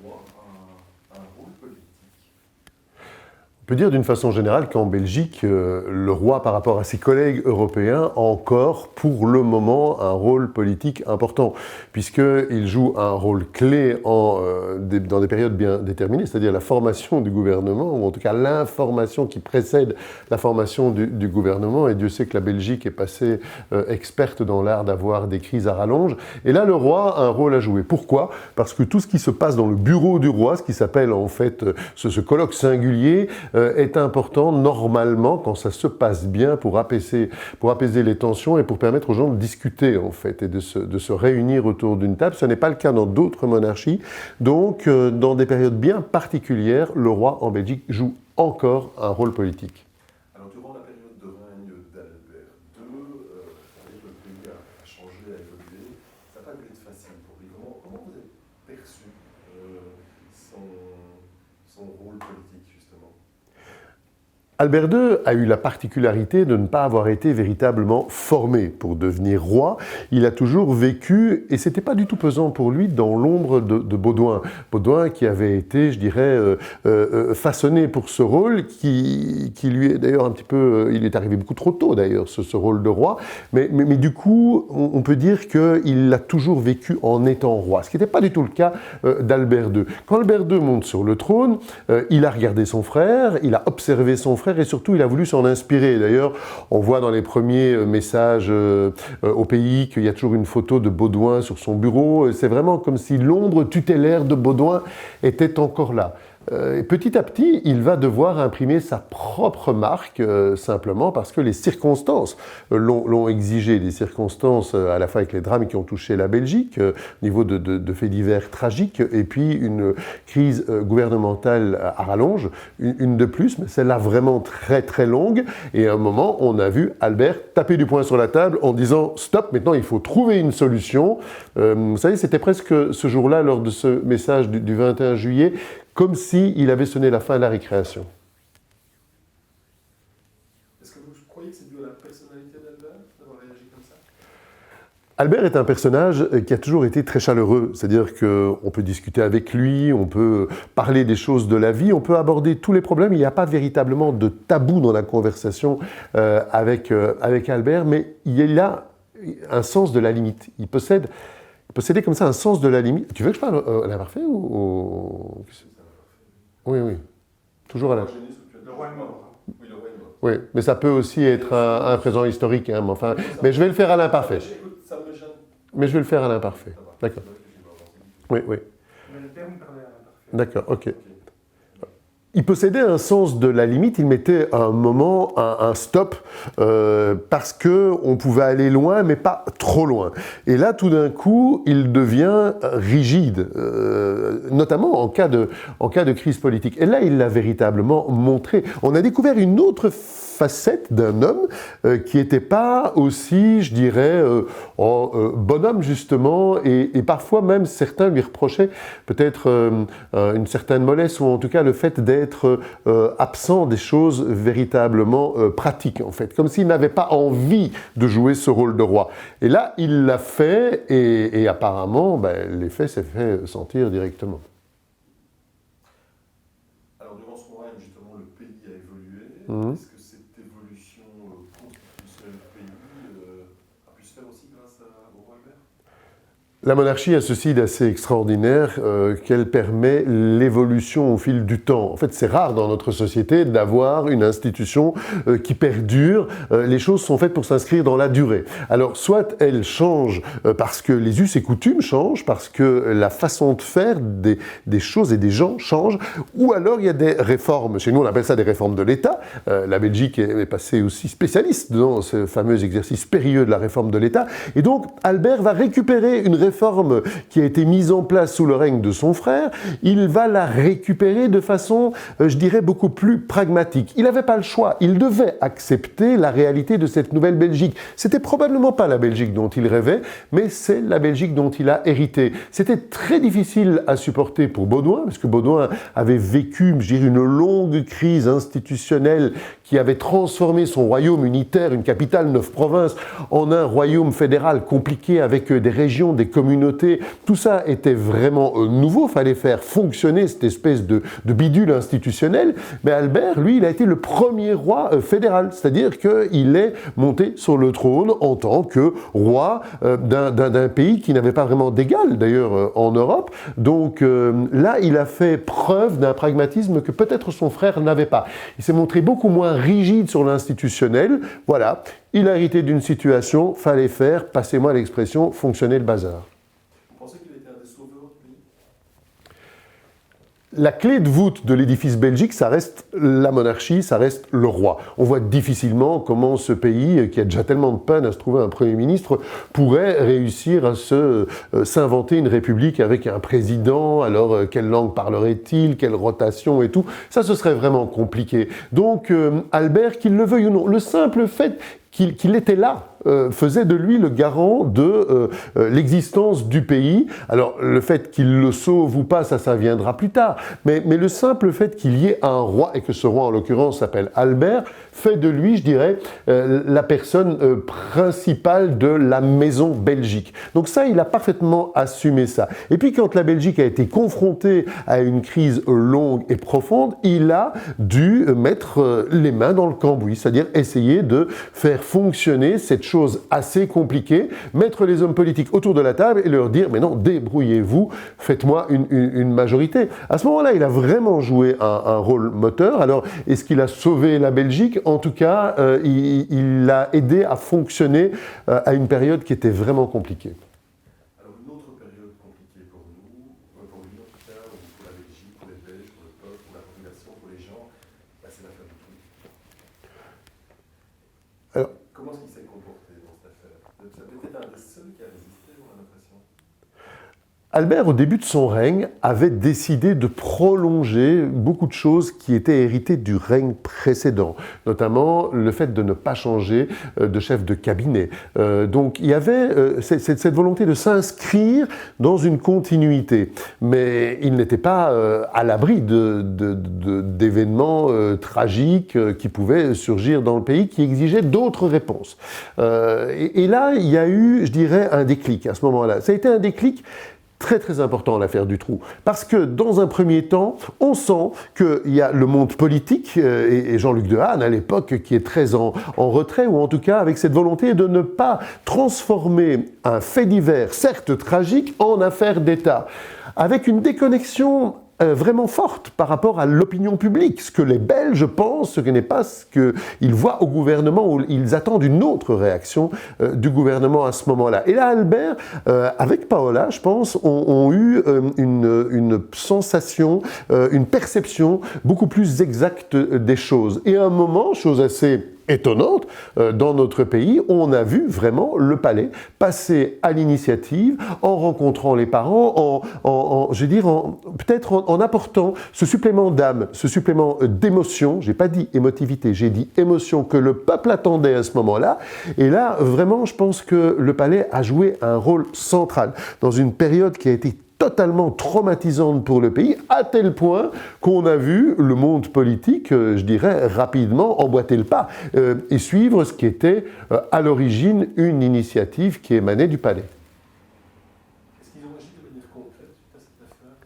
roi un rôle politique? On peut dire d'une façon générale qu'en Belgique, le roi, par rapport à ses collègues européens, a encore, pour le moment, un rôle politique important, puisqu'il joue un rôle clé dans des périodes bien déterminées, c'est-à-dire la formation du gouvernement, ou en tout cas l'information qui précède la formation du gouvernement, et Dieu sait que la Belgique est passée experte dans l'art d'avoir des crises à rallonge, et là le roi a un rôle à jouer. Pourquoi? Parce que tout ce qui se passe dans le bureau du roi, ce qui s'appelle en fait ce colloque singulier, est important normalement quand ça se passe bien pour apaiser les tensions et pour permettre aux gens de discuter en fait et de se réunir autour d'une table. Ce n'est pas le cas dans d'autres monarchies. Donc dans des périodes bien particulières, le roi en Belgique joue encore un rôle politique. Alors durant la période de règne d'Albert II, le pays a changé, a évolué. Ça n'a pas dû être facile pour lui. Comment vous avez perçu son rôle politique, justement? Albert II a eu la particularité de ne pas avoir été véritablement formé pour devenir roi. Il a toujours vécu, et c'était pas du tout pesant pour lui, dans l'ombre de Baudouin. Baudouin qui avait été, je dirais, façonné pour ce rôle, qui lui est d'ailleurs un petit peu... il est arrivé beaucoup trop tôt d'ailleurs, ce rôle de roi. Mais du coup, on peut dire qu'il l'a toujours vécu en étant roi, ce qui n'était pas du tout le cas d'Albert II. Quand Albert II monte sur le trône, il a regardé son frère, il a observé son frère, et surtout il a voulu s'en inspirer. D'ailleurs, on voit dans les premiers messages au pays qu'il y a toujours une photo de Baudouin sur son bureau. C'est vraiment comme si l'ombre tutélaire de Baudouin était encore là. Et petit à petit, il va devoir imprimer sa propre marque, simplement parce que les circonstances l'ont exigé, des circonstances à la fois avec les drames qui ont touché la Belgique, au niveau de faits divers tragiques, et puis une crise gouvernementale à rallonge, une de plus, mais celle-là vraiment très très longue, et à un moment, on a vu Albert taper du poing sur la table en disant « Stop, maintenant il faut trouver une solution ». Vous savez, c'était presque ce jour-là, lors de ce message du 21 juillet, comme s'il avait sonné la fin de la récréation. Est-ce que vous croyez que c'est dû à la personnalité d'Albert d'avoir réagi comme ça? Albert est un personnage qui a toujours été très chaleureux, c'est-à-dire qu'on peut discuter avec lui, on peut parler des choses de la vie, on peut aborder tous les problèmes, il n'y a pas véritablement de tabou dans la conversation avec Albert, mais il a un sens de la limite. Il possédait comme ça un sens de la limite. Tu veux que je parle à l'imparfait ou... Oui, oui. Toujours à la... Le roi est mort. Oui, le roi est mort. Oui, mais ça peut aussi être un présent historique. Hein, mais je vais le faire à l'imparfait. Ça me gêne. Mais je vais le faire à l'imparfait. D'accord. Oui, oui. Mais le terme parlait à l'imparfait. D'accord, ok. Il possédait un sens de la limite, il mettait à un moment un stop parce qu'on pouvait aller loin, mais pas trop loin. Et là, tout d'un coup, il devient rigide, notamment en cas de crise politique. Et là, il l'a véritablement montré. On a découvert une autre facette d'un homme qui n'était pas aussi, je dirais, bonhomme justement, et parfois même certains lui reprochaient peut-être une certaine mollesse, ou en tout cas le fait d'être absent des choses véritablement pratiques en fait, comme s'il n'avait pas envie de jouer ce rôle de roi. Et là, il l'a fait, et apparemment, l'effet s'est fait sentir directement. Alors durant son règne, justement, le pays a évolué. Est-ce que cette évolution constitutionnelle du pays a pu se faire aussi grâce au roi Albert? La monarchie a ceci d'assez extraordinaire qu'elle permet l'évolution au fil du temps. En fait, c'est rare dans notre société d'avoir une institution qui perdure. Les choses sont faites pour s'inscrire dans la durée. Alors, soit elle change parce que les us et coutumes changent, parce que la façon de faire des choses et des gens change, ou alors il y a des réformes. Chez nous, on appelle ça des réformes de l'État. La Belgique est passée aussi spécialiste dans ce fameux exercice périlleux de la réforme de l'État. Et donc, Albert va récupérer une réforme qui a été mise en place sous le règne de son frère, il va la récupérer de façon, je dirais, beaucoup plus pragmatique. Il n'avait pas le choix, il devait accepter la réalité de cette nouvelle Belgique. C'était probablement pas la Belgique dont il rêvait, mais c'est la Belgique dont il a hérité. C'était très difficile à supporter pour Baudouin, parce que Baudouin avait vécu, je dirais, une longue crise institutionnelle qui avait transformé son royaume unitaire, une capitale, 9 provinces, en un royaume fédéral compliqué avec des régions, des communautés communauté, tout ça était vraiment nouveau, il fallait faire fonctionner cette espèce de bidule institutionnel, mais Albert, lui, il a été le premier roi fédéral, c'est-à-dire qu'il est monté sur le trône en tant que roi d'un pays qui n'avait pas vraiment d'égal, d'ailleurs, en Europe. Donc là, il a fait preuve d'un pragmatisme que peut-être son frère n'avait pas. Il s'est montré beaucoup moins rigide sur l'institutionnel. Voilà, il a hérité d'une situation, fallait faire, passez-moi l'expression, fonctionner le bazar. Vous pensez qu'il était un des sauveurs du pays? La clé de voûte de l'édifice belgique, ça reste la monarchie, ça reste le roi. On voit difficilement comment ce pays, qui a déjà tellement de peine à se trouver un Premier ministre, pourrait réussir à s'inventer une république avec un président. Alors, quelle langue parlerait-il? Quelle rotation et tout? Ça, ce serait vraiment compliqué. Donc, Albert, qu'il le veuille ou non, le simple fait qu'il était là, faisait de lui le garant de l'existence du pays. Alors, le fait qu'il le sauve ou pas, ça viendra plus tard. Mais le simple fait qu'il y ait un roi, et que ce roi, en l'occurrence, s'appelle Albert, fait de lui, je dirais, la personne principale de la maison Belgique. Donc ça, il a parfaitement assumé ça. Et puis, quand la Belgique a été confrontée à une crise longue et profonde, il a dû mettre les mains dans le cambouis, c'est-à-dire essayer de faire fonctionner cette chose assez compliquée, mettre les hommes politiques autour de la table et leur dire « mais non, débrouillez-vous, faites-moi une majorité ». À ce moment-là, il a vraiment joué un rôle moteur. Alors, est-ce qu'il a sauvé la Belgique? En tout cas, il l'a aidé à fonctionner à une période qui était vraiment compliquée. Alors, une autre période compliquée pour nous, pour lui en tout cas, ou pour la Belgique, pour les Belges, pour le peuple, pour la population, pour les gens, c'est l'affaire du truc. Alors, comment est-ce qu'il s'est comporté dans cette affaire? Ça peut être un des seuls qui a résisté, on a l'impression. Albert, au début de son règne, avait décidé de prolonger beaucoup de choses qui étaient héritées du règne précédent, notamment le fait de ne pas changer de chef de cabinet. Donc il y avait cette volonté de s'inscrire dans une continuité, mais il n'était pas à l'abri d'événements tragiques qui pouvaient surgir dans le pays, qui exigeaient d'autres réponses. Et là, il y a eu, je dirais, un déclic à ce moment-là. Ça a été un déclic très très important, l'affaire Dutroux, parce que dans un premier temps, on sent qu'il y a le monde politique, et Jean-Luc Dehaene à l'époque qui est très en retrait, ou en tout cas avec cette volonté de ne pas transformer un fait divers, certes tragique, en affaire d'État, avec une déconnexion vraiment forte par rapport à l'opinion publique, ce que les Belges pensent, ce que n'est pas ce qu'ils voient au gouvernement, où ils attendent une autre réaction du gouvernement à ce moment-là. Et là, Albert, avec Paola, je pense, ont eu une sensation, une perception beaucoup plus exacte des choses. Et à un moment, chose assez étonnante, dans notre pays, on a vu vraiment le palais passer à l'initiative en rencontrant les parents, peut-être en apportant ce supplément d'âme, ce supplément d'émotion, j'ai pas dit émotivité, j'ai dit émotion, que le peuple attendait à ce moment-là. Et là, vraiment, je pense que le palais a joué un rôle central dans une période qui a été totalement traumatisante pour le pays, à tel point qu'on a vu le monde politique, je dirais, rapidement emboîter le pas et suivre ce qui était à l'origine une initiative qui émanait du palais. Est-ce qu'ils ont agi de manière concrète suite à cette affaire?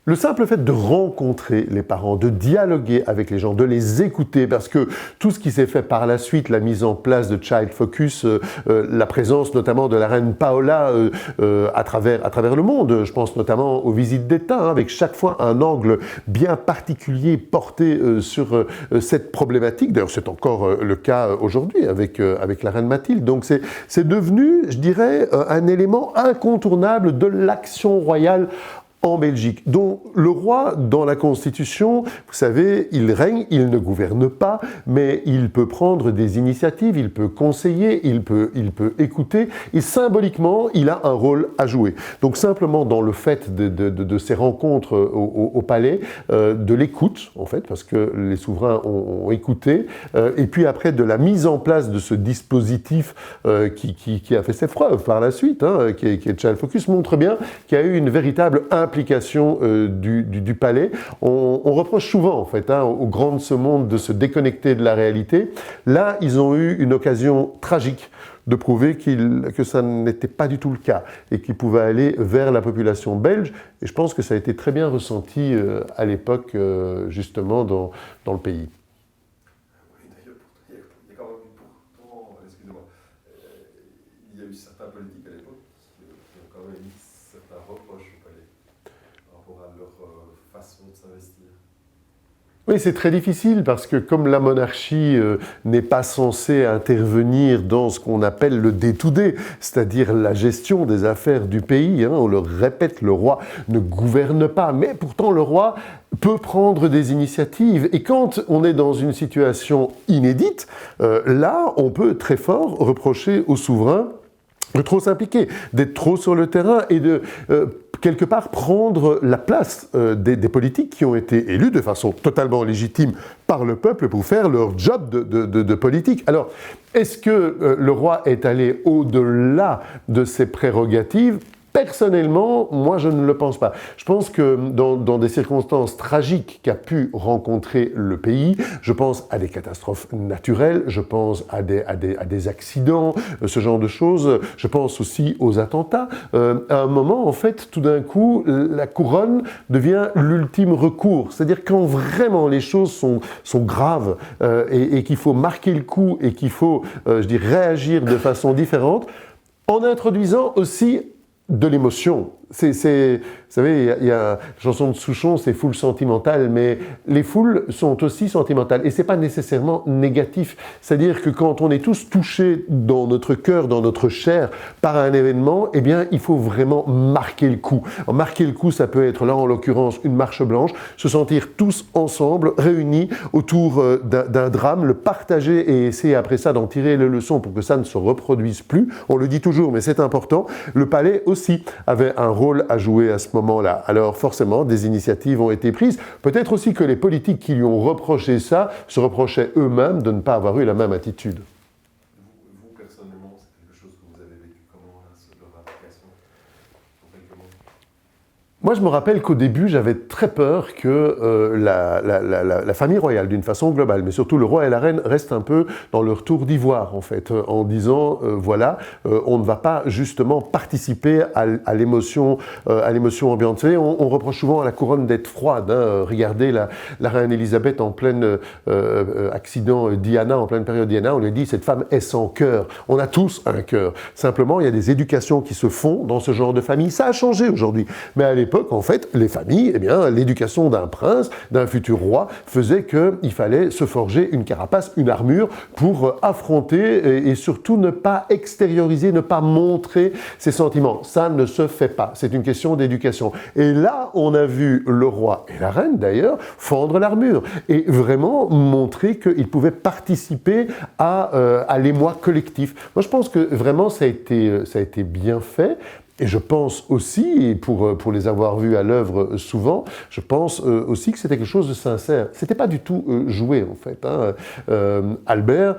Le simple fait de rencontrer les parents, de dialoguer avec les gens, de les écouter, parce que tout ce qui s'est fait par la suite, la mise en place de Child Focus, la présence notamment de la reine Paola à travers le monde, je pense notamment aux visites d'État, avec chaque fois un angle bien particulier porté sur cette problématique. D'ailleurs, c'est encore le cas aujourd'hui avec la reine Mathilde. Donc c'est devenu, je dirais, un élément incontournable de l'action royale en Belgique, dont le roi, dans la Constitution, vous savez, il règne, il ne gouverne pas, mais il peut prendre des initiatives, il peut conseiller, il peut écouter, et symboliquement, il a un rôle à jouer. Donc simplement dans le fait de ces rencontres au palais, de l'écoute, en fait, parce que les souverains ont écouté, et puis après de la mise en place de ce dispositif qui a fait ses preuves par la suite, qui est Child Focus, montre bien qu'il y a eu une véritable implication implication du palais. On reproche souvent, en fait, aux grands de ce monde de se déconnecter de la réalité. Là, ils ont eu une occasion tragique de prouver que ça n'était pas du tout le cas et qu'ils pouvaient aller vers la population belge. Et je pense que ça a été très bien ressenti à l'époque, justement, dans le pays. Oui, d'ailleurs, il y a quand même pourtant, excusez-moi, il y a eu certains politiques à l'époque qui ont quand même mis certains reproches au palais par rapport à leur façon de s'investir. Oui, c'est très difficile parce que comme la monarchie n'est pas censée intervenir dans ce qu'on appelle le day-to-day, c'est-à-dire la gestion des affaires du pays, on le répète, le roi ne gouverne pas, mais pourtant le roi peut prendre des initiatives. Et quand on est dans une situation inédite, là, on peut très fort reprocher au souverain de trop s'impliquer, d'être trop sur le terrain et de quelque part prendre la place des politiques qui ont été élus de façon totalement légitime par le peuple pour faire leur job de politique. Alors, est-ce que le roi est allé au-delà de ses prérogatives ? Personnellement, moi, je ne le pense pas. Je pense que dans des circonstances tragiques qu'a pu rencontrer le pays, je pense à des catastrophes naturelles, je pense à des accidents, ce genre de choses. Je pense aussi aux attentats. À un moment, en fait, tout d'un coup, la couronne devient l'ultime recours. C'est-à-dire quand vraiment les choses sont graves et qu'il faut marquer le coup et qu'il faut, réagir de façon différente, en introduisant aussi de l'émotion. Vous savez, il y a une chanson de Souchon, c'est foule sentimentale, mais les foules sont aussi sentimentales. Et ce n'est pas nécessairement négatif. C'est-à-dire que quand on est tous touchés dans notre cœur, dans notre chair, par un événement, eh bien, il faut vraiment marquer le coup. Marquer le coup, ça peut être, là, en l'occurrence, une marche blanche, se sentir tous ensemble, réunis autour d'un drame, le partager et essayer après ça d'en tirer les leçons pour que ça ne se reproduise plus. On le dit toujours, mais c'est important. Le palais aussi avait un rôle à jouer à ce moment-là. Alors forcément, des initiatives ont été prises. Peut-être aussi que les politiques qui lui ont reproché ça se reprochaient eux-mêmes de ne pas avoir eu la même attitude. Vous personnellement, c'est quelque chose que vous avez vécu comment, là, leur application pour quelques mots? Moi, je me rappelle qu'au début, j'avais très peur que la famille royale, d'une façon globale, mais surtout le roi et la reine, restent un peu dans leur tour d'ivoire, en fait, en disant, on ne va pas justement participer à l'émotion ambiante. Vous savez, on reproche souvent à la couronne d'être froide. Regardez la reine Elisabeth en plein accident Diana, en pleine période Diana, on lui dit, cette femme est sans cœur. On a tous un cœur. Simplement, il y a des éducations qui se font dans ce genre de famille. Ça a changé aujourd'hui. Mais à l'époque, en fait, les familles, eh bien, l'éducation d'un prince, d'un futur roi, faisait qu'il fallait se forger une carapace, une armure pour affronter et surtout ne pas extérioriser, ne pas montrer ses sentiments. Ça ne se fait pas. C'est une question d'éducation. Et là, on a vu le roi et la reine, d'ailleurs, fendre l'armure et vraiment montrer qu'ils pouvaient participer à l'émoi collectif. Moi, je pense que vraiment, ça a été bien fait. Et je pense aussi, pour les avoir vus à l'œuvre souvent, je pense aussi que c'était quelque chose de sincère. C'était pas du tout joué, en fait. Albert,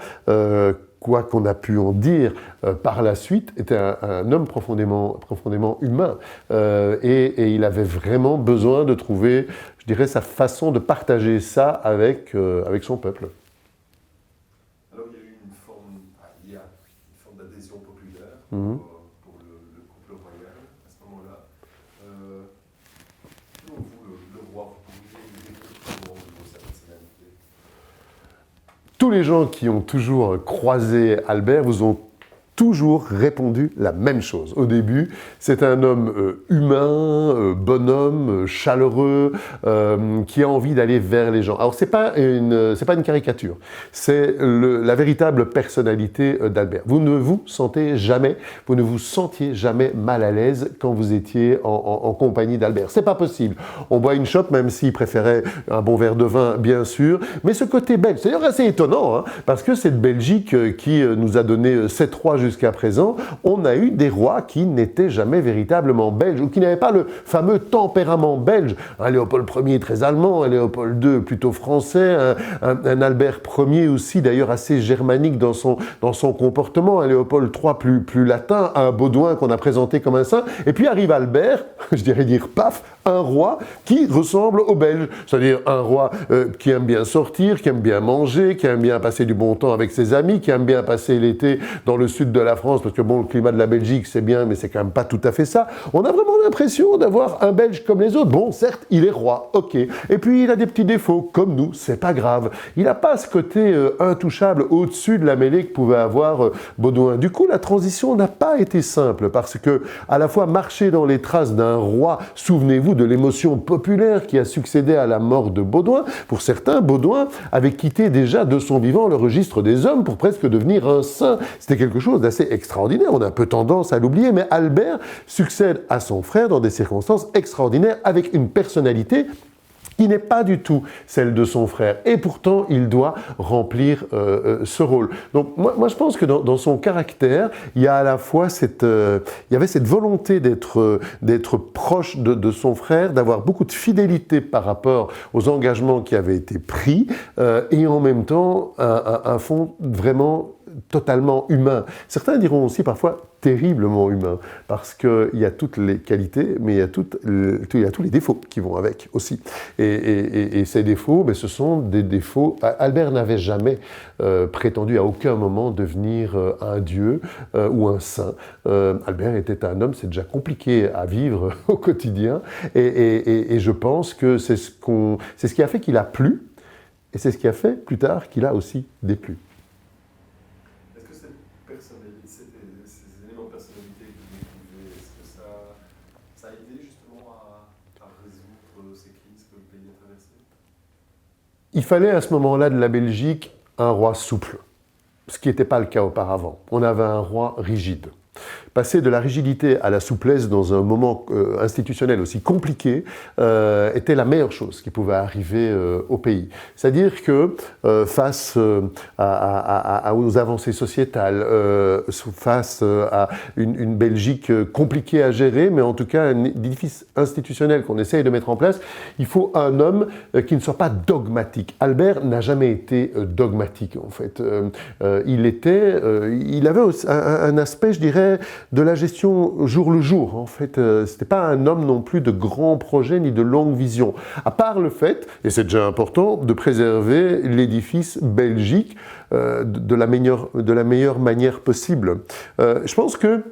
quoi qu'on a pu en dire par la suite, était un homme profondément humain. Et il avait vraiment besoin de trouver, je dirais, sa façon de partager ça avec son peuple. Alors, il y a eu une forme d'adhésion populaire. Mmh. Tous les gens qui ont toujours croisé Albert vous ont toujours répondu la même chose. Au début, c'est un homme humain, bonhomme, chaleureux, qui a envie d'aller vers les gens. Alors, c'est pas une caricature, c'est la véritable personnalité d'Albert. Vous ne vous sentiez jamais mal à l'aise quand vous étiez en compagnie d'Albert. C'est pas possible. On boit une chope, même s'il préférait un bon verre de vin, bien sûr, mais ce côté belge, c'est d'ailleurs assez étonnant, parce que cette Belgique qui nous a donné 7 rois jusqu'à présent, on a eu des rois qui n'étaient jamais véritablement belges ou qui n'avaient pas le fameux tempérament belge. Un Léopold Ier très allemand, un Léopold II plutôt français, un Albert Ier aussi d'ailleurs assez germanique dans son comportement, un Léopold III plus latin, un Baudouin qu'on a présenté comme un saint, et puis arrive Albert, je dirais paf, un roi qui ressemble aux Belges. C'est-à-dire un roi qui aime bien sortir, qui aime bien manger, qui aime bien passer du bon temps avec ses amis, qui aime bien passer l'été dans le sud de la France, parce que bon, le climat de la Belgique, c'est bien, mais c'est quand même pas tout à fait ça. On a vraiment l'impression d'avoir un Belge comme les autres. Bon, certes, il est roi, ok. Et puis, il a des petits défauts, comme nous, c'est pas grave. Il n'a pas ce côté intouchable au-dessus de la mêlée que pouvait avoir Baudouin. Du coup, la transition n'a pas été simple, parce que, à la fois, marcher dans les traces d'un roi, souvenez-vous de l'émotion populaire qui a succédé à la mort de Baudouin. Pour certains, Baudouin avait quitté déjà de son vivant le registre des hommes pour presque devenir un saint. C'était quelque chose d'assez extraordinaire. On a un peu tendance à l'oublier, mais Albert succède à son frère dans des circonstances extraordinaires avec une personnalité qui n'est pas du tout celle de son frère. Et pourtant, il doit remplir ce rôle. Donc moi, je pense que dans son caractère, il y a à la fois il y avait cette volonté d'être proche de son frère, d'avoir beaucoup de fidélité par rapport aux engagements qui avaient été pris, et en même temps, un fond vraiment totalement humain. Certains diront aussi parfois terriblement humain, parce qu'il y a toutes les qualités, mais il y a tous les défauts qui vont avec aussi. Et ces défauts, ben, ce sont des défauts... Albert n'avait jamais prétendu à aucun moment devenir un dieu ou un saint. Albert était un homme, c'est déjà compliqué à vivre au quotidien, et je pense que c'est ce qui a fait qu'il a plu, et c'est ce qui a fait plus tard qu'il a aussi déplu. Ces éléments de personnalité que vous décrivez, est-ce que ça a aidé justement à résoudre ces crises que le pays a traversées? Il fallait à ce moment-là de la Belgique un roi souple, ce qui n'était pas le cas auparavant. On avait un roi rigide. Passer de la rigidité à la souplesse dans un moment institutionnel aussi compliqué était la meilleure chose qui pouvait arriver au pays. C'est-à-dire que face aux avancées sociétales, face à une Belgique compliquée à gérer, mais en tout cas un édifice institutionnel qu'on essaye de mettre en place, il faut un homme qui ne soit pas dogmatique. Albert n'a jamais été dogmatique en fait. Il avait un aspect, je dirais, de la gestion jour le jour. En fait, c'était pas un homme non plus de grands projets ni de longue vision. À part le fait, et c'est déjà important, de préserver l'édifice belgique de la meilleure manière possible. Je pense que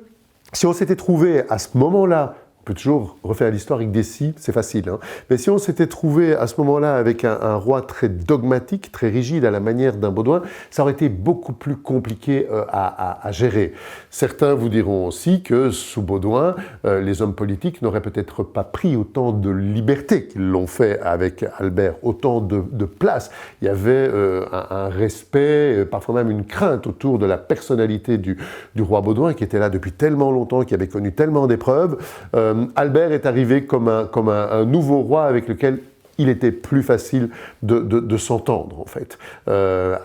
si on s'était trouvé à ce moment-là, on peut toujours refaire l'histoire avec des si, c'est facile. Hein. Mais si on s'était trouvé à ce moment-là avec un roi très dogmatique, très rigide à la manière d'un Baudouin, ça aurait été beaucoup plus compliqué à gérer. Certains vous diront aussi que sous Baudouin, les hommes politiques n'auraient peut-être pas pris autant de liberté qu'ils l'ont fait avec Albert, autant de place. Il y avait un respect, parfois même une crainte autour de la personnalité du roi Baudouin qui était là depuis tellement longtemps, qui avait connu tellement d'épreuves. Albert est arrivé comme un nouveau roi avec lequel il était plus facile de s'entendre, en fait.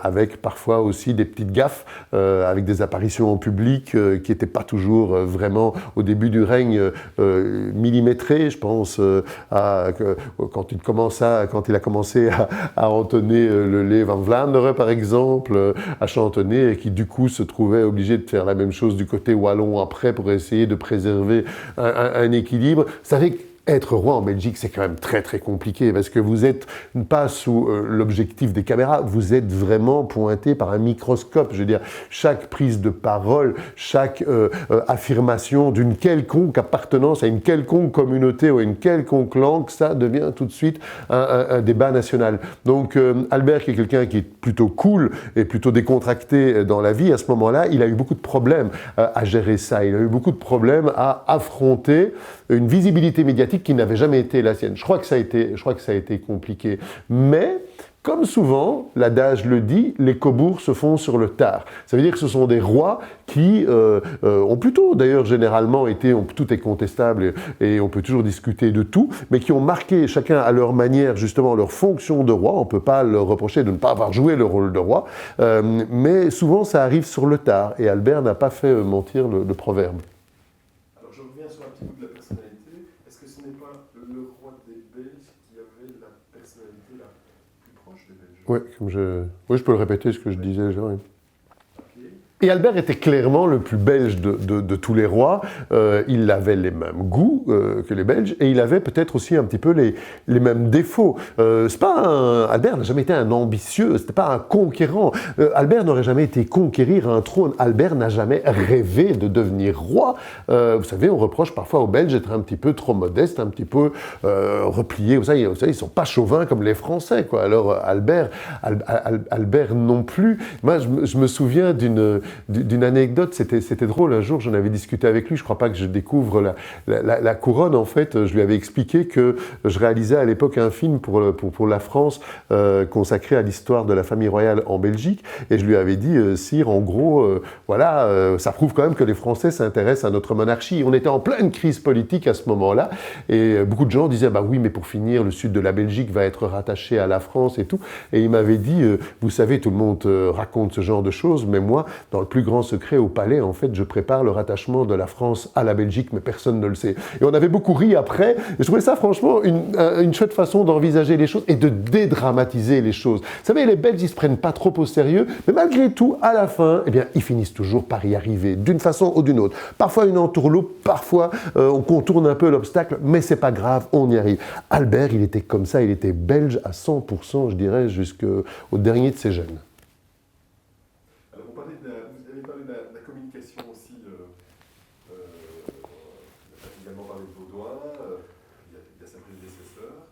Avec parfois aussi des petites gaffes, avec des apparitions en public qui n'étaient pas toujours vraiment, au début du règne, millimétrées. Je pense quand il a commencé à entonner le Lé van Vlaanderen, par exemple, à chantonner, et qui du coup se trouvait obligé de faire la même chose du côté wallon après pour essayer de préserver un équilibre. Ça fait être roi en Belgique, c'est quand même très très compliqué parce que vous êtes pas sous l'objectif des caméras, vous êtes vraiment pointé par un microscope. Je veux dire, chaque prise de parole, chaque affirmation d'une quelconque appartenance à une quelconque communauté ou à une quelconque langue, ça devient tout de suite un débat national. Donc Albert, qui est quelqu'un qui est plutôt cool et plutôt décontracté dans la vie, à ce moment-là, il a eu beaucoup de problèmes à gérer ça. Il a eu beaucoup de problèmes à affronter une visibilité médiatique qui n'avait jamais été la sienne. Je crois que ça a été compliqué. Mais, comme souvent, l'adage le dit, les cobours se font sur le tard. Ça veut dire que ce sont des rois qui ont plutôt, d'ailleurs, généralement été, tout est contestable et on peut toujours discuter de tout, mais qui ont marqué chacun à leur manière, justement, leur fonction de roi. On ne peut pas leur reprocher de ne pas avoir joué le rôle de roi, mais souvent ça arrive sur le tard. Et Albert n'a pas fait mentir le proverbe. Alors je reviens sur un petit bout de la personnalité. Est-ce que ce n'est pas le roi des Belges qui avait la personnalité la plus proche des Belges? Oui, je peux le répéter, ce que je disais déjà. Oui. Ok. Et Albert était clairement le plus belge de tous les rois. Il avait les mêmes goûts que les Belges et il avait peut-être aussi un petit peu les mêmes défauts. Albert n'a jamais été un ambitieux, c'était pas un conquérant. Albert n'aurait jamais été conquérir un trône. Albert n'a jamais rêvé de devenir roi. Vous savez, on reproche parfois aux Belges d'être un petit peu trop modestes, un petit peu repliés. Vous savez, ils sont pas chauvins comme les Français, quoi. Alors Albert non plus. Moi, je me souviens d'une anecdote, c'était drôle, un jour j'en avais discuté avec lui, je ne crois pas que je découvre la couronne, en fait, je lui avais expliqué que je réalisais à l'époque un film pour la France consacré à l'histoire de la famille royale en Belgique, et je lui avais dit, sire, en gros, ça prouve quand même que les Français s'intéressent à notre monarchie. On était en pleine crise politique à ce moment-là, et beaucoup de gens disaient, bah oui, mais pour finir, le sud de la Belgique va être rattaché à la France et tout, et il m'avait dit, vous savez, tout le monde raconte ce genre de choses, mais moi, dans le plus grand secret au palais, en fait, je prépare le rattachement de la France à la Belgique, mais personne ne le sait. Et on avait beaucoup ri après, et je trouvais ça franchement une chouette façon d'envisager les choses et de dédramatiser les choses. Vous savez, les Belges, ils se prennent pas trop au sérieux, mais malgré tout, à la fin, eh bien, ils finissent toujours par y arriver, d'une façon ou d'une autre. Parfois une entourloupe, parfois on contourne un peu l'obstacle, mais c'est pas grave, on y arrive. Albert, il était comme ça, il était belge à 100%, je dirais, jusqu'au dernier de ses gènes. Vous avez parlé de la communication aussi, vous avez également parlé de Baudouin, il y a sa prédécesseur.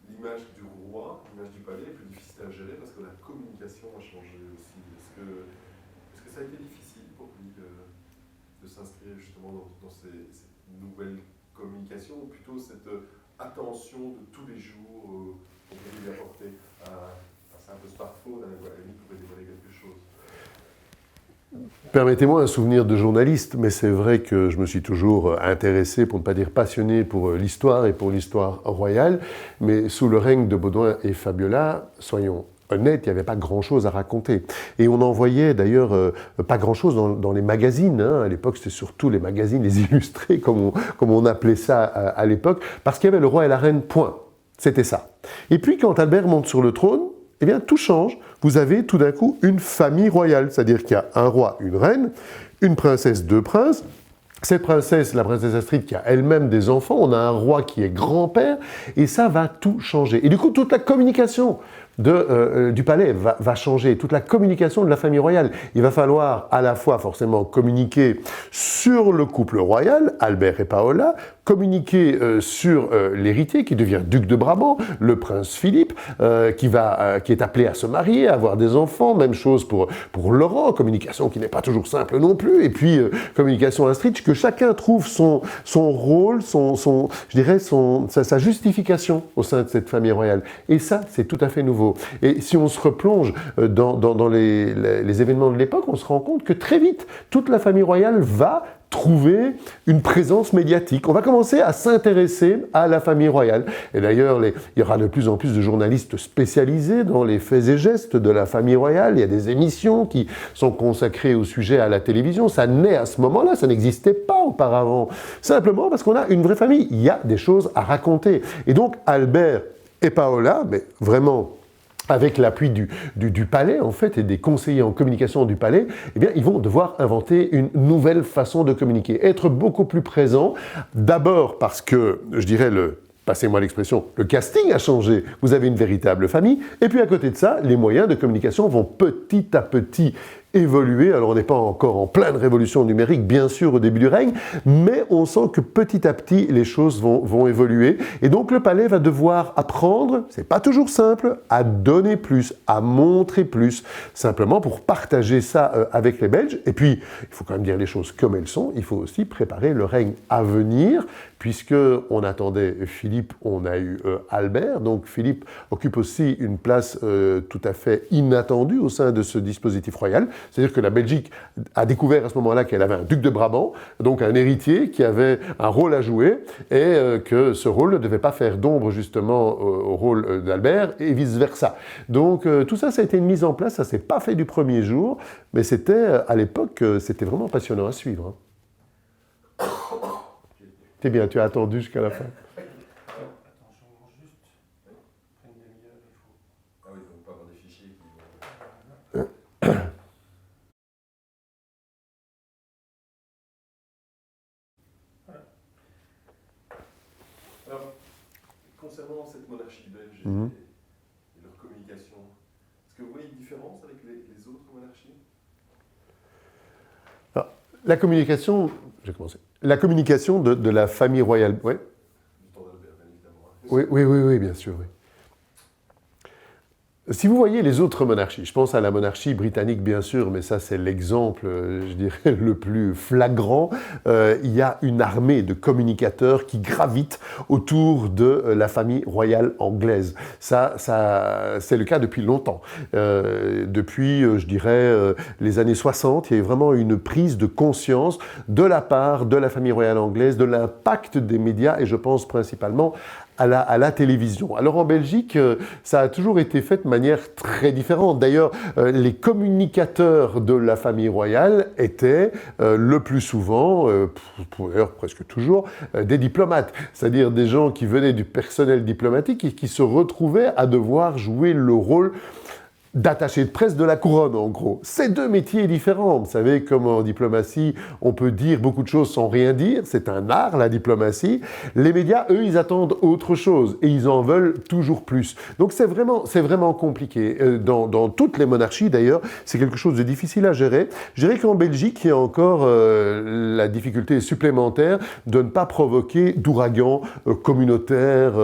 L'image du roi, l'image du palais est plus difficile à gérer parce que la communication a changé aussi. Est-ce que ça a été difficile pour lui de s'inscrire justement dans ces nouvelles communications, ou plutôt cette attention de tous les jours qu'on peut lui apporter c'est un peu smartphone, à la limite, vous pouvez dévoiler quelque chose. Permettez-moi un souvenir de journaliste, mais c'est vrai que je me suis toujours intéressé, pour ne pas dire passionné, pour l'histoire et pour l'histoire royale. Mais sous le règne de Baudouin et Fabiola, soyons honnêtes, il n'y avait pas grand-chose à raconter. Et on n'en voyait d'ailleurs pas grand-chose dans les magazines. Hein. À l'époque, c'était surtout les magazines, les illustrés, comme on appelait ça à l'époque, parce qu'il y avait le roi et la reine, point. C'était ça. Et puis, quand Albert monte sur le trône, eh bien, tout change. Vous avez tout d'un coup une famille royale, c'est-à-dire qu'il y a un roi, une reine, une princesse, deux princes. Cette princesse, la princesse Astrid, qui a elle-même des enfants, on a un roi qui est grand-père, et ça va tout changer. Et du coup, toute la communication du palais va changer, toute la communication de la famille royale. Il va falloir à la fois forcément communiquer sur le couple royal, Albert et Paola, communiquer sur l'héritier qui devient duc de Brabant, le prince Philippe, qui est appelé à se marier, à avoir des enfants, même chose pour Laurent, communication qui n'est pas toujours simple non plus, et puis communication Astrid, que chacun trouve son rôle, sa justification au sein de cette famille royale. Et ça, c'est tout à fait nouveau. Et si on se replonge dans les événements de l'époque, on se rend compte que très vite, toute la famille royale va trouver une présence médiatique. On va commencer à s'intéresser à la famille royale. Et d'ailleurs, il y aura de plus en plus de journalistes spécialisés dans les faits et gestes de la famille royale. Il y a des émissions qui sont consacrées au sujet à la télévision. Ça naît à ce moment-là, ça n'existait pas auparavant. Simplement parce qu'on a une vraie famille. Il y a des choses à raconter. Et donc, Albert et Paola, mais vraiment avec l'appui du palais, en fait, et des conseillers en communication du palais, eh bien, ils vont devoir inventer une nouvelle façon de communiquer, être beaucoup plus présents, d'abord parce que, je dirais, passez-moi l'expression, le casting a changé, vous avez une véritable famille, et puis à côté de ça, les moyens de communication vont petit à petit évoluer. Alors on n'est pas encore en pleine révolution numérique, bien sûr, au début du règne, mais on sent que petit à petit, les choses vont évoluer. Et donc le palais va devoir apprendre, c'est pas toujours simple, à donner plus, à montrer plus, simplement pour partager ça avec les Belges. Et puis, il faut quand même dire les choses comme elles sont, il faut aussi préparer le règne à venir, puisque on attendait Philippe, on a eu Albert. Donc Philippe occupe aussi une place tout à fait inattendue au sein de ce dispositif royal. C'est-à-dire que la Belgique a découvert à ce moment-là qu'elle avait un duc de Brabant, donc un héritier qui avait un rôle à jouer, et que ce rôle ne devait pas faire d'ombre justement au rôle d'Albert, et vice-versa. Donc tout ça, ça a été une mise en place, ça ne s'est pas fait du premier jour, mais c'était, à l'époque, c'était vraiment passionnant à suivre. Hein. T'es bien, tu as attendu jusqu'à la fin. concernant cette monarchie belge Mhm. et leur communication, est-ce que vous voyez une différence avec les autres monarchies? Alors, la communication, j'ai commencé. La communication de la famille royale, ouais. Du temps d'Albert, bien évidemment. Hein. Oui, bien sûr, oui. Si vous voyez les autres monarchies, je pense à la monarchie britannique bien sûr, mais ça c'est l'exemple, je dirais, le plus flagrant, il y a une armée de communicateurs qui gravitent autour de la famille royale anglaise. Ça c'est le cas depuis longtemps. Depuis, je dirais, les années 60, il y a vraiment une prise de conscience de la part de la famille royale anglaise, de l'impact des médias, et je pense principalement à la télévision. Alors en Belgique, ça a toujours été fait de manière très différente. D'ailleurs, les communicateurs de la famille royale étaient le plus souvent, d'ailleurs presque toujours, des diplomates. C'est-à-dire des gens qui venaient du personnel diplomatique et qui se retrouvaient à devoir jouer le rôle d'attaché de presse de la couronne, en gros. C'est deux métiers différents. Vous savez, comme en diplomatie, on peut dire beaucoup de choses sans rien dire. C'est un art, la diplomatie. Les médias, eux, ils attendent autre chose et ils en veulent toujours plus. Donc c'est vraiment compliqué. Dans toutes les monarchies, d'ailleurs, c'est quelque chose de difficile à gérer. Je dirais qu'en Belgique, il y a encore la difficulté supplémentaire de ne pas provoquer d'ouragans communautaires,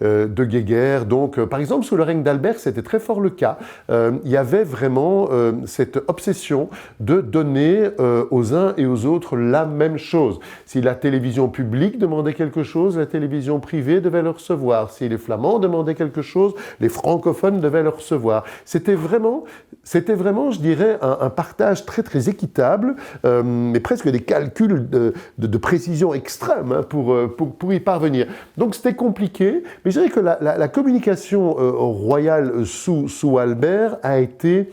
de guéguerres. Donc, par exemple, sous le règne d'Albert, c'était très fort le cas. Il y avait vraiment cette obsession de donner aux uns et aux autres la même chose. Si la télévision publique demandait quelque chose, la télévision privée devait le recevoir. Si les Flamands demandaient quelque chose, les francophones devaient le recevoir. C'était vraiment, je dirais, un partage très très équitable, mais presque des calculs de précision extrême hein, pour y parvenir. Donc c'était compliqué, mais je dirais que la communication royale sous Albert a été,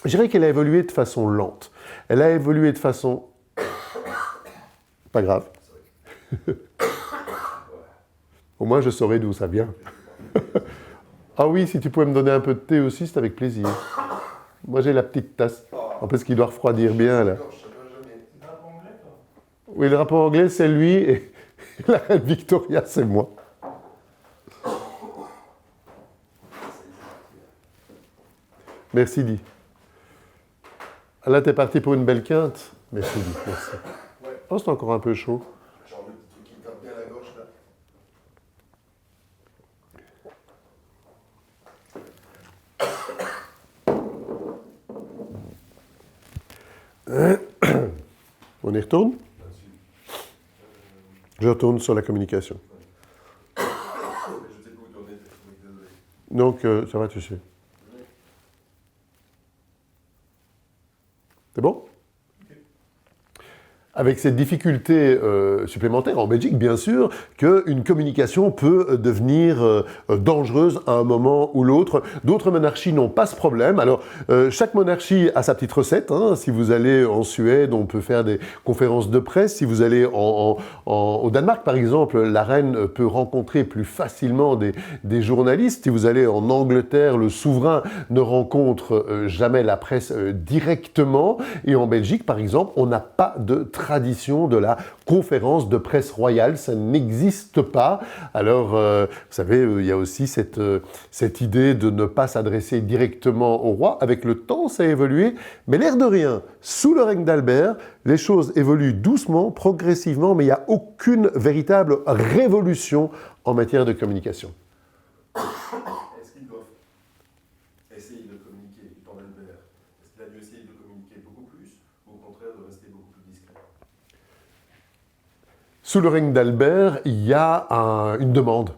je dirais qu'elle a évolué de façon lente. Elle a évolué de façon... Pas grave. Au moins, je saurais d'où ça vient. Ah oui, si tu pouvais me donner un peu de thé aussi, c'est avec plaisir. Moi, j'ai la petite tasse. En plus, qu'il doit refroidir bien, là. Oui, le rapport anglais, c'est lui, et la reine Victoria, c'est moi. Merci, Di. Là, t'es parti pour une belle quinte. Merci, Di. Merci. Oh, c'est encore un peu chaud. Genre le petit truc qui tape bien la gorge là. On y retourne? Je retourne sur la communication. Je sais pas où tourner, désolé. Donc, ça va, tu sais. C'est bon? Avec cette difficulté supplémentaire en Belgique, bien sûr, qu'une communication peut devenir dangereuse à un moment ou l'autre. D'autres monarchies n'ont pas ce problème. Alors, chaque monarchie a sa petite recette. Hein. Si vous allez en Suède, on peut faire des conférences de presse. Si vous allez au Danemark, par exemple, la reine peut rencontrer plus facilement des journalistes. Si vous allez en Angleterre, le souverain ne rencontre jamais la presse directement. Et en Belgique, par exemple, on n'a pas de tradition de la conférence de presse royale, ça n'existe pas. Alors, vous savez, il y a aussi cette idée de ne pas s'adresser directement au roi. Avec le temps, ça a évolué, mais l'air de rien, sous le règne d'Albert, les choses évoluent doucement, progressivement, mais il n'y a aucune véritable révolution en matière de communication. Est-ce qu'ils doivent essayer de communiquer du temps d'Albert? Est-ce qu'il a dû essayer de communiquer beaucoup plus ou au contraire de rester beaucoup plus discret? Sous le règne d'Albert, il y a une demande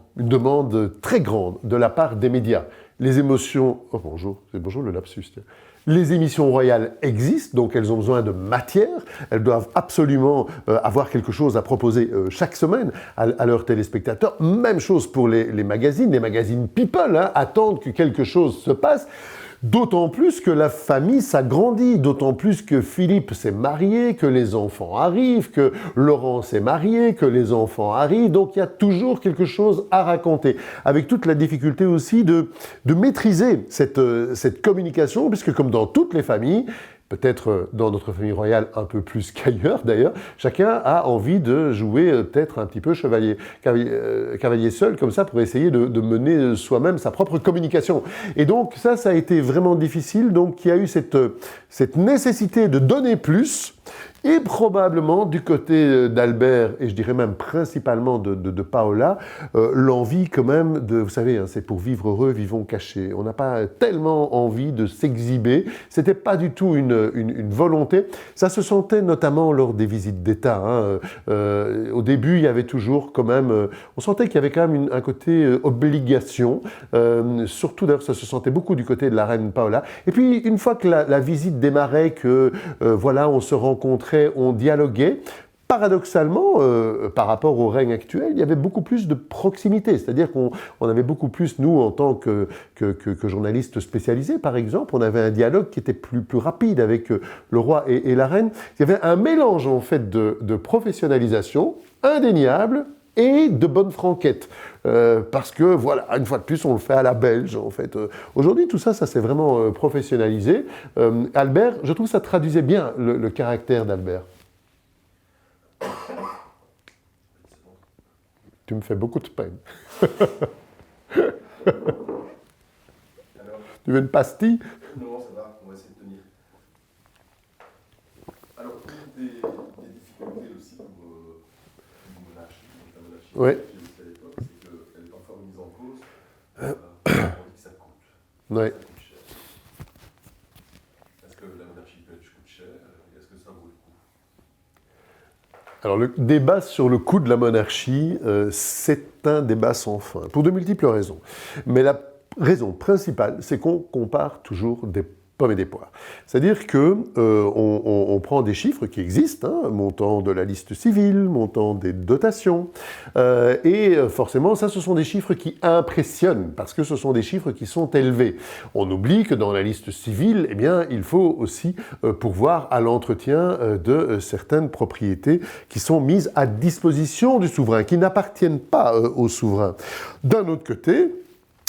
très grande de la part des médias. Les émotions... Oh bonjour, c'est bonjour le lapsus. Tiens. Les émissions royales existent, donc elles ont besoin de matière. Elles doivent absolument avoir quelque chose à proposer chaque semaine à leurs téléspectateurs. Même chose pour les magazines People, hein, attendent que quelque chose se passe. D'autant plus que la famille s'agrandit, d'autant plus que Philippe s'est marié, que les enfants arrivent, que Laurent s'est marié, que les enfants arrivent. Donc il y a toujours quelque chose à raconter. Avec toute la difficulté aussi de maîtriser cette communication, puisque comme dans toutes les familles, peut-être dans notre famille royale un peu plus qu'ailleurs d'ailleurs, chacun a envie de jouer peut-être un petit peu cavalier seul, comme ça, pour essayer de mener soi-même sa propre communication. Et donc ça a été vraiment difficile, donc il y a eu cette nécessité de donner plus, et probablement du côté d'Albert, et je dirais même principalement de Paola, l'envie quand même de, vous savez, hein, c'est pour vivre heureux, vivons cachés. On n'a pas tellement envie de s'exhiber, c'était pas du tout une volonté. Ça se sentait notamment lors des visites d'État. Hein. Au début, il y avait toujours quand même, on sentait qu'il y avait quand même un côté obligation, surtout d'ailleurs ça se sentait beaucoup du côté de la reine Paola. Et puis une fois que la visite démarrait, que voilà, on se rencontrait, on dialoguait, paradoxalement, par rapport au règne actuel, il y avait beaucoup plus de proximité. C'est-à-dire qu'on avait beaucoup plus, nous, en tant que journalistes spécialisés, par exemple, on avait un dialogue qui était plus rapide avec le roi et la reine. Il y avait un mélange, en fait, de professionnalisation indéniable et de bonne franquette. Parce que, voilà, une fois de plus, on le fait à la belge, en fait. Aujourd'hui, tout ça s'est vraiment professionnalisé. Albert, je trouve que ça traduisait bien le caractère d'Albert. Tu me fais beaucoup de peine. Alors, Tu veux une pastille? non, ça va, on va essayer de tenir. Alors, une des difficultés aussi pour une monarchie, donc la monarchie Ouais. qui existait à l'époque, c'est qu'elle est parfois remise en cause. On dit que ça coûte. Ouais. Ça coûte cher. Est-ce que la monarchie belge coûte cher? Est-ce que ça vaut le coup? Alors, le débat sur le coût de la monarchie, c'est un débat sans fin, pour de multiples raisons. Mais la raison principale, c'est qu'on compare toujours des pommes et des poires. C'est-à-dire que on prend des chiffres qui existent, hein, montant de la liste civile, montant des dotations, et forcément, ça, ce sont des chiffres qui impressionnent, parce que ce sont des chiffres qui sont élevés. On oublie que dans la liste civile, eh bien, il faut aussi pourvoir à l'entretien de certaines propriétés qui sont mises à disposition du souverain, qui n'appartiennent pas au souverain. D'un autre côté,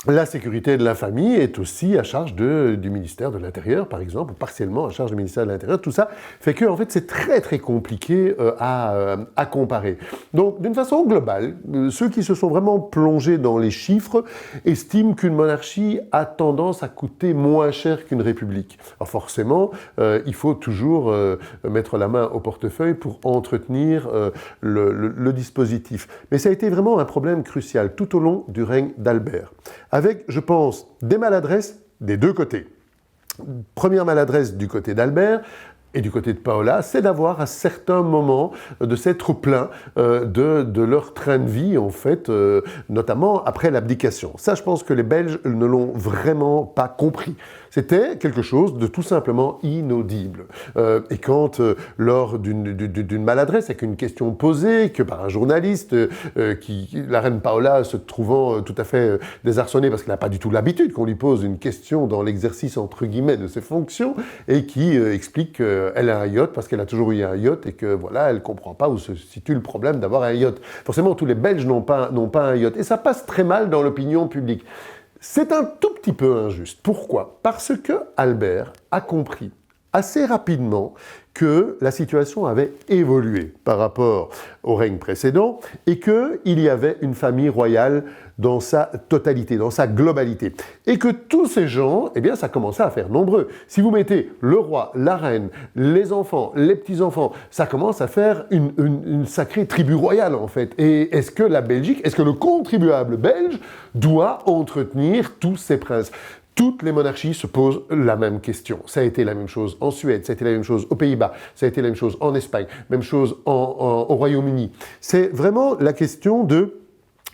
la sécurité de la famille est aussi à charge du ministère de l'Intérieur, par exemple, ou partiellement à charge du ministère de l'Intérieur. Tout ça fait que, en fait, c'est très, très compliqué à comparer. Donc, d'une façon globale, ceux qui se sont vraiment plongés dans les chiffres estiment qu'une monarchie a tendance à coûter moins cher qu'une république. Alors, forcément, il faut toujours mettre la main au portefeuille pour entretenir le dispositif. Mais ça a été vraiment un problème crucial tout au long du règne d'Albert, avec, je pense, des maladresses des deux côtés. Première maladresse du côté d'Albert et du côté de Paola, c'est d'avoir à certains moments de s'être plaints de leur train de vie, en fait, notamment après l'abdication. Ça, je pense que les Belges ne l'ont vraiment pas compris. C'était quelque chose de tout simplement inaudible. Et quand, lors d'une maladresse, avec une question posée, que par un journaliste, la reine Paola se trouvant tout à fait désarçonnée, parce qu'elle n'a pas du tout l'habitude qu'on lui pose une question dans l'exercice, entre guillemets, de ses fonctions, et qui explique qu'elle a un yacht, parce qu'elle a toujours eu un yacht, et que voilà, elle ne comprend pas où se situe le problème d'avoir un yacht. Forcément, tous les Belges n'ont pas un yacht. Et ça passe très mal dans l'opinion publique. C'est un tout petit peu injuste. Pourquoi? Parce que Albert a compris assez rapidement que la situation avait évolué par rapport au règne précédent et qu'il y avait une famille royale dans sa totalité, dans sa globalité. Et que tous ces gens, eh bien, ça commençait à faire nombreux. Si vous mettez le roi, la reine, les enfants, les petits-enfants, ça commence à faire une sacrée tribu royale, en fait. Et est-ce que la Belgique, est-ce que le contribuable belge doit entretenir tous ces princes? Toutes les monarchies se posent la même question. Ça a été la même chose en Suède, ça a été la même chose aux Pays-Bas, ça a été la même chose en Espagne, même chose au Royaume-Uni. C'est vraiment la question de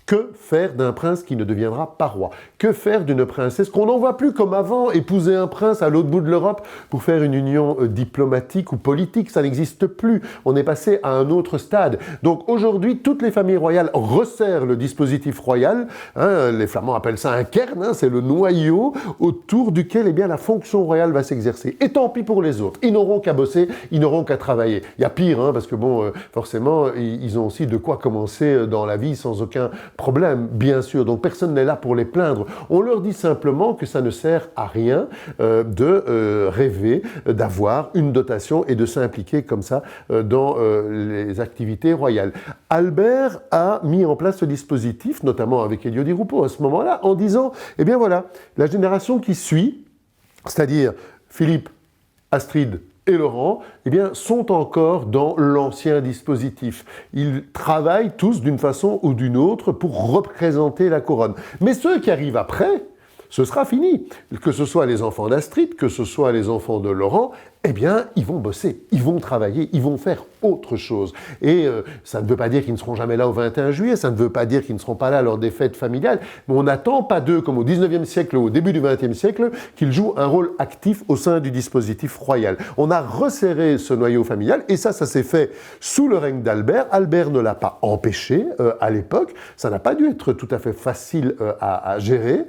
que faire d'un prince qui ne deviendra pas roi? Que faire d'une princesse qu'on n'envoie plus comme avant épouser un prince à l'autre bout de l'Europe pour faire une union diplomatique ou politique? Ça n'existe plus. On est passé à un autre stade. Donc aujourd'hui, toutes les familles royales resserrent le dispositif royal. Hein, les Flamands appellent ça un kern, hein, c'est le noyau autour duquel eh bien, la fonction royale va s'exercer. Et tant pis pour les autres. Ils n'auront qu'à bosser, ils n'auront qu'à travailler. Il y a pire, hein, parce que bon, forcément, ils ont aussi de quoi commencer dans la vie sans aucun problème, bien sûr. Donc personne n'est là pour les plaindre. On leur dit simplement que ça ne sert à rien de rêver d'avoir une dotation et de s'impliquer comme ça dans les activités royales. Albert a mis en place ce dispositif, notamment avec Elio Di Rupo à ce moment-là, en disant, eh bien voilà, la génération qui suit, c'est-à-dire Philippe, Astrid et Laurent, eh bien, sont encore dans l'ancien dispositif. Ils travaillent tous d'une façon ou d'une autre pour représenter la couronne. Mais ceux qui arrivent après, ce sera fini. Que ce soit les enfants d'Astrid, que ce soit les enfants de Laurent, eh bien, ils vont bosser, ils vont travailler, ils vont faire autre chose. Et ça ne veut pas dire qu'ils ne seront jamais là au 21 juillet, ça ne veut pas dire qu'ils ne seront pas là lors des fêtes familiales, mais on n'attend pas d'eux, comme au 19e siècle ou au début du 20e siècle, qu'ils jouent un rôle actif au sein du dispositif royal. On a resserré ce noyau familial, et ça s'est fait sous le règne d'Albert. Albert ne l'a pas empêché à l'époque, ça n'a pas dû être tout à fait facile à gérer,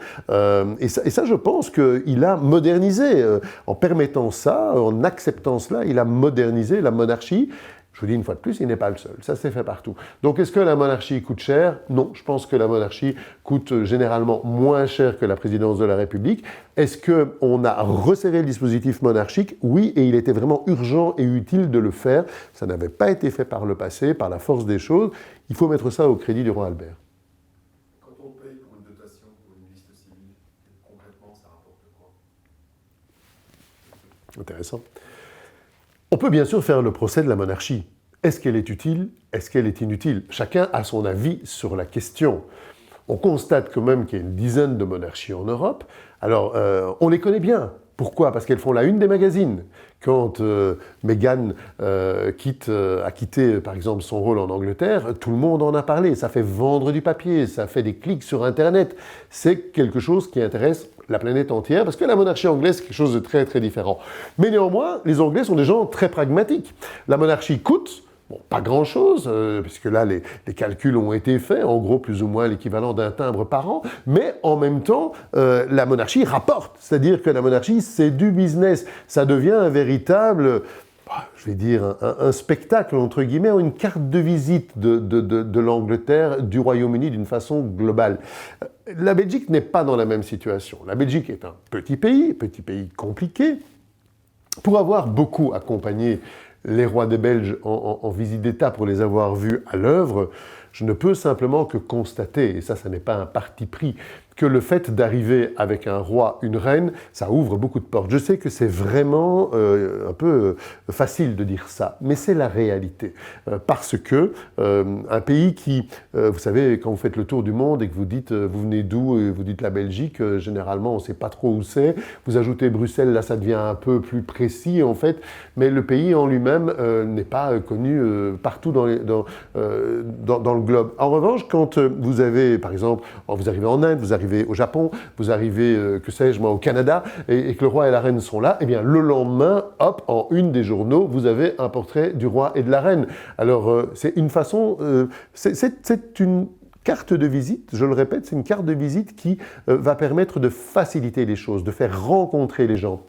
et ça, je pense qu'il a modernisé, en permettant ça, en acceptant cela, il a modernisé la monarchie. Je vous dis une fois de plus, il n'est pas le seul. Ça s'est fait partout. Donc, est-ce que la monarchie coûte cher? Non, je pense que la monarchie coûte généralement moins cher que la présidence de la République. Est-ce qu'on a resserré le dispositif monarchique? Oui, et il était vraiment urgent et utile de le faire. Ça n'avait pas été fait par le passé, par la force des choses. Il faut mettre ça au crédit du roi Albert. Quand on paye pour une dotation, pour une liste civile, concrètement, ça rapporte quoi? Intéressant. On peut bien sûr faire le procès de la monarchie. Est-ce qu'elle est utile? Est-ce qu'elle est inutile? Chacun a son avis sur la question. On constate quand même qu'il y a une dizaine de monarchies en Europe. Alors, on les connaît bien. Pourquoi? Parce qu'elles font la une des magazines. Quand Meghan a quitté, par exemple, son rôle en Angleterre, tout le monde en a parlé. Ça fait vendre du papier, ça fait des clics sur Internet. C'est quelque chose qui intéresse la planète entière, parce que la monarchie anglaise, c'est quelque chose de très, très différent. Mais néanmoins, les Anglais sont des gens très pragmatiques. La monarchie coûte, bon, pas grand-chose, puisque là, les calculs ont été faits, en gros, plus ou moins l'équivalent d'un timbre par an, mais en même temps, la monarchie rapporte. C'est-à-dire que la monarchie, c'est du business. Ça devient un véritable, je vais dire, un spectacle, entre guillemets, une carte de visite de l'Angleterre, du Royaume-Uni, d'une façon globale. La Belgique n'est pas dans la même situation. La Belgique est un petit pays compliqué. Pour avoir beaucoup accompagné les rois des Belges en visite d'État, pour les avoir vus à l'œuvre, je ne peux simplement que constater, et ça n'est pas un parti pris, que le fait d'arriver avec un roi, une reine, ça ouvre beaucoup de portes. Je sais que c'est vraiment un peu facile de dire ça, mais c'est la réalité. Parce que un pays qui, vous savez, quand vous faites le tour du monde et que vous dites, vous venez d'où, et vous dites la Belgique, généralement on ne sait pas trop où c'est. Vous ajoutez Bruxelles, là ça devient un peu plus précis en fait, mais le pays en lui-même n'est pas connu partout dans le globe. En revanche, quand vous avez, par exemple, vous arrivez en Inde, vous arrivez au Japon, vous arrivez, que sais-je moi, au Canada, et que le roi et la reine sont là, eh bien le lendemain, hop, en une des journaux, vous avez un portrait du roi et de la reine. Alors c'est une façon, c'est une carte de visite, je le répète, c'est une carte de visite qui va permettre de faciliter les choses, de faire rencontrer les gens.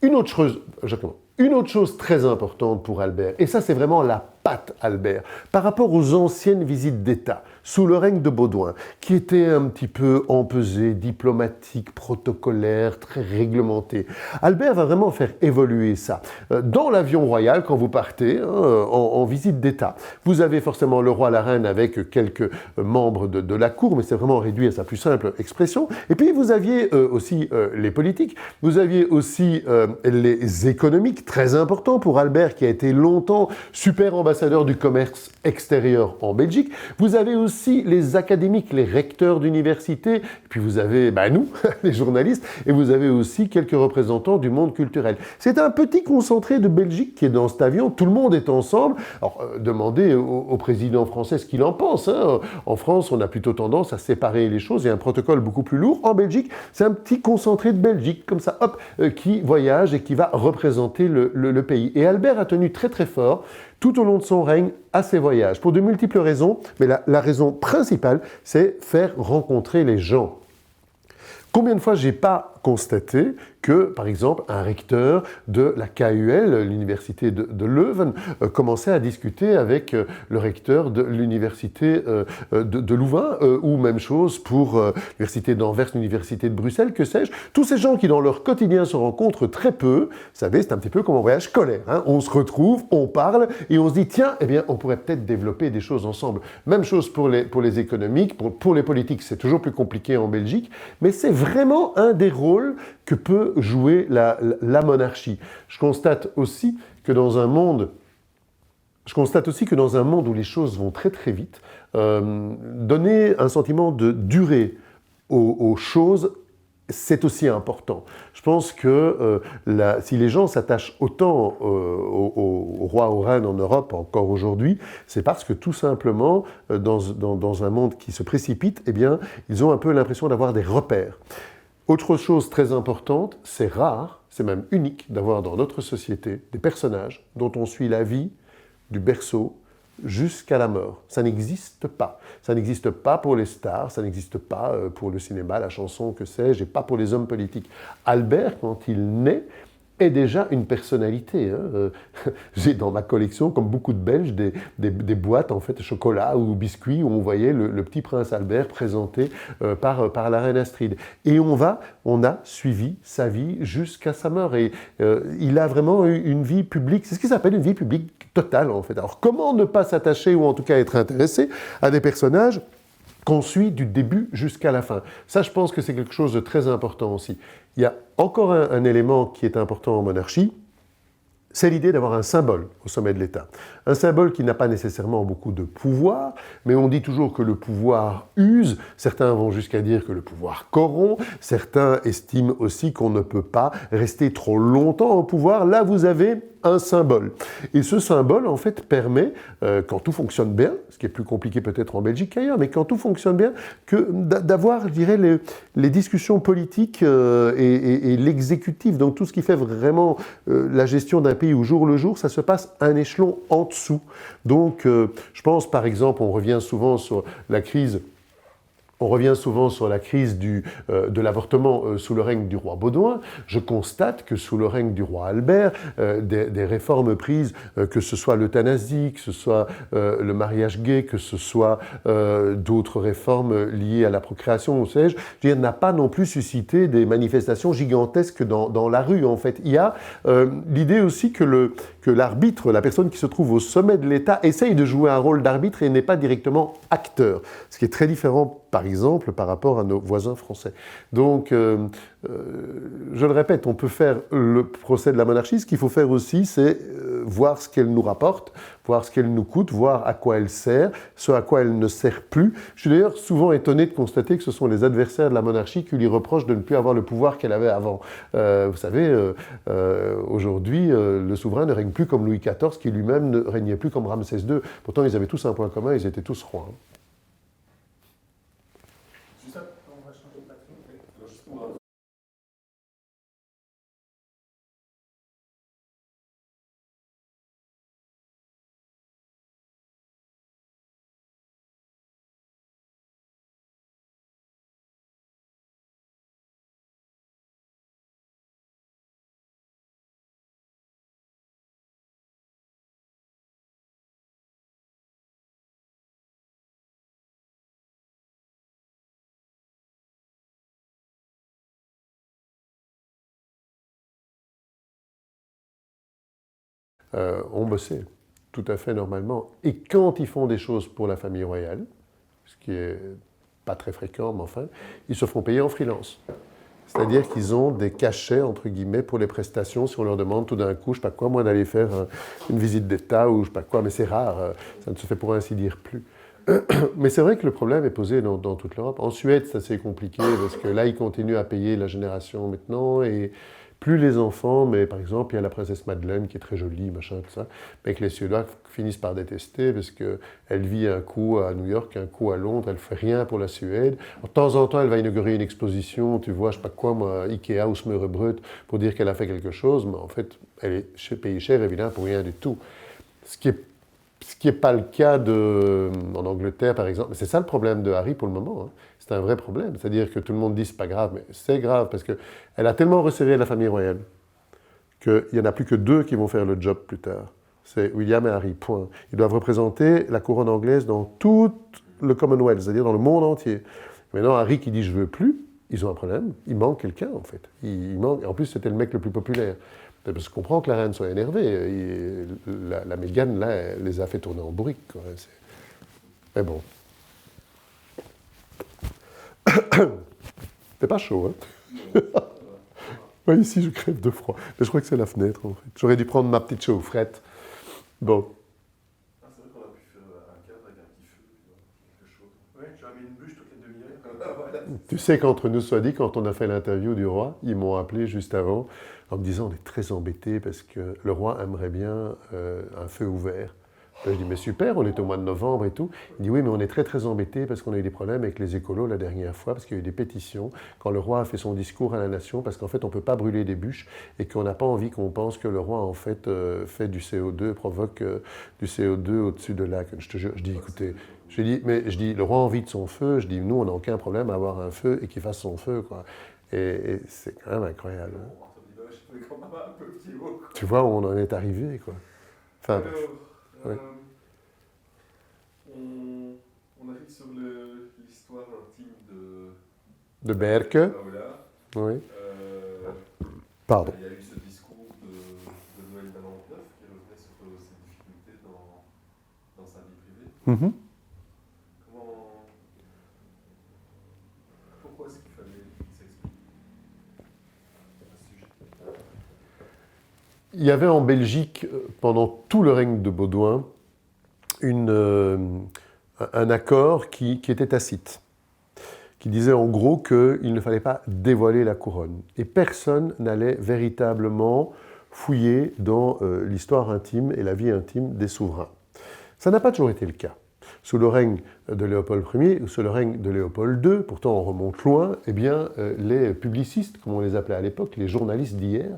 Une autre chose très importante pour Albert, et ça c'est vraiment la patte Albert, par rapport aux anciennes visites d'État, sous le règne de Baudouin, qui étaient un petit peu empesées, diplomatiques, protocolaires, très réglementées. Albert va vraiment faire évoluer ça. Dans l'avion royal, quand vous partez en visite d'État, vous avez forcément le roi, la reine, avec quelques membres de la cour, mais c'est vraiment réduit à sa plus simple expression. Et puis vous aviez aussi les politiques, vous aviez aussi les économiques, très importants pour Albert, qui a été longtemps super ambassadeur du commerce extérieur en Belgique. Vous avez aussi les académiques, les recteurs d'université, puis vous avez nous, les journalistes, et vous avez aussi quelques représentants du monde culturel. C'est un petit concentré de Belgique qui est dans cet avion, tout le monde est ensemble. Alors, demandez au président français ce qu'il en pense. En France, on a plutôt tendance à séparer les choses, il y a un protocole beaucoup plus lourd. En Belgique, c'est un petit concentré de Belgique, comme ça, hop, qui voyage et qui va représenter le pays. Et Albert a tenu très très fort, tout au long de son règne, à ses voyages, pour de multiples raisons, mais la raison principale, c'est faire rencontrer les gens. Combien de fois j'ai pas constaté que, par exemple, un recteur de la KUL, l'université de Leuven, commençait à discuter avec le recteur de l'université de Louvain, ou même chose pour l'université d'Anvers, l'université de Bruxelles, que sais-je. Tous ces gens qui, dans leur quotidien, se rencontrent très peu, vous savez, c'est un petit peu comme un voyage scolaire. Hein. On se retrouve, on parle, et on se dit, tiens, eh bien, on pourrait peut-être développer des choses ensemble. Même chose pour les économiques, pour les politiques, c'est toujours plus compliqué en Belgique, mais c'est vraiment un des rôles que peut jouer la monarchie. Je constate aussi que dans un monde où les choses vont très très vite, donner un sentiment de durée aux choses, c'est aussi important. Je pense que si les gens s'attachent autant au roi, aux reines en Europe encore aujourd'hui, c'est parce que tout simplement, dans un monde qui se précipite, eh bien, ils ont un peu l'impression d'avoir des repères. Autre chose très importante, c'est rare, c'est même unique d'avoir dans notre société des personnages dont on suit la vie du berceau jusqu'à la mort. Ça n'existe pas. Ça n'existe pas pour les stars, ça n'existe pas pour le cinéma, la chanson, que sais-je, et pas pour les hommes politiques. Albert, quand il naît, est déjà une personnalité. Hein. J'ai dans ma collection, comme beaucoup de Belges, des boîtes en fait chocolat ou biscuits où on voyait le petit prince Albert présenté par la reine Astrid. Et on a suivi sa vie jusqu'à sa mort. Et il a vraiment eu une vie publique, c'est ce qui s'appelle une vie publique totale en fait. Alors comment ne pas s'attacher ou en tout cas être intéressé à des personnages qu'on suit du début jusqu'à la fin. Ça, je pense que c'est quelque chose de très important aussi. Il y a encore un élément qui est important en monarchie, c'est l'idée d'avoir un symbole au sommet de l'État. Un symbole qui n'a pas nécessairement beaucoup de pouvoir, mais on dit toujours que le pouvoir use, certains vont jusqu'à dire que le pouvoir corrompt, certains estiment aussi qu'on ne peut pas rester trop longtemps au pouvoir. Là, vous avez un symbole. Et ce symbole, en fait, permet, quand tout fonctionne bien, ce qui est plus compliqué peut-être en Belgique qu'ailleurs, mais quand tout fonctionne bien, d'avoir, je dirais, les discussions politiques et l'exécutif, donc tout ce qui fait vraiment la gestion d'un pays au jour le jour, ça se passe à un échelon en dessous. Donc, je pense, par exemple, on revient souvent sur la crise de l'avortement sous le règne du roi Baudouin. Je constate que sous le règne du roi Albert, des réformes prises, que ce soit l'euthanasie, que ce soit le mariage gay, que ce soit d'autres réformes liées à la procréation, ou sais-je, n'a pas non plus suscité des manifestations gigantesques dans la rue, en fait. Il y a l'idée aussi que l'arbitre, la personne qui se trouve au sommet de l'État, essaye de jouer un rôle d'arbitre et n'est pas directement acteur, ce qui est très différent, par exemple, par rapport à nos voisins français. Donc, je le répète, on peut faire le procès de la monarchie. Ce qu'il faut faire aussi, c'est voir ce qu'elle nous rapporte, voir ce qu'elle nous coûte, voir à quoi elle sert, ce à quoi elle ne sert plus. Je suis d'ailleurs souvent étonné de constater que ce sont les adversaires de la monarchie qui lui reprochent de ne plus avoir le pouvoir qu'elle avait avant. Vous savez, aujourd'hui, le souverain ne règne plus comme Louis XIV, qui lui-même ne régnait plus comme Ramsès II. Pourtant, ils avaient tous un point commun, ils étaient tous rois. On va changer de patron. Ont bossé tout à fait normalement. Et quand ils font des choses pour la famille royale, ce qui est pas très fréquent, mais enfin, ils se font payer en freelance. C'est-à-dire qu'ils ont des cachets, entre guillemets, pour les prestations. Si on leur demande tout d'un coup, je sais pas quoi, moi, d'aller faire une visite d'État ou je sais pas quoi, mais c'est rare, ça ne se fait pour ainsi dire plus. Mais c'est vrai que le problème est posé dans toute l'Europe. En Suède, c'est assez compliqué parce que là, ils continuent à payer la génération maintenant et plus les enfants, mais par exemple, il y a la princesse Madeleine qui est très jolie, machin, tout ça, mais que les Suédois finissent par détester parce qu'elle vit un coup à New York, un coup à Londres, elle ne fait rien pour la Suède. De temps en temps, elle va inaugurer une exposition, tu vois, je ne sais pas quoi, moi, Ikea ou Smørrebrød, pour dire qu'elle a fait quelque chose, mais en fait, elle est payée cher, évidemment, pour rien du tout. Ce Ce qui n'est pas le cas en Angleterre, par exemple. C'est ça le problème de Harry pour le moment. Hein. C'est un vrai problème. C'est-à-dire que tout le monde dit c'est pas grave, mais c'est grave parce qu'elle a tellement resserré la famille royale qu'il n'y en a plus que 2 qui vont faire le job plus tard. C'est William et Harry, point. Ils doivent représenter la couronne anglaise dans tout le Commonwealth, c'est-à-dire dans le monde entier. Maintenant, Harry qui dit je veux plus, ils ont un problème. Il manque quelqu'un, en fait. Il manque. En plus, c'était le mec le plus populaire. Parce que je comprends que la reine soit énervée. La Meghan, là, elle les a fait tourner en bourrique. Quoi. Mais bon. C'est pas chaud, hein? Ouais, ici, je crève de froid. Mais je crois que c'est la fenêtre, en fait. J'aurais dû prendre ma petite chaufferette. Bon. Ah, c'est vrai qu'on a pu faire un cadre avec un petit feu, quelque chose. Oui, j'ai mis une bûche toutes les demi-heures. Voilà. Tu sais qu'entre nous soit dit, quand on a fait l'interview du roi, ils m'ont appelé juste avant en me disant on est très embêtés parce que le roi aimerait bien un feu ouvert. Là, je dis mais super, on est au mois de novembre et tout. Il dit oui mais on est très très embêtés parce qu'on a eu des problèmes avec les écolos la dernière fois parce qu'il y a eu des pétitions quand le roi a fait son discours à la nation parce qu'en fait on ne peut pas brûler des bûches et qu'on n'a pas envie qu'on pense que le roi en fait fait du CO2, provoque du CO2 au-dessus de lac. Je te jure, je dis écoutez, je dis le roi a envie de son feu, je dis nous on n'a aucun problème à avoir un feu et qu'il fasse son feu quoi. Et c'est quand même incroyable. Tu vois où on en est arrivé quoi. Enfin, alors, on arrive sur l'histoire intime de Berke. Paola. Oui. Pardon. Il y a eu ce discours de Noël 99 qui revenait sur ses difficultés dans sa vie privée. Mm-hmm. Pourquoi est-ce qu'il fallait s'exprimer à ce sujet? Il y avait en Belgique, pendant tout le règne de Baudouin, un accord qui était tacite, qui disait en gros qu'il ne fallait pas dévoiler la couronne. Et personne n'allait véritablement fouiller dans l'histoire intime et la vie intime des souverains. Ça n'a pas toujours été le cas. Sous le règne de Léopold Ier ou sous le règne de Léopold II, pourtant on remonte loin, eh bien, les publicistes, comme on les appelait à l'époque, les journalistes d'hier,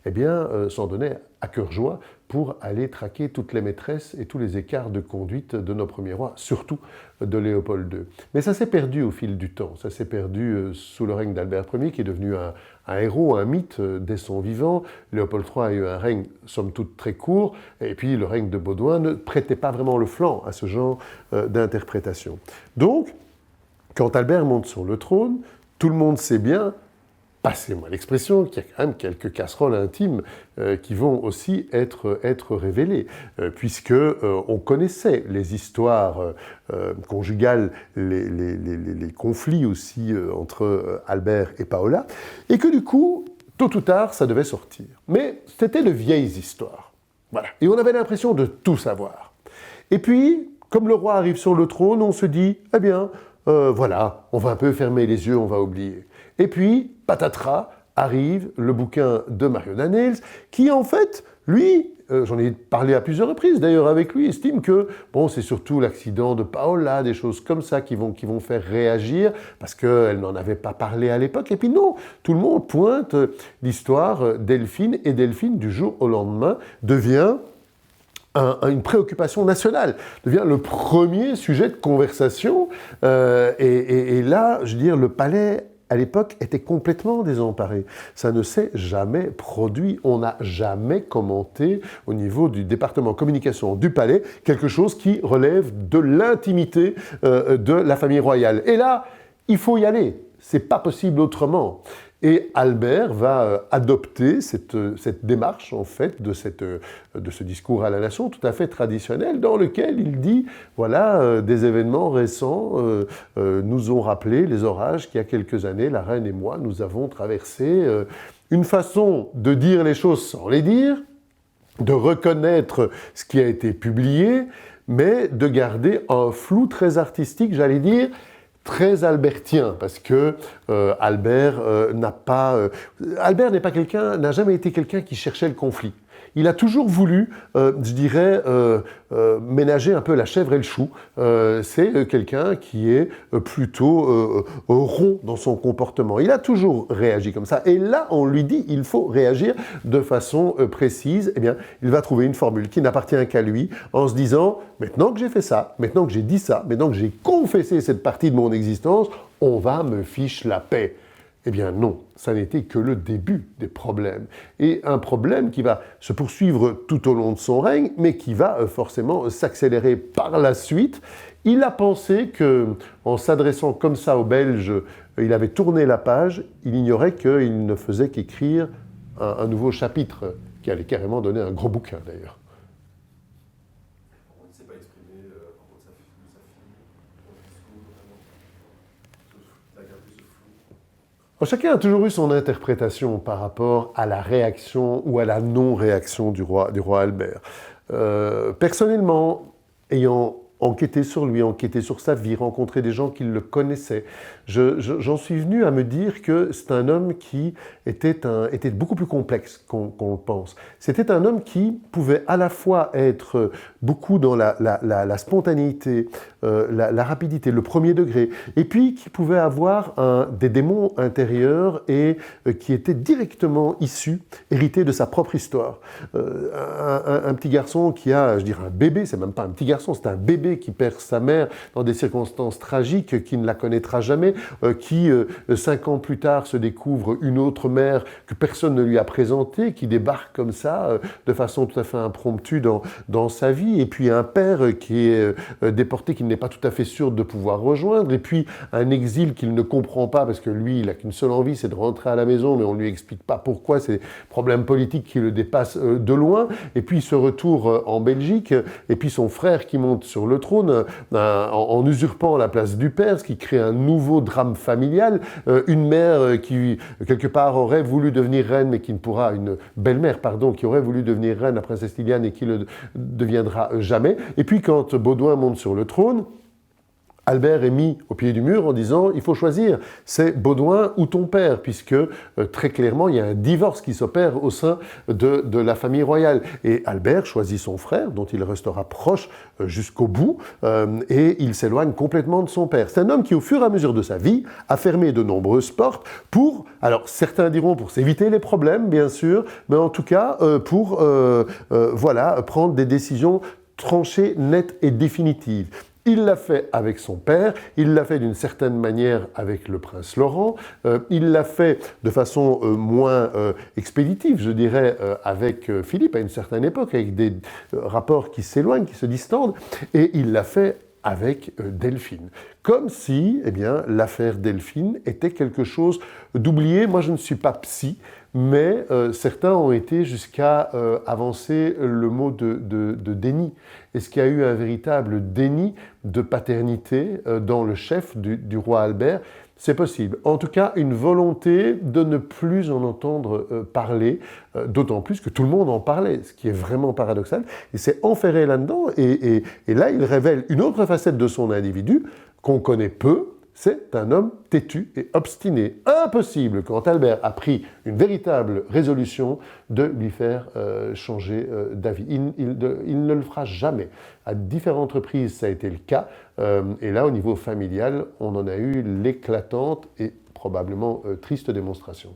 eh bien, s'en donnaient à cœur joie pour aller traquer toutes les maîtresses et tous les écarts de conduite de nos premiers rois, surtout de Léopold II. Mais ça s'est perdu au fil du temps. Ça s'est perdu sous le règne d'Albert Ier, qui est devenu un héros, un mythe dès son vivant. Léopold III a eu un règne, somme toute, très court, et puis le règne de Baudouin ne prêtait pas vraiment le flanc à ce genre d'interprétation. Donc, quand Albert monte sur le trône, tout le monde sait bien, passez-moi l'expression, qu'il y a quand même quelques casseroles intimes qui vont aussi être révélées, puisque on connaissait les histoires conjugales, les conflits aussi entre Albert et Paola, et que du coup, tôt ou tard, ça devait sortir. Mais c'était de vieilles histoires. Voilà. Et on avait l'impression de tout savoir. Et puis, comme le roi arrive sur le trône, on se dit, eh bien, voilà, on va un peu fermer les yeux, on va oublier. Et puis, patatras, arrive le bouquin de Mariona Nels, qui en fait, lui, j'en ai parlé à plusieurs reprises d'ailleurs avec lui, estime que bon, c'est surtout l'accident de Paola, des choses comme ça qui vont faire réagir, parce qu'elle n'en avait pas parlé à l'époque. Et puis non, tout le monde pointe l'histoire Delphine, et Delphine, du jour au lendemain, devient une préoccupation nationale, devient le premier sujet de conversation. Et là, je veux dire, le palais, à l'époque, était complètement désemparé. Ça ne s'est jamais produit. On n'a jamais commenté au niveau du département communication du palais quelque chose qui relève de l'intimité de la famille royale. Et là, il faut y aller. C'est pas possible autrement. Et Albert va adopter cette démarche, en fait, de ce discours à la nation tout à fait traditionnel, dans lequel il dit, voilà, des événements récents nous ont rappelé les orages qu'il y a quelques années, la reine et moi, nous avons traversé une façon de dire les choses sans les dire, de reconnaître ce qui a été publié, mais de garder un flou très artistique, j'allais dire, très albertien, parce que Albert n'a jamais été quelqu'un qui cherchait le conflit. il a toujours voulu, je dirais, ménager un peu la chèvre et le chou. C'est quelqu'un qui est plutôt rond dans son comportement. Il a toujours réagi comme ça. Et là, on lui dit, il faut réagir de façon précise. Eh bien, il va trouver une formule qui n'appartient qu'à lui, en se disant, maintenant que j'ai fait ça, maintenant que j'ai dit ça, maintenant que j'ai confessé cette partie de mon existence, on va me fiche la paix. Eh bien non, ça n'était que le début des problèmes. Et un problème qui va se poursuivre tout au long de son règne, mais qui va forcément s'accélérer par la suite. Il a pensé qu'en s'adressant comme ça aux Belges, il avait tourné la page, il ignorait qu'il ne faisait qu'écrire un nouveau chapitre, qui allait carrément donner un gros bouquin d'ailleurs. On ne s'est pas exprimé à propos de sa fille, dans le discours notamment. Il a gardé ce flou. Chacun a toujours eu son interprétation par rapport à la réaction ou à la non-réaction du roi Albert. Personnellement, ayant enquêté sur lui, enquêté sur sa vie, rencontré des gens qui le connaissaient, j'en suis venu à me dire que c'est un homme qui était beaucoup plus complexe qu'on le pense. C'était un homme qui pouvait à la fois être beaucoup dans la spontanéité, la rapidité, le premier degré, et puis qui pouvait avoir des démons intérieurs et qui étaient directement issus, hérités de sa propre histoire. Un petit garçon qui a, je dirais un bébé, c'est même pas un petit garçon, c'est un bébé qui perd sa mère dans des circonstances tragiques, qui ne la connaîtra jamais, qui 5 ans plus tard se découvre une autre mère que personne ne lui a présentée, qui débarque comme ça de façon tout à fait impromptue dans sa vie, et puis un père qui est déporté, qu'il n'est pas tout à fait sûr de pouvoir rejoindre, et puis un exil qu'il ne comprend pas parce que lui, il n'a qu'une seule envie, c'est de rentrer à la maison, mais on ne lui explique pas pourquoi, c'est des problèmes politiques qui le dépassent de loin, et puis ce retour en Belgique, et puis son frère qui monte sur le trône en usurpant la place du père, ce qui crée un nouveau drame familial, une mère qui quelque part aurait voulu devenir reine mais qui ne pourra, une belle-mère pardon, qui aurait voulu devenir reine, la princesse Liliane, et qui ne le deviendra jamais. Et puis quand Baudouin monte sur le trône, Albert est mis au pied du mur en disant « il faut choisir, c'est Baudouin ou ton père », puisque très clairement, il y a un divorce qui s'opère au sein de la famille royale. Et Albert choisit son frère, dont il restera proche jusqu'au bout, et il s'éloigne complètement de son père. C'est un homme qui, au fur et à mesure de sa vie, a fermé de nombreuses portes pour, alors certains diront pour s'éviter les problèmes, bien sûr, mais en tout cas pour voilà, prendre des décisions tranchées, nettes et définitives. Il l'a fait avec son père, il l'a fait d'une certaine manière avec le prince Laurent, il l'a fait de façon moins expéditive, je dirais, avec Philippe à une certaine époque, avec des rapports qui s'éloignent, qui se distendent, et il l'a fait avec Delphine. Comme si, eh bien, l'affaire Delphine était quelque chose d'oublié. Moi, je ne suis pas psy, mais certains ont été jusqu'à avancer le mot de déni. Est-ce qu'il y a eu un véritable déni de paternité dans le chef du roi Albert ? C'est possible. En tout cas, une volonté de ne plus en entendre parler, d'autant plus que tout le monde en parlait, ce qui est vraiment paradoxal. Il s'est enferré là-dedans, et là, il révèle une autre facette de son individu qu'on connaît peu. C'est un homme têtu et obstiné. Impossible, quand Albert a pris une véritable résolution, de lui faire changer d'avis. Il ne le fera jamais. À différentes reprises, ça a été le cas. Et là, au niveau familial, on en a eu l'éclatante et probablement triste démonstration.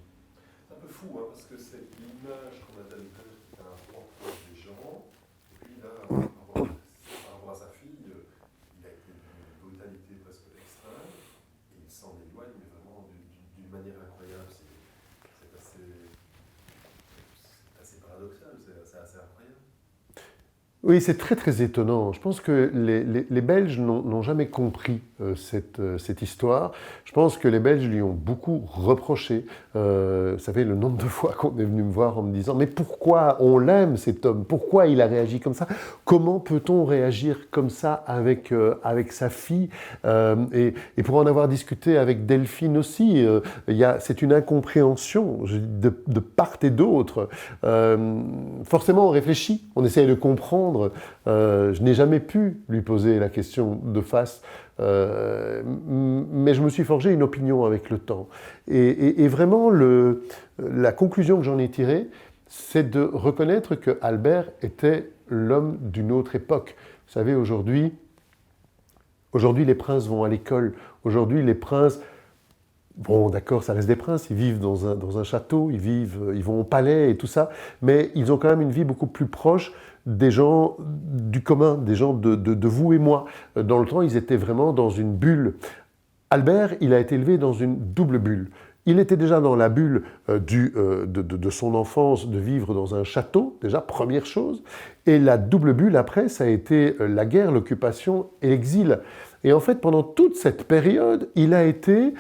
C'est un peu fou, hein, parce que c'est l'image qu'on a d'Albert qui est un roi proche des gens. Et puis là, par rapport à sa fille, il a été d'une brutalité presque extrême. Et il s'en éloigne, mais vraiment d'une manière incroyable. C'est assez paradoxal, c'est assez incroyable. Oui, c'est très très étonnant. Je pense que les Belges n'ont jamais compris cette histoire. Je pense que les Belges lui ont beaucoup reproché. Vous savez, le nombre de fois qu'on est venu me voir en me disant « Mais pourquoi on l'aime cet homme? Pourquoi il a réagi comme ça? Comment peut-on réagir comme ça avec sa fille ?» Et pour en avoir discuté avec Delphine aussi, c'est une incompréhension de part et d'autre. Forcément, on réfléchit, on essaye de comprendre. Je n'ai jamais pu lui poser la question de face, mais je me suis forgé une opinion avec le temps. Et vraiment, la conclusion que j'en ai tirée, c'est de reconnaître que Albert était l'homme d'une autre époque. Vous savez, aujourd'hui, les princes vont à l'école. Aujourd'hui, les princes, bon, d'accord, ça reste des princes, ils vivent dans un château, ils vont au palais et tout ça, mais ils ont quand même une vie beaucoup plus proche des gens du commun, des gens de vous et moi. Dans le temps, ils étaient vraiment dans une bulle. Albert, il a été élevé dans une double bulle. Il était déjà dans la bulle de son enfance, de vivre dans un château, déjà, première chose. Et la double bulle, après, ça a été la guerre, l'occupation et l'exil. Et en fait, pendant toute cette période, il a été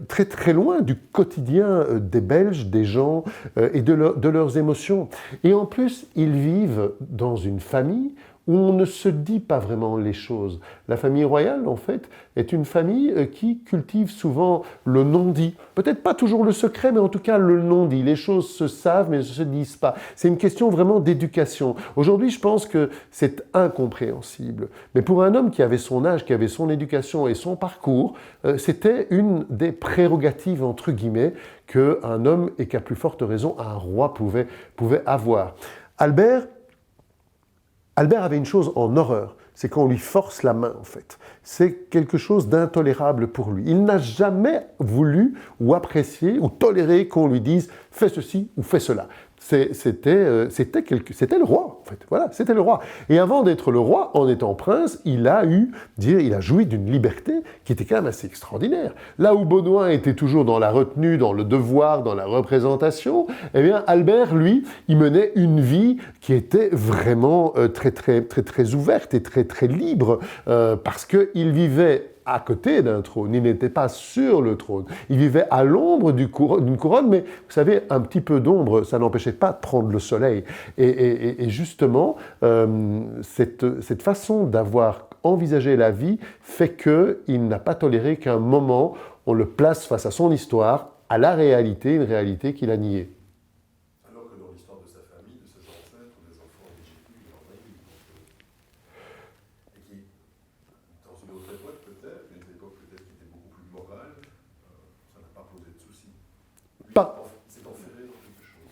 très très loin du quotidien des Belges, des gens et de leurs émotions. Et en plus, ils vivent dans une famille où on ne se dit pas vraiment les choses. La famille royale, en fait, est une famille qui cultive souvent le non-dit. Peut-être pas toujours le secret, mais en tout cas le non-dit. Les choses se savent, mais ne se disent pas. C'est une question vraiment d'éducation. Aujourd'hui, je pense que c'est incompréhensible. Mais pour un homme qui avait son âge, qui avait son éducation et son parcours, c'était une des prérogatives, entre guillemets, qu'un homme, et qu'à plus forte raison, un roi pouvait avoir. Albert avait une chose en horreur, c'est quand on lui force la main, en fait. C'est quelque chose d'intolérable pour lui. Il n'a jamais voulu ou apprécié ou toléré qu'on lui dise « fais ceci » ou « fais cela ». C'était le roi, en fait. Voilà, c'était le roi. Et avant d'être le roi, en étant prince, il a joui d'une liberté qui était quand même assez extraordinaire. Là où Baudouin était toujours dans la retenue, dans le devoir, dans la représentation, eh bien, Albert, lui, il menait une vie qui était vraiment très, très, très, très ouverte et très, très libre, parce qu'il vivait à côté d'un trône, il n'était pas sur le trône. Il vivait à l'ombre d'une couronne, mais vous savez, un petit peu d'ombre, ça n'empêchait pas de prendre le soleil. Et justement, cette façon d'avoir envisagé la vie fait qu'il n'a pas toléré qu'à un moment, on le place face à son histoire, à la réalité, une réalité qu'il a niée. Alors que dans l'histoire de sa famille, de ses ancêtres, des enfants légitimes, il en a eu. Et qui, dans une autre époque peut-être, une époque peut-être qui était beaucoup plus morale, ça n'a pas posé de soucis. C'est enferré dans quelque chose.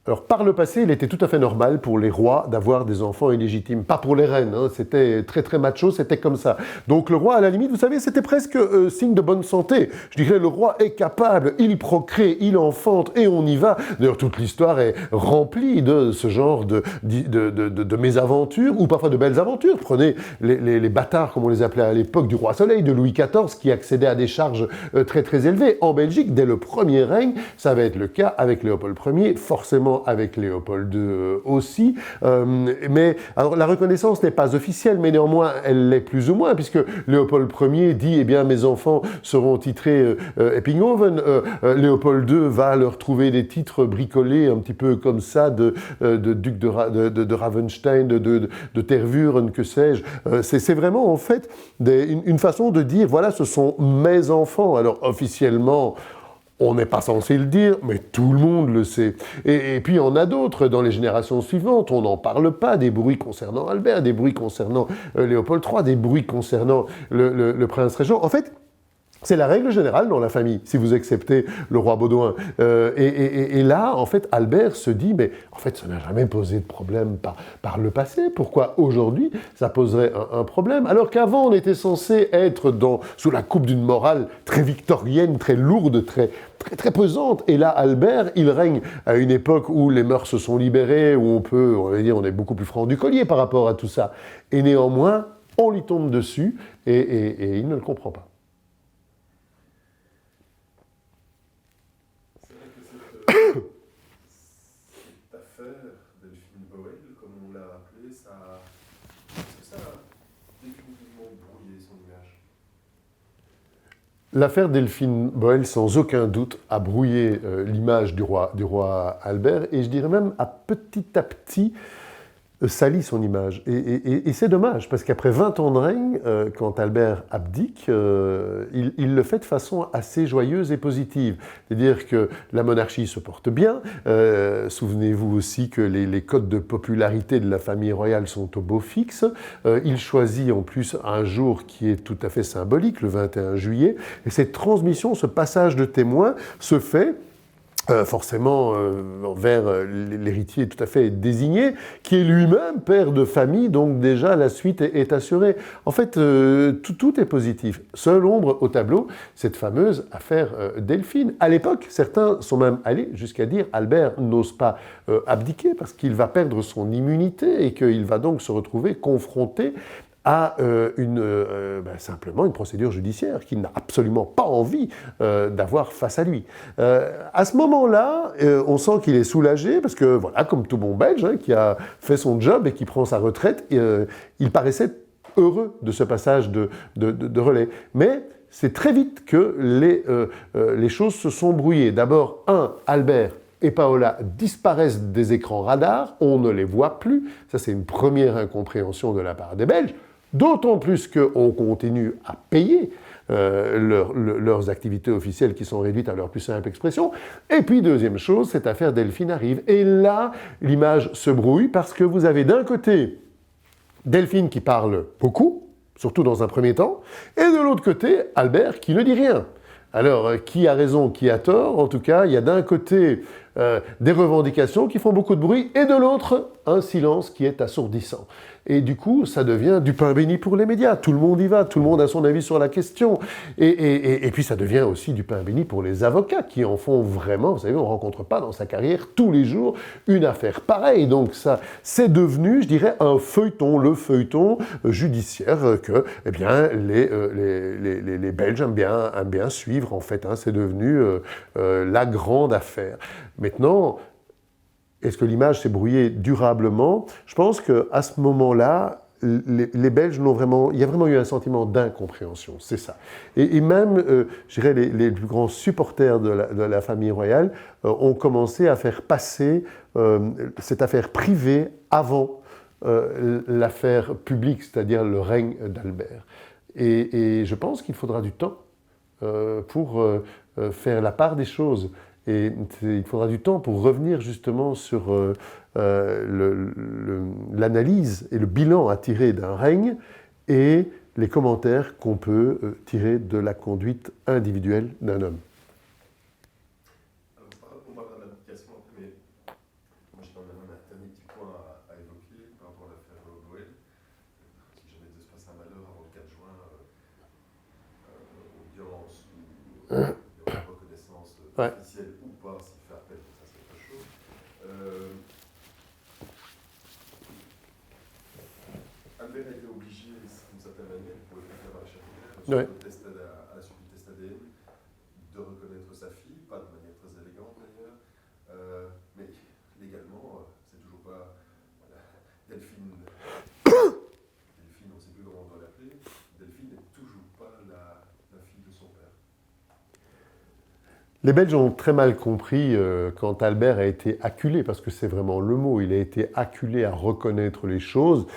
Alors, par le passé, il était tout à fait normal pour les rois d'avoir des enfants illégitimes. Pas pour les reines, hein, c'était très très macho, c'était comme ça. Donc le roi, à la limite, vous savez, c'était presque signe de bonne santé. Je dirais, le roi est capable, il procrée, il enfante, et on y va. D'ailleurs, toute l'histoire est remplie de ce genre de mésaventures, ou parfois de belles aventures. Prenez les bâtards, comme on les appelait à l'époque, du roi Soleil, de Louis XIV, qui accédaient à des charges très très élevées. En Belgique, dès le premier règne, ça va être le cas avec Léopold Ier, forcément avec Léopold II aussi. Mais alors, la reconnaissance n'est pas officielle, mais néanmoins, elle l'est plus ou moins, puisque Léopold Ier dit, eh bien, mes enfants seront titrés Eppinghoven. Léopold II va leur trouver des titres bricolés, un petit peu comme ça, de duc de Ravenstein, de Tervuren, que sais-je. C'est vraiment, en fait, une façon de dire, voilà, ce sont mes enfants. Alors, officiellement, on n'est pas censé le dire, mais tout le monde le sait. Et puis, il y en a d'autres dans les générations suivantes. On n'en parle pas, des bruits concernant Albert, des bruits concernant Léopold III, des bruits concernant le prince régent. En fait, c'est la règle générale dans la famille, si vous acceptez le roi Baudouin. Et là, en fait, Albert se dit, mais en fait, ça n'a jamais posé de problème par le passé. Pourquoi aujourd'hui, ça poserait un problème? Alors qu'avant, on était censé être sous la coupe d'une morale très victorienne, très lourde, très, très, très pesante. Et là, Albert, il règne à une époque où les mœurs se sont libérées, où on va dire, on est beaucoup plus franc du collier par rapport à tout ça. Et néanmoins, on lui tombe dessus et il ne le comprend pas. Cette affaire Delphine Boel, comme on l'a appelé, est-ce que ça a définitivement brouillé son image? L'affaire Delphine Boel, sans aucun doute, a brouillé l'image du roi Albert, et je dirais même à petit sali son image. Et c'est dommage, parce qu'après 20 ans de règne, quand Albert abdique, il le fait de façon assez joyeuse et positive. C'est-à-dire que la monarchie se porte bien. Souvenez-vous aussi que les codes de popularité de la famille royale sont au beau fixe. Il choisit en plus un jour qui est tout à fait symbolique, le 21 juillet. Et cette transmission, ce passage de témoin se fait forcément vers l'héritier tout à fait désigné, qui est lui-même père de famille, donc déjà la suite est assurée. En fait, tout est positif. Seule ombre au tableau, cette fameuse affaire Delphine. À l'époque, certains sont même allés jusqu'à dire Albert n'ose pas abdiquer parce qu'il va perdre son immunité et qu'il va donc se retrouver confronté à simplement une procédure judiciaire qu'il n'a absolument pas envie d'avoir face à lui. À ce moment-là, on sent qu'il est soulagé parce que, voilà, comme tout bon Belge qui a fait son job et qui prend sa retraite, il paraissait heureux de ce passage de relais. Mais c'est très vite que les choses se sont brouillées. D'abord, Albert et Paola disparaissent des écrans radars, on ne les voit plus. Ça, c'est une première incompréhension de la part des Belges. D'autant plus qu'on continue à payer leurs activités officielles qui sont réduites à leur plus simple expression. Et puis, deuxième chose, cette affaire Delphine arrive. Et là, l'image se brouille parce que vous avez d'un côté Delphine qui parle beaucoup, surtout dans un premier temps, et de l'autre côté, Albert qui ne dit rien. Alors, qui a raison, qui a tort? En tout cas, il y a d'un côté des revendications qui font beaucoup de bruit, et de l'autre, un silence qui est assourdissant. Et du coup, ça devient du pain béni pour les médias. Tout le monde y va, tout le monde a son avis sur la question. Et puis, ça devient aussi du pain béni pour les avocats qui en font vraiment. Vous savez, on ne rencontre pas dans sa carrière tous les jours une affaire pareille. Donc, ça, c'est devenu, je dirais, un feuilleton, le feuilleton judiciaire que, eh bien, les Belges aiment bien suivre, en fait. C'est devenu la grande affaire. Maintenant, est-ce que l'image s'est brouillée durablement? Je pense qu'à ce moment-là, les Belges n'ont vraiment... Il y a vraiment eu un sentiment d'incompréhension, c'est ça. Et même, je dirais, les plus grands supporters de la famille royale ont commencé à faire passer cette affaire privée avant l'affaire publique, c'est-à-dire le règne d'Albert. Et je pense qu'il faudra du temps pour faire la part des choses. Et il faudra du temps pour revenir justement sur l'analyse et le bilan à tirer d'un règne et les commentaires qu'on peut tirer de la conduite individuelle d'un homme. On parlera de l'application après, mais moi j'ai quand même un dernier petit point à évoquer par rapport à l'affaire Noël. Si jamais il se passe un malheur avant le 4 juin, audience ou reconnaissance officielle ou pas, s'il fait appel, ça c'est autre chose. Albert a été obligé, d'une certaine manière, pour le faire à la chapelle, à la suite du test ADN, de reconnaître sa fille, pas de manière très élégante d'ailleurs, mais légalement, c'est toujours pas. Voilà, Delphine, on ne sait plus comment on doit l'appeler, Delphine n'est toujours pas la fille de son père. Les Belges ont très mal compris quand Albert a été acculé, parce que c'est vraiment le mot, il a été acculé à reconnaître les choses.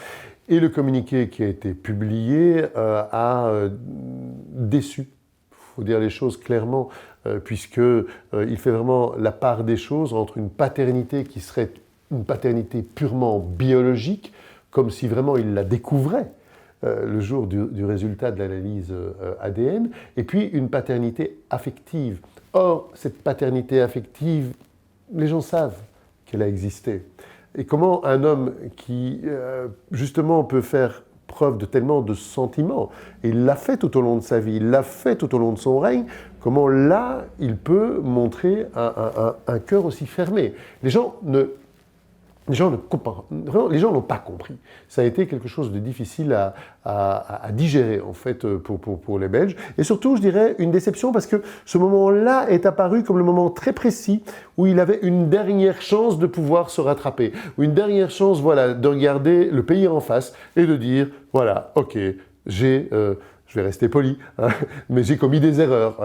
Et le communiqué qui a été publié a déçu, il faut dire les choses clairement, puisqu'il fait vraiment la part des choses entre une paternité qui serait une paternité purement biologique, comme si vraiment il la découvrait le jour du résultat de l'analyse ADN, et puis une paternité affective. Or, cette paternité affective, les gens savent qu'elle a existé. Et comment un homme qui, justement, peut faire preuve de tellement de sentiments, et il l'a fait tout au long de sa vie, il l'a fait tout au long de son règne, comment là, il peut montrer un cœur aussi fermé. Les gens n'ont pas compris. Ça a été quelque chose de difficile à digérer, en fait, pour les Belges. Et surtout, je dirais, une déception, parce que ce moment-là est apparu comme le moment très précis où il avait une dernière chance de pouvoir se rattraper, ou une dernière chance, voilà, de regarder le pays en face et de dire, voilà, ok, je vais rester poli, mais j'ai commis des erreurs.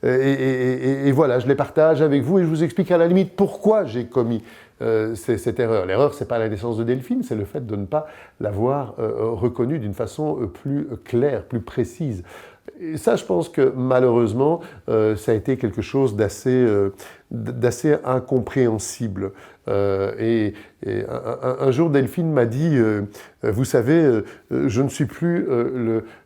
Et voilà, je les partage avec vous et je vous explique à la limite pourquoi j'ai commis cette erreur. L'erreur, ce n'est pas la naissance de Delphine, c'est le fait de ne pas l'avoir reconnue d'une façon plus claire, plus précise. Et ça, je pense que malheureusement, ça a été quelque chose d'assez incompréhensible. Un jour, Delphine m'a dit vous savez, je ne suis plus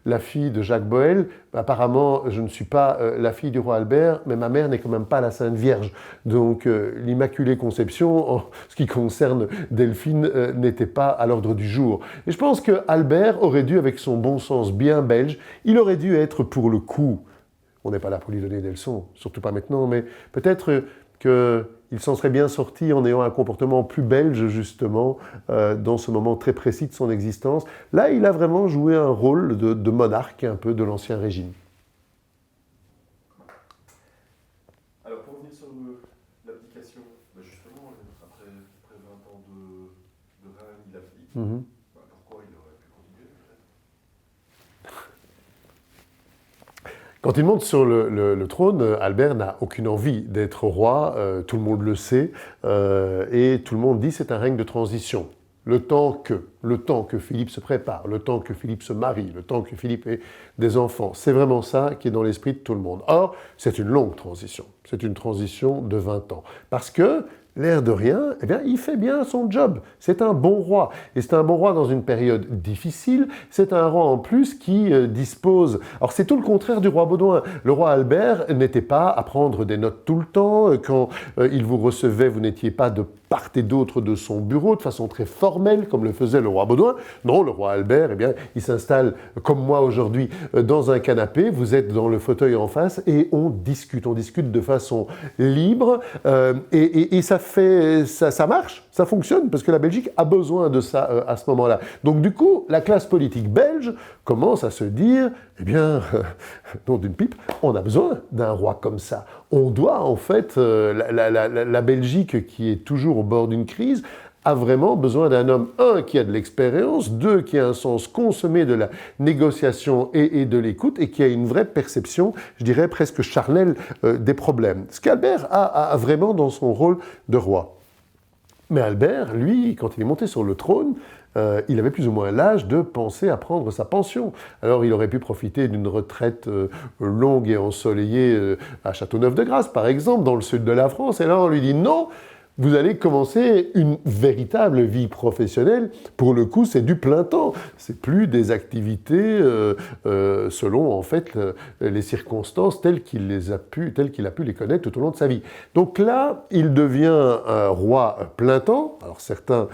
la fille de Jacques Boel. Apparemment, je ne suis pas la fille du roi Albert, mais ma mère n'est quand même pas la Sainte Vierge. Donc, l'Immaculée Conception, en ce qui concerne Delphine, n'était pas à l'ordre du jour. Et je pense que Albert aurait dû, avec son bon sens bien belge, il aurait dû être pour le coup. On n'est pas là pour lui donner des leçons, surtout pas maintenant, mais peut-être qu'il s'en serait bien sorti en ayant un comportement plus belge, justement, dans ce moment très précis de son existence. Là, il a vraiment joué un rôle de monarque, un peu de l'Ancien Régime. Alors, pour revenir sur l'abdication, justement, après 20 ans de règne, il abdique. Pourquoi il aurait pu continuer, peut-être ? Quand il monte sur le trône, Albert n'a aucune envie d'être roi, tout le monde le sait, et tout le monde dit c'est un règne de transition. Le temps que Philippe se prépare, le temps que Philippe se marie, le temps que Philippe ait des enfants, c'est vraiment ça qui est dans l'esprit de tout le monde. Or, c'est une longue transition, c'est une transition de 20 ans, parce que l'air de rien, eh bien, il fait bien son job. C'est un bon roi. Et c'est un bon roi dans une période difficile. C'est un roi en plus qui dispose... Alors, c'est tout le contraire du roi Baudouin. Le roi Albert n'était pas à prendre des notes tout le temps. Quand il vous recevait, vous n'étiez pas de part et d'autre de son bureau, de façon très formelle, comme le faisait le roi Baudouin. Non, le roi Albert, eh bien, il s'installe, comme moi aujourd'hui, dans un canapé. Vous êtes dans le fauteuil en face et on discute de façon libre. Et ça marche, ça fonctionne, parce que la Belgique a besoin de ça à ce moment-là. Donc du coup, la classe politique belge commence à se dire, eh bien, nom d'une pipe, on a besoin d'un roi comme ça. On doit, en fait, la Belgique, qui est toujours au bord d'une crise, a vraiment besoin d'un homme, un, qui a de l'expérience, deux, qui a un sens consommé de la négociation et de l'écoute, et qui a une vraie perception, je dirais presque charnelle, des problèmes. Ce qu'Albert a vraiment dans son rôle de roi. Mais Albert, lui, quand il est monté sur le trône, il avait plus ou moins l'âge de penser à prendre sa pension. Alors il aurait pu profiter d'une retraite longue et ensoleillée à Châteauneuf-de-Grâce, par exemple, dans le sud de la France, et là on lui dit non, vous allez commencer une véritable vie professionnelle. Pour le coup, c'est du plein temps. C'est plus des activités selon en fait les circonstances telles qu'il a pu les connaître tout au long de sa vie. Donc là, il devient un roi plein temps. Alors certains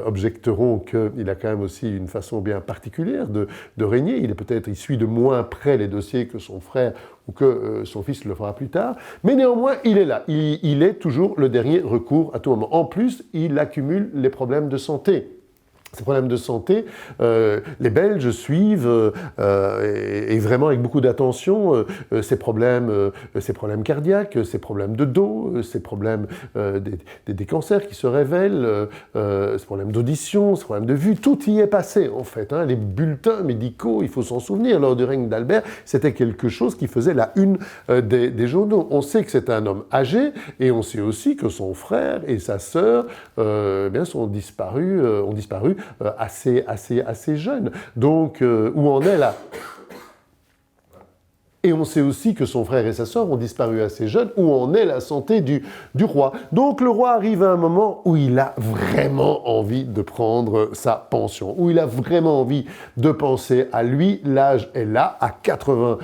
objecteront qu'il a quand même aussi une façon bien particulière de régner. Il suit de moins près les dossiers que son frère ou que son fils le fera plus tard, mais néanmoins, il est là. Il est toujours le dernier recours à tout moment. En plus, il accumule les problèmes de santé. Ces problèmes de santé, les Belges suivent, et vraiment avec beaucoup d'attention, ces problèmes cardiaques, ces problèmes de dos, ces problèmes des cancers qui se révèlent, ces problèmes d'audition, ces problèmes de vue, tout y est passé en fait. Hein. Les bulletins médicaux, il faut s'en souvenir, lors du règne d'Albert, c'était quelque chose qui faisait la une des journaux. On sait que c'est un homme âgé, et on sait aussi que son frère et sa sœur ont disparu assez jeune. Donc, où en est là ? Et on sait aussi que son frère et sa sœur ont disparu assez jeunes, où en est la santé du roi. Donc le roi arrive à un moment où il a vraiment envie de prendre sa pension, où il a vraiment envie de penser à lui. L'âge est là, à 80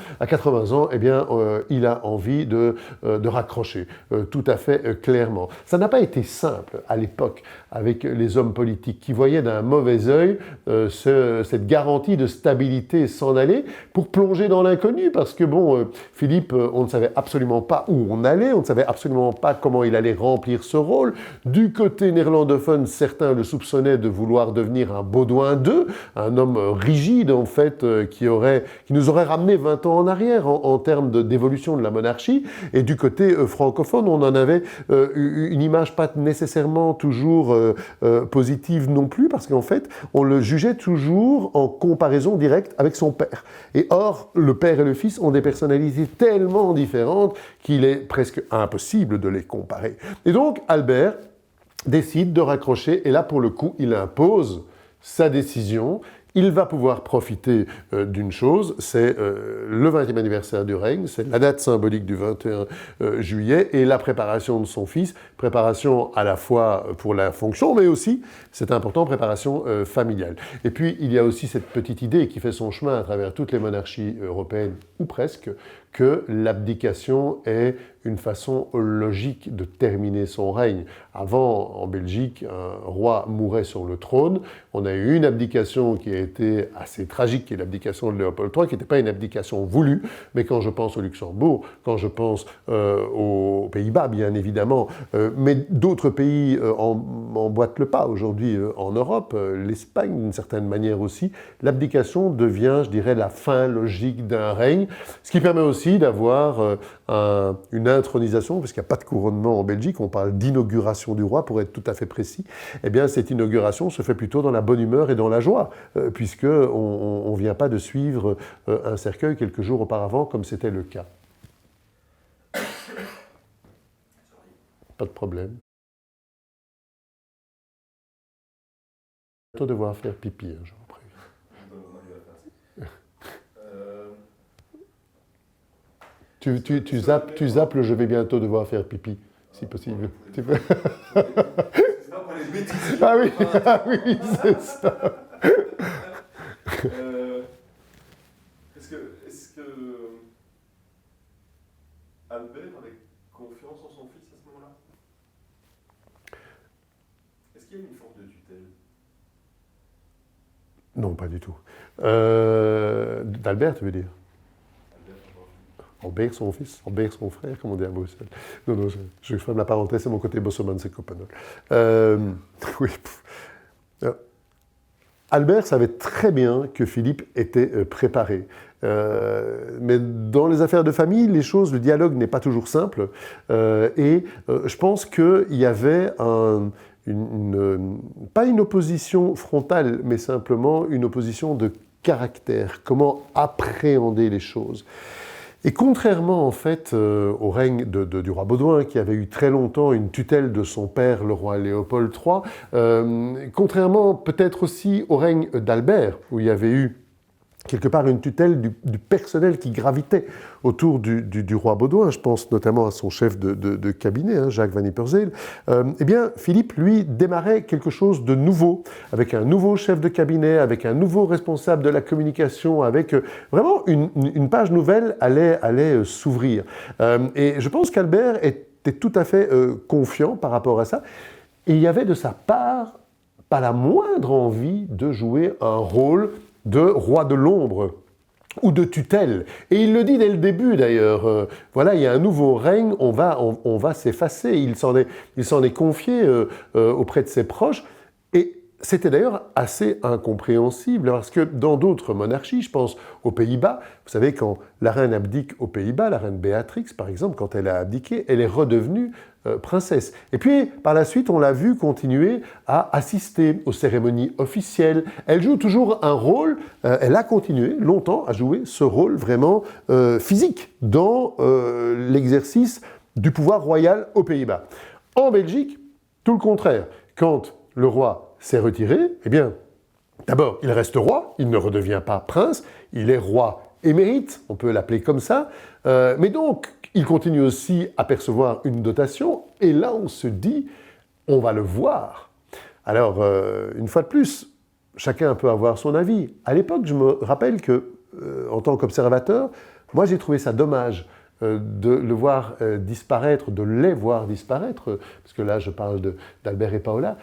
ans, eh bien, il a envie de raccrocher, tout à fait clairement. Ça n'a pas été simple à l'époque avec les hommes politiques qui voyaient d'un mauvais œil cette garantie de stabilité s'en aller pour plonger dans l'inconnu, parce que Philippe, on ne savait absolument pas où on allait, on ne savait absolument pas comment il allait remplir ce rôle. Du côté néerlandophone, certains le soupçonnaient de vouloir devenir un Baudouin II, un homme rigide en fait, qui nous aurait ramené 20 ans en arrière en termes d'évolution de la monarchie. Et du côté francophone, on en avait une image pas nécessairement toujours positive non plus, parce qu'en fait, on le jugeait toujours en comparaison directe avec son père. Et or, le père et le fils ont des personnalités tellement différentes qu'il est presque impossible de les comparer. Et donc, Albert décide de raccrocher, et là, pour le coup, il impose sa décision, il va pouvoir profiter d'une chose, c'est le 20e anniversaire du règne, c'est la date symbolique du 21 juillet et la préparation de son fils, préparation à la fois pour la fonction, mais aussi, c'est important, préparation familiale. Et puis, il y a aussi cette petite idée qui fait son chemin à travers toutes les monarchies européennes, ou presque, que l'abdication est une façon logique de terminer son règne. Avant, en Belgique, un roi mourait sur le trône. On a eu une abdication qui a été assez tragique, qui est l'abdication de Léopold III, qui n'était pas une abdication voulue, mais quand je pense au Luxembourg, quand je pense aux Pays-Bas, bien évidemment, mais d'autres pays emboîtent le pas aujourd'hui en Europe, l'Espagne d'une certaine manière aussi, l'abdication devient, je dirais, la fin logique d'un règne, ce qui permet aussi d'avoir une intronisation, parce qu'il n'y a pas de couronnement en Belgique, on parle d'inauguration du roi, pour être tout à fait précis, eh bien cette inauguration se fait plutôt dans la bonne humeur et dans la joie, puisqu'on ne vient pas de suivre un cercueil quelques jours auparavant, comme c'était le cas. Pas de problème. Bientôt devoir faire pipi, hein, je vous prie. Tu zappes le « je vais bientôt devoir faire pipi », si possible. Ah oui, c'est ça. Est-ce que Albert avait confiance en son fils à ce moment-là? Est-ce qu'il y a une forme de tutelle? Non, pas du tout. D'Albert, tu veux dire? Albert, son fils, Albert, son frère, comme on dit à Bruxelles. Non, je ferme la parenthèse, c'est mon côté Bosselman, c'est Copenhague. Oui. Albert savait très bien que Philippe était préparé. Mais dans les affaires de famille, les choses, le dialogue n'est pas toujours simple. Et je pense qu'il y avait pas une opposition frontale, mais simplement une opposition de caractère. Comment appréhender les choses. Et contrairement en fait au règne du roi Baudouin, qui avait eu très longtemps une tutelle de son père, le roi Léopold III, contrairement peut-être aussi au règne d'Albert, où il y avait eu quelque part une tutelle du personnel qui gravitait autour du roi Baudouin, je pense notamment à son chef de cabinet, hein, Jacques van Ypersele, eh bien Philippe, lui, démarrait quelque chose de nouveau, avec un nouveau chef de cabinet, avec un nouveau responsable de la communication, avec vraiment une page nouvelle allait s'ouvrir. Et je pense qu'Albert était tout à fait confiant par rapport à ça, et il y avait de sa part pas la moindre envie de jouer un rôle de roi de l'ombre ou de tutelle. Et il le dit dès le début d'ailleurs, voilà, il y a un nouveau règne, on va s'effacer. Il s'en est confié auprès de ses proches. Et c'était d'ailleurs assez incompréhensible, parce que dans d'autres monarchies, je pense aux Pays-Bas, vous savez, quand la reine abdique aux Pays-Bas, la reine Béatrix par exemple, quand elle a abdiqué, elle est redevenue princesse. Et puis, par la suite, on l'a vu continuer à assister aux cérémonies officielles. Elle joue toujours un rôle, elle a continué longtemps à jouer ce rôle vraiment physique dans l'exercice du pouvoir royal aux Pays-Bas. En Belgique, tout le contraire. Quand le roi s'est retiré, eh bien, d'abord, il reste roi, il ne redevient pas prince, il est roi émérite, on peut l'appeler comme ça, mais donc, il continue aussi à percevoir une dotation, et là on se dit, on va le voir. Alors, une fois de plus, chacun peut avoir son avis. À l'époque, je me rappelle que, en tant qu'observateur, moi j'ai trouvé ça dommage de le voir disparaître, de les voir disparaître, parce que là je parle d'Albert et Paola,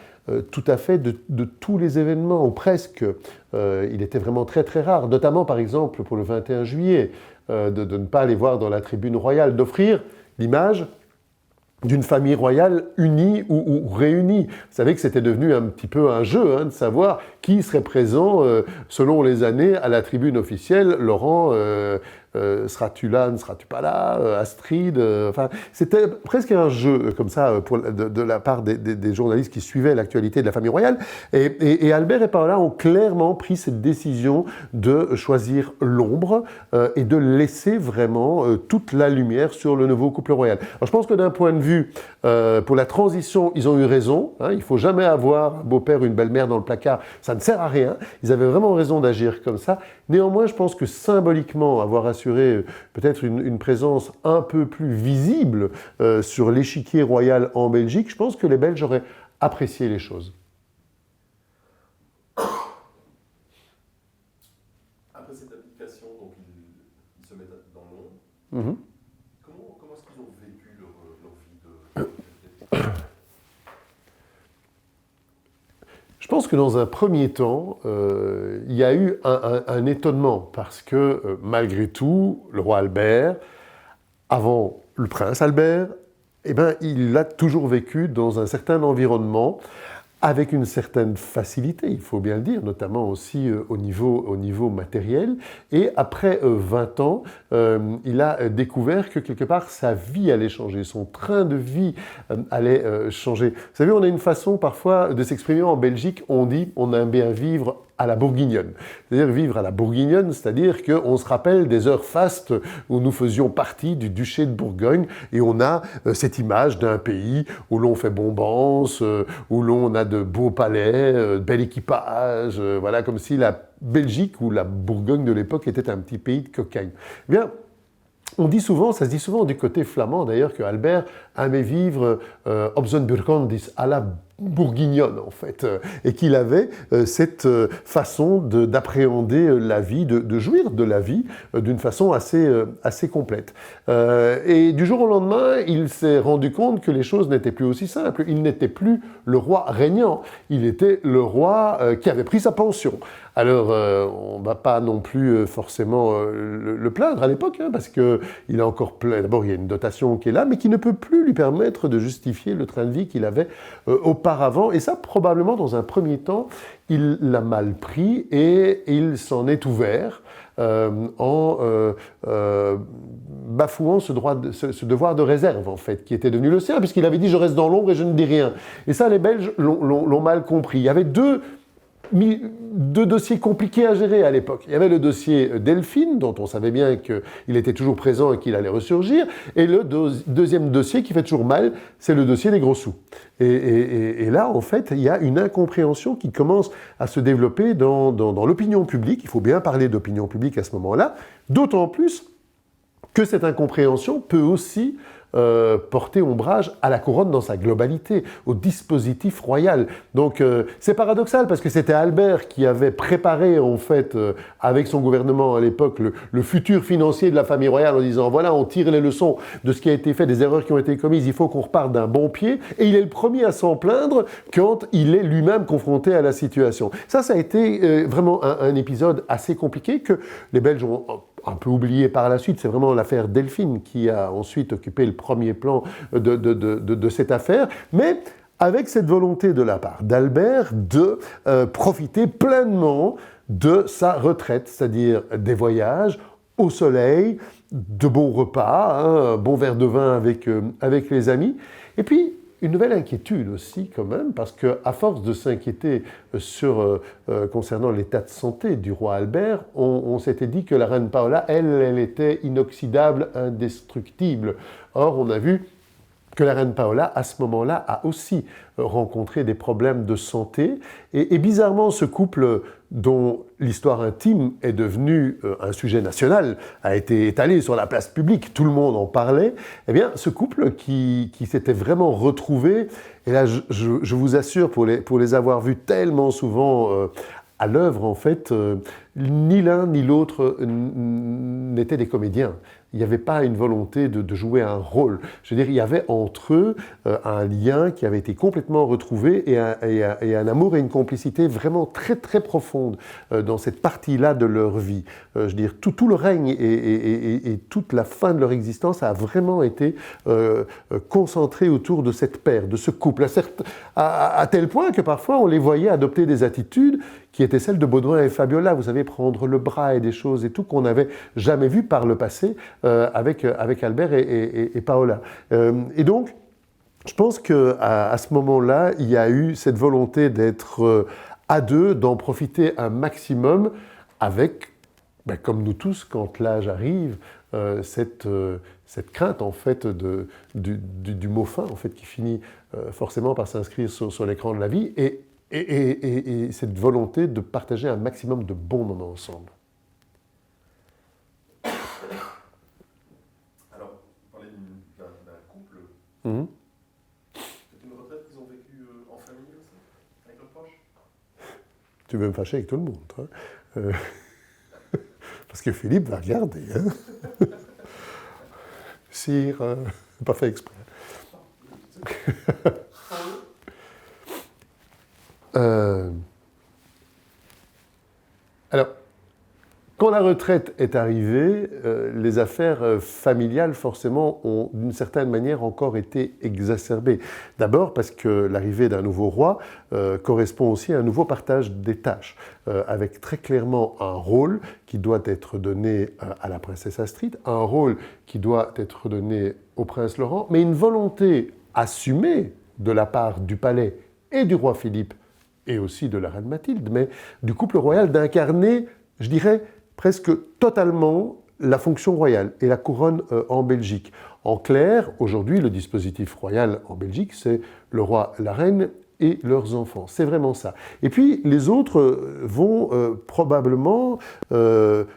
tout à fait de tous les événements, ou presque. Il était vraiment très très rare, notamment par exemple pour le 21 juillet, de ne pas aller voir dans la tribune royale, d'offrir l'image d'une famille royale unie ou réunie. Vous savez que c'était devenu un petit peu un jeu, hein, de savoir qui serait présent selon les années à la tribune officielle. Laurent seras-tu là, ne seras-tu pas là, Astrid, enfin, c'était presque un jeu comme ça de la part des journalistes qui suivaient l'actualité de la famille royale. Et Albert et Paola ont clairement pris cette décision de choisir l'ombre et de laisser vraiment toute la lumière sur le nouveau couple royal. Alors, je pense que d'un point de vue pour la transition, ils ont eu raison. Hein, il ne faut jamais avoir un beau-père ou une belle-mère dans le placard, ça ne sert à rien. Ils avaient vraiment raison d'agir comme ça. Néanmoins, je pense que symboliquement, avoir assuré peut-être une présence un peu plus visible sur l'échiquier royal en Belgique, je pense que les Belges auraient apprécié les choses. Après cette application, donc ils se mettent dans l'ombre. Mm-hmm. Comment est-ce qu'ils ont vécu leur vie de... Je pense que dans un premier temps, il y a eu un étonnement parce que malgré tout, le roi Albert, avant le prince Albert, eh ben, il a toujours vécu dans un certain environnement avec une certaine facilité, il faut bien le dire, notamment aussi au niveau matériel. Et après 20 ans, il a découvert que quelque part sa vie allait changer, son train de vie allait changer. Vous savez, on a une façon parfois de s'exprimer en Belgique, on dit on aime bien vivre à la bourguignonne. C'est-à-dire vivre à la bourguignonne, c'est-à-dire qu'on se rappelle des heures fastes où nous faisions partie du duché de Bourgogne et on a cette image d'un pays où l'on fait bombance, où l'on a de beaux palais, bel équipage, voilà, comme si la Belgique ou la Bourgogne de l'époque était un petit pays de cocagne. Eh bien, on dit souvent, ça se dit souvent du côté flamand d'ailleurs, que Albert aimait vivre op zijn Burgondisch, à la bourguignonne en fait, et qu'il avait cette façon d'appréhender la vie, de jouir de la vie d'une façon assez complète. Et du jour au lendemain, il s'est rendu compte que les choses n'étaient plus aussi simples. Il n'était plus le roi régnant, il était le roi qui avait pris sa pension. Alors, on ne va pas non plus forcément le plaindre à l'époque, hein, parce qu'il a encore plein... D'abord, il y a une dotation qui est là, mais qui ne peut plus lui permettre de justifier le train de vie qu'il avait auparavant. Et ça, probablement, dans un premier temps, il l'a mal pris et il s'en est ouvert en bafouant ce devoir de réserve, en fait, qui était devenu le sien, puisqu'il avait dit « je reste dans l'ombre et je ne dis rien ». Et ça, les Belges l'ont mal compris. Il y avait deux dossiers compliqués à gérer à l'époque. Il y avait le dossier Delphine, dont on savait bien qu'il était toujours présent et qu'il allait ressurgir, et le deuxième dossier qui fait toujours mal, c'est le dossier des gros sous. Et là, en fait, il y a une incompréhension qui commence à se développer dans l'opinion publique. Il faut bien parler d'opinion publique à ce moment-là, d'autant plus que cette incompréhension peut aussi porter ombrage à la couronne dans sa globalité, au dispositif royal. Donc c'est paradoxal parce que c'était Albert qui avait préparé en fait avec son gouvernement à l'époque le futur financier de la famille royale en disant voilà, on tire les leçons de ce qui a été fait, des erreurs qui ont été commises, il faut qu'on reparte d'un bon pied, et il est le premier à s'en plaindre quand il est lui-même confronté à la situation. Ça a été vraiment un épisode assez compliqué que les Belges ont un peu oublié par la suite. C'est vraiment l'affaire Delphine qui a ensuite occupé le premier plan de cette affaire, mais avec cette volonté de la part d'Albert de profiter pleinement de sa retraite, c'est-à-dire des voyages au soleil, de bons repas, un bon verre de vin avec les amis, et puis une nouvelle inquiétude aussi quand même, parce qu'à force de s'inquiéter concernant l'état de santé du roi Albert, on s'était dit que la reine Paola, elle était inoxydable, indestructible. Or, on a vu que la reine Paola, à ce moment-là, a aussi rencontré des problèmes de santé. Et bizarrement, ce couple dont l'histoire intime est devenue un sujet national, a été étalé sur la place publique, tout le monde en parlait, eh bien, ce couple qui s'était vraiment retrouvé, et là, je vous assure, pour les avoir vus tellement souvent à l'œuvre, en fait, ni l'un ni l'autre n'étaient des comédiens. Il n'y avait pas une volonté de jouer un rôle. Je veux dire, il y avait entre eux un lien qui avait été complètement retrouvé et un amour et une complicité vraiment très très profonde dans cette partie-là de leur vie. Je veux dire, tout le règne et toute la fin de leur existence a vraiment été concentré autour de cette paire, de ce couple, à tel point que parfois on les voyait adopter des attitudes qui était celle de Baudouin et Fabiola, vous savez, prendre le bras et des choses et tout qu'on n'avait jamais vu par le passé avec Albert et Paola. Et donc, je pense qu'à ce moment-là, il y a eu cette volonté d'être à deux, d'en profiter un maximum avec, comme nous tous, quand l'âge arrive, cette crainte en fait du mot fin en fait qui finit forcément par s'inscrire sur l'écran de la vie et cette volonté de partager un maximum de bons moments ensemble. Alors, vous parlez d'un couple. Mmh. C'est une retraite qu'ils ont vécue en famille aussi, avec leurs proches. Tu veux me fâcher avec tout le monde, hein. Parce que Philippe va regarder. Hein. Sire, pas fait exprès. Alors, quand la retraite est arrivée, les affaires familiales, forcément, ont d'une certaine manière encore été exacerbées. D'abord parce que l'arrivée d'un nouveau roi correspond aussi à un nouveau partage des tâches, avec très clairement un rôle qui doit être donné à la princesse Astrid, un rôle qui doit être donné au prince Laurent, mais une volonté assumée de la part du palais et du roi Philippe, et aussi de la reine Mathilde, mais du couple royal d'incarner, je dirais, presque totalement la fonction royale et la couronne en Belgique. En clair, aujourd'hui, le dispositif royal en Belgique, c'est le roi, la reine et leurs enfants. C'est vraiment ça. Et puis, les autres vont probablement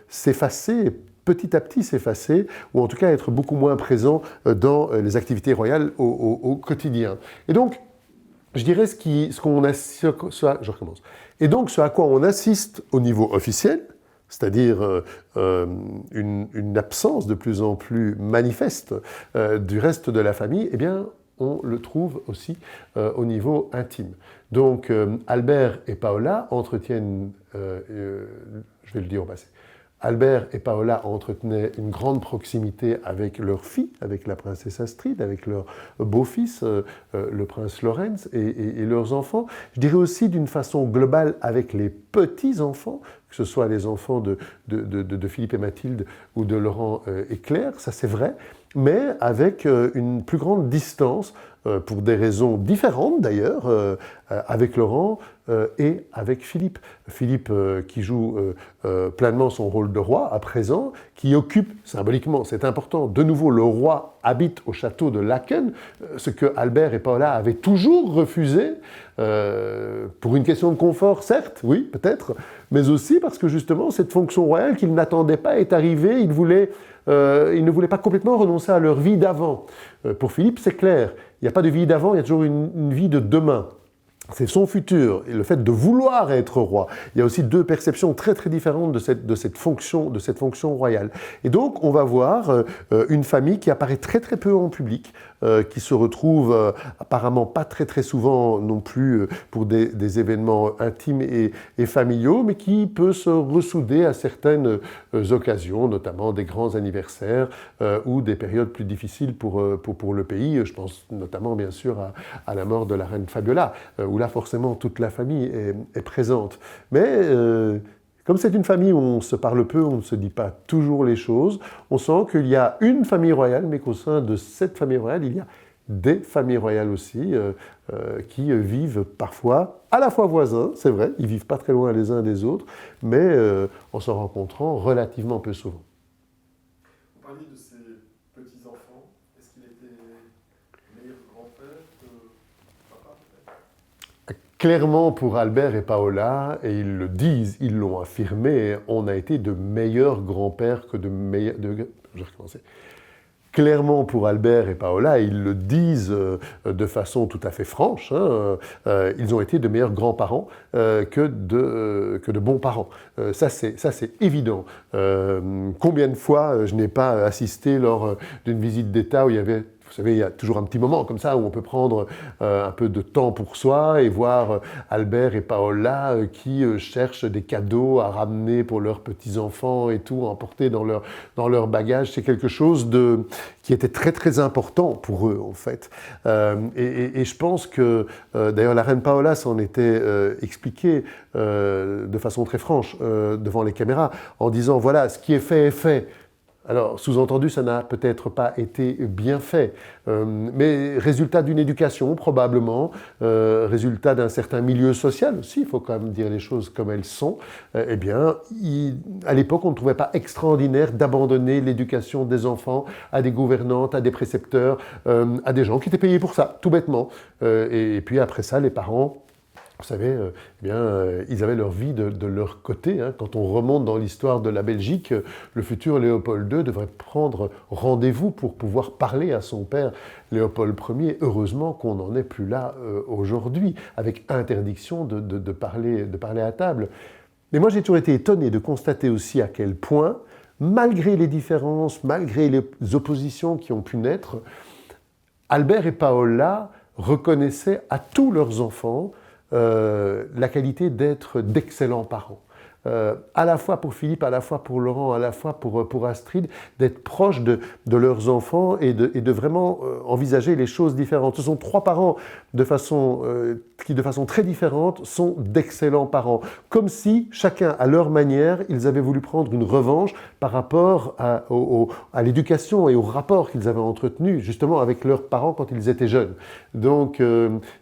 s'effacer, petit à petit s'effacer, ou en tout cas être beaucoup moins présents dans les activités royales au quotidien. Et donc, je dirais je recommence. Et donc, ce à quoi on assiste au niveau officiel, c'est-à-dire une absence de plus en plus manifeste du reste de la famille, eh bien, on le trouve aussi au niveau intime. Donc, Albert et Paola entretiennent, je vais le dire au passé, Albert et Paola entretenaient une grande proximité avec leur fille, avec la princesse Astrid, avec leur beau-fils, le prince Lorenz, et leurs enfants. Je dirais aussi d'une façon globale avec les petits-enfants, que ce soit les enfants de Philippe et Mathilde ou de Laurent et Claire, ça c'est vrai, mais avec une plus grande distance, pour des raisons différentes d'ailleurs, avec Laurent et avec Philippe. Philippe qui joue pleinement son rôle de roi à présent, qui occupe symboliquement, c'est important, de nouveau le roi habite au château de Laeken, ce que Albert et Paola avaient toujours refusé, pour une question de confort, certes, oui, peut-être, mais aussi parce que justement cette fonction royale qu'ils n'attendaient pas est arrivée, ils ne voulaient pas complètement renoncer à leur vie d'avant. Pour Philippe, c'est clair, il n'y a pas de vie d'avant, il y a toujours une vie de demain. C'est son futur, et le fait de vouloir être roi. Il y a aussi deux perceptions très très différentes de cette fonction royale. Et donc on va voir une famille qui apparaît très très peu en public, qui se retrouve apparemment pas très très souvent non plus pour des événements intimes et familiaux, mais qui peut se ressouder à certaines occasions, notamment des grands anniversaires ou des périodes plus difficiles pour le pays. Je pense notamment bien sûr à la mort de la reine Fabiola, où là forcément toute la famille est présente. Mais comme c'est une famille où on se parle peu, on ne se dit pas toujours les choses, on sent qu'il y a une famille royale, mais qu'au sein de cette famille royale, il y a des familles royales aussi qui vivent parfois à la fois voisins, c'est vrai, ils ne vivent pas très loin les uns des autres, mais en se rencontrant relativement peu souvent. Vous parliez de ces petits-enfants, est-ce qu'il était meilleur grand-père que papa peut-être ? Clairement, pour Albert et Paola, et ils le disent, ils l'ont affirmé, on a été de meilleurs grands-pères que de meilleurs... Je vais recommencer. Clairement, pour Albert et Paola, ils le disent de façon tout à fait franche, hein, ils ont été de meilleurs grands-parents que de bons parents. Ça, c'est évident. Combien de fois je n'ai pas assisté lors d'une visite d'État où il y avait vous savez, il y a toujours un petit moment comme ça où on peut prendre un peu de temps pour soi et voir Albert et Paola qui cherchent des cadeaux à ramener pour leurs petits-enfants et tout, à emporter dans leur bagage. C'est quelque chose qui était très très important pour eux en fait. Et je pense que, d'ailleurs la reine Paola s'en était expliquée de façon très franche devant les caméras en disant voilà, ce qui est fait est fait. Alors, sous-entendu, ça n'a peut-être pas été bien fait, mais résultat d'une éducation probablement, résultat d'un certain milieu social aussi, il faut quand même dire les choses comme elles sont, eh bien, à l'époque, on ne trouvait pas extraordinaire d'abandonner l'éducation des enfants à des gouvernantes, à des précepteurs, à des gens qui étaient payés pour ça, tout bêtement. Et puis après ça, les parents... Vous savez, ils avaient leur vie de leur côté. Hein. Quand on remonte dans l'histoire de la Belgique, le futur Léopold II devrait prendre rendez-vous pour pouvoir parler à son père Léopold Ier. Heureusement qu'on n'en est plus là aujourd'hui, avec interdiction de parler à table. Mais moi, j'ai toujours été étonné de constater aussi à quel point, malgré les différences, malgré les oppositions qui ont pu naître, Albert et Paola reconnaissaient à tous leurs enfants la qualité d'être d'excellents parents. À la fois pour Philippe, à la fois pour Laurent, à la fois pour Astrid, d'être proches de leurs enfants et de vraiment envisager les choses différentes. Ce sont trois parents qui, de façon très différente, sont d'excellents parents. Comme si, chacun à leur manière, ils avaient voulu prendre une revanche par rapport à l'éducation et au rapport qu'ils avaient entretenu, justement, avec leurs parents quand ils étaient jeunes. Donc,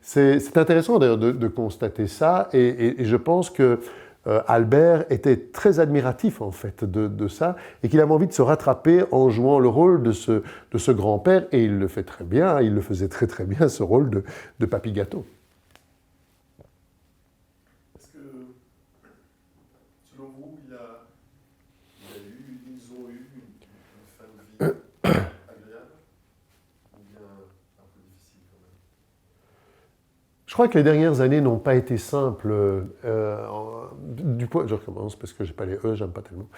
c'est intéressant d'ailleurs de constater ça, et je pense que Albert était très admiratif en fait de ça et qu'il avait envie de se rattraper en jouant le rôle de ce grand-père, et il le fait très bien, il le faisait très très bien, ce rôle de papy gâteau. Est-ce que, selon vous, ils ont eu une fin de vie agréable ou bien un peu difficile quand même? Je crois que les dernières années n'ont pas été simples. Je recommence parce que j'ai pas les E, j'aime pas tellement.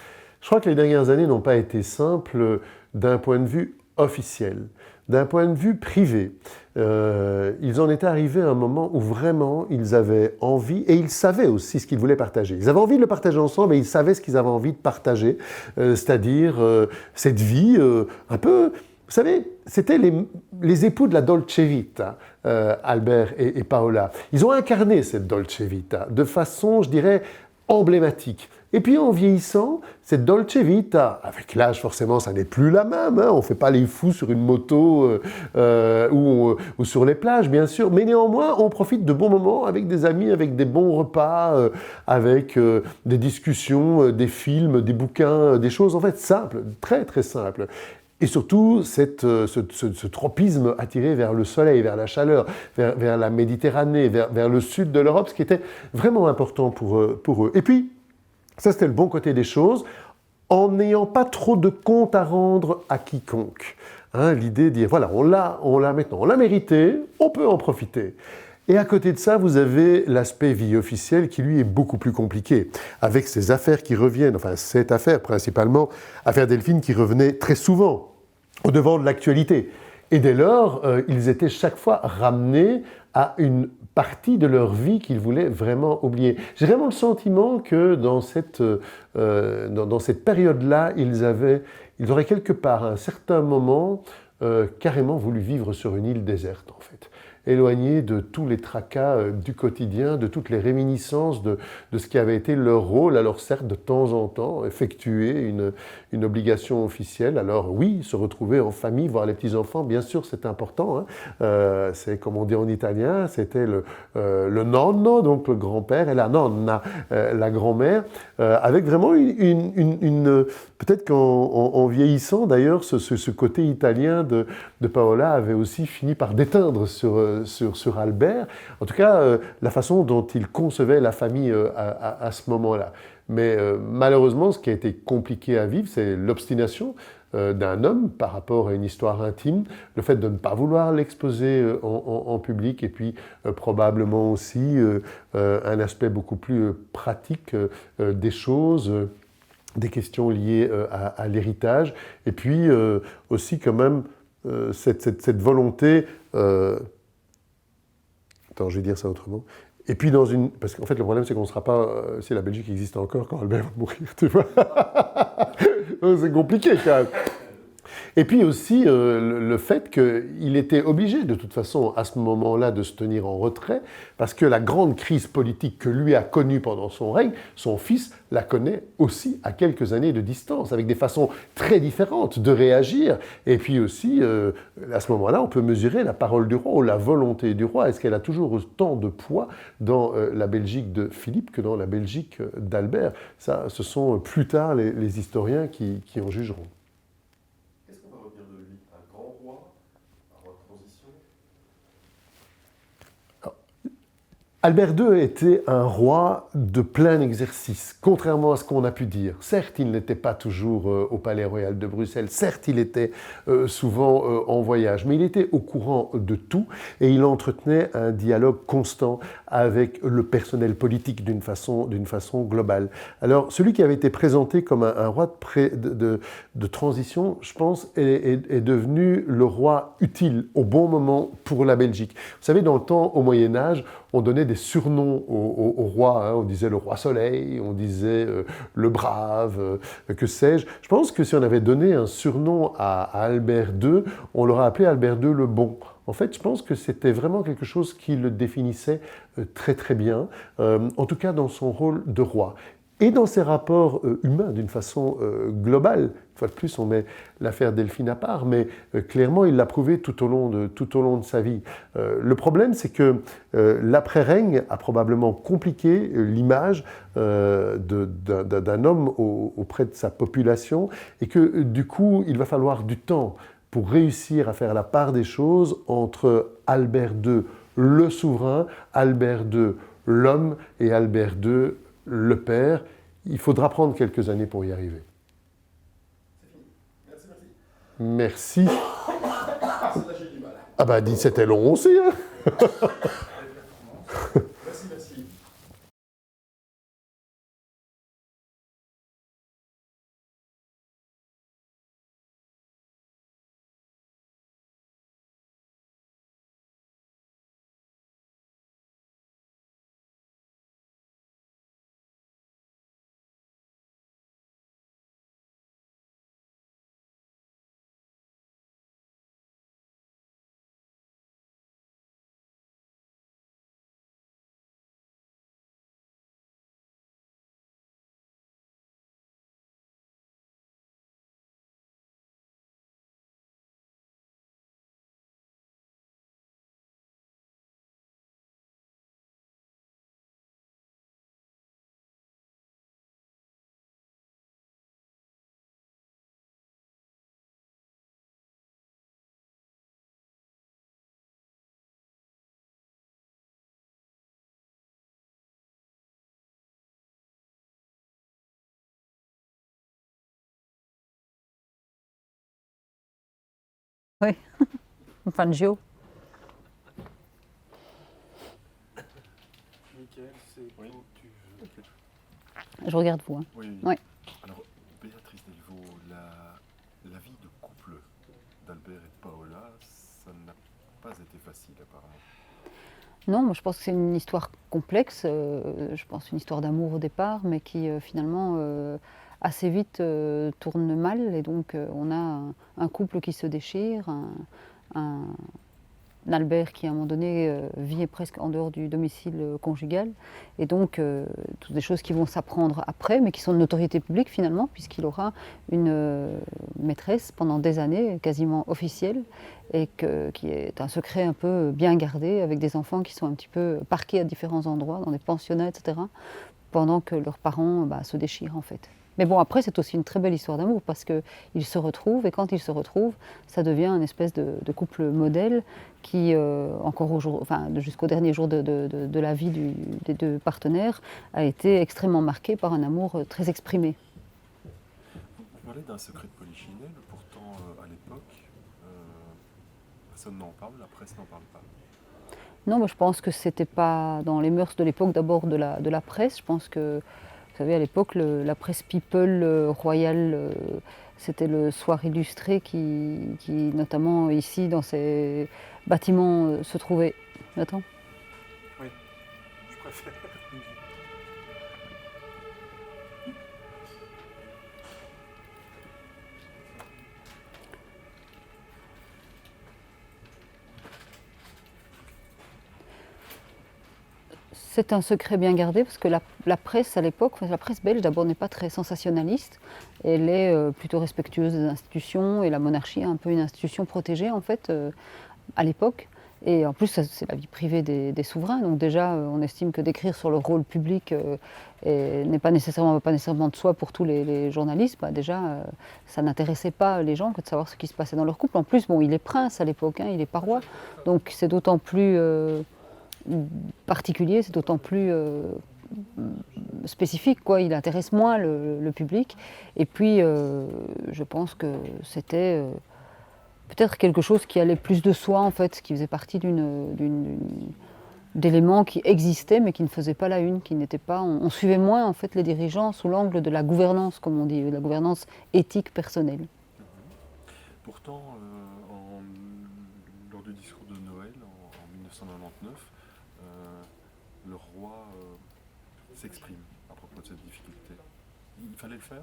Je crois que les dernières années n'ont pas été simples d'un point de vue officiel, d'un point de vue privé. Ils en étaient arrivés à un moment où vraiment ils avaient envie, et ils savaient aussi ce qu'ils voulaient partager. Ils avaient envie de le partager ensemble, et ils savaient ce qu'ils avaient envie de partager, c'est-à-dire cette vie un peu... Vous savez, c'était les époux de la Dolce Vita, Albert et Paola. Ils ont incarné cette Dolce Vita de façon, je dirais, emblématique. Et puis en vieillissant, cette Dolce Vita, avec l'âge forcément, ça n'est plus la même. Hein, on ne fait pas les fous sur une moto ou sur les plages, bien sûr. Mais néanmoins, on profite de bons moments avec des amis, avec des bons repas, avec des discussions, des films, des bouquins, des choses en fait simples, très très simples. Et surtout, ce tropisme attiré vers le soleil, vers la chaleur, vers la Méditerranée, vers le sud de l'Europe, ce qui était vraiment important pour eux. Et puis, ça c'était le bon côté des choses, en n'ayant pas trop de compte à rendre à quiconque. Hein, l'idée de dire, voilà, on l'a maintenant, on l'a mérité, on peut en profiter. Et à côté de ça, vous avez l'aspect vie officielle qui, lui, est beaucoup plus compliqué, avec ces affaires qui reviennent, enfin, cette affaire principalement, affaire Delphine qui revenait très souvent au devant de l'actualité. Et dès lors, ils étaient chaque fois ramenés à une partie de leur vie qu'ils voulaient vraiment oublier. J'ai vraiment le sentiment que dans cette période-là, ils auraient quelque part, à un certain moment, carrément voulu vivre sur une île déserte, en fait. Éloignés de tous les tracas du quotidien, de toutes les réminiscences de ce qui avait été leur rôle. Alors certes, de temps en temps, effectuer une obligation officielle. Alors oui, se retrouver en famille, voir les petits-enfants, bien sûr, c'est important. Hein. C'est comme on dit en italien, c'était le nonno, donc le grand-père, et la nonna, la grand-mère, avec vraiment peut-être qu'en vieillissant, d'ailleurs, ce côté italien de Paola avait aussi fini par déteindre sur Albert, en tout cas la façon dont il concevait la famille à ce moment-là. Mais malheureusement, ce qui a été compliqué à vivre, c'est l'obstination d'un homme par rapport à une histoire intime, le fait de ne pas vouloir l'exposer en public, et puis probablement aussi un aspect beaucoup plus pratique des choses, des questions liées à l'héritage, et puis aussi quand même cette volonté... attends, je vais dire ça autrement. Et puis parce qu'en fait, le problème, c'est qu'on ne sera pas... si la Belgique existe encore quand Albert va mourir, tu vois. C'est compliqué, quand même. Et puis aussi le fait qu'il était obligé de toute façon à ce moment-là de se tenir en retrait parce que la grande crise politique que lui a connue pendant son règne, son fils la connaît aussi à quelques années de distance, avec des façons très différentes de réagir. Et puis aussi, à ce moment-là, on peut mesurer la parole du roi ou la volonté du roi. Est-ce qu'elle a toujours autant de poids dans la Belgique de Philippe que dans la Belgique d'Albert? Ça, ce sont plus tard les historiens qui en jugeront. Albert II était un roi de plein exercice, contrairement à ce qu'on a pu dire. Certes, il n'était pas toujours au Palais Royal de Bruxelles, certes, il était souvent en voyage, mais il était au courant de tout et il entretenait un dialogue constant avec le personnel politique d'une façon globale. Alors, celui qui avait été présenté comme un roi de transition, je pense, est devenu le roi utile au bon moment pour la Belgique. Vous savez, dans le temps, au Moyen-Âge, on donnait des surnoms au roi, hein. On disait le roi soleil, on disait le brave, que sais-je. Je pense que si on avait donné un surnom à Albert II, on l'aurait appelé Albert II le Bon. En fait, je pense que c'était vraiment quelque chose qui le définissait très très bien, en tout cas dans son rôle de roi. Et dans ses rapports humains, d'une façon globale. Une fois de plus, on met l'affaire Delphine à part, mais clairement, il l'a prouvé tout au long de sa vie. Le problème, c'est que l'après-règne a probablement compliqué l'image d'un homme auprès de sa population, et que du coup, il va falloir du temps pour réussir à faire la part des choses entre Albert II, le souverain, Albert II, l'homme, et Albert II, le père. Il faudra prendre quelques années pour y arriver. Merci. Ah bah, c'était long aussi, hein. Merci. Oui, enfin Gio. Michael, c'est oui. Je regarde vous. Hein. Oui. Oui. Alors, Béatrice Delvaux, la vie de couple d'Albert et de Paola, ça n'a pas été facile apparemment. Non, moi je pense que c'est une histoire complexe, je pense une histoire d'amour au départ, mais qui finalement assez vite tourne mal, et donc on a un couple qui se déchire, un Albert qui à un moment donné vit presque en dehors du domicile conjugal, et donc toutes des choses qui vont s'apprendre après, mais qui sont de notoriété publique finalement, puisqu'il aura une maîtresse pendant des années, quasiment officielle, et qui est un secret un peu bien gardé, avec des enfants qui sont un petit peu parqués à différents endroits, dans des pensionnats, etc., pendant que leurs parents se déchirent en fait. Mais bon, après, c'est aussi une très belle histoire d'amour, parce qu'ils se retrouvent, et quand ils se retrouvent, ça devient une espèce de couple modèle qui, encore aujourd'hui, enfin, jusqu'au dernier jour de la vie des deux partenaires, a été extrêmement marqué par un amour très exprimé. Vous parlez d'un secret de Polichinelle, pourtant à l'époque, personne n'en parle, la presse n'en parle pas. Non, moi je pense que c'était pas dans les mœurs de l'époque d'abord de la presse. Je pense que Vous savez, à l'époque, la presse People royale, c'était le soir illustré qui, notamment ici, dans ces bâtiments, se trouvait. Attends. Oui, je préfère. C'est un secret bien gardé parce que la presse à l'époque, la presse belge d'abord n'est pas très sensationnaliste, elle est plutôt respectueuse des institutions et la monarchie est un peu une institution protégée en fait à l'époque. Et en plus c'est la vie privée des souverains, donc déjà on estime que d'écrire sur le rôle public n'est pas nécessairement de soi pour tous les journalistes. Bah, déjà ça n'intéressait pas les gens que de savoir ce qui se passait dans leur couple. En plus bon, il est prince à l'époque, hein, il est pas roi, donc c'est d'autant plus particulier, c'est d'autant plus spécifique, quoi. Il intéresse moins le public. Et puis, je pense que c'était peut-être quelque chose qui allait plus de soi, en fait, qui faisait partie d'éléments qui existaient, mais qui ne faisaient pas la une, qui n'étaient pas... On suivait moins, en fait, les dirigeants sous l'angle de la gouvernance, comme on dit, de la gouvernance éthique personnelle. Pourtant, lors du discours de Noël, en 1999, le roi s'exprime à propos de cette difficulté. Il fallait le faire?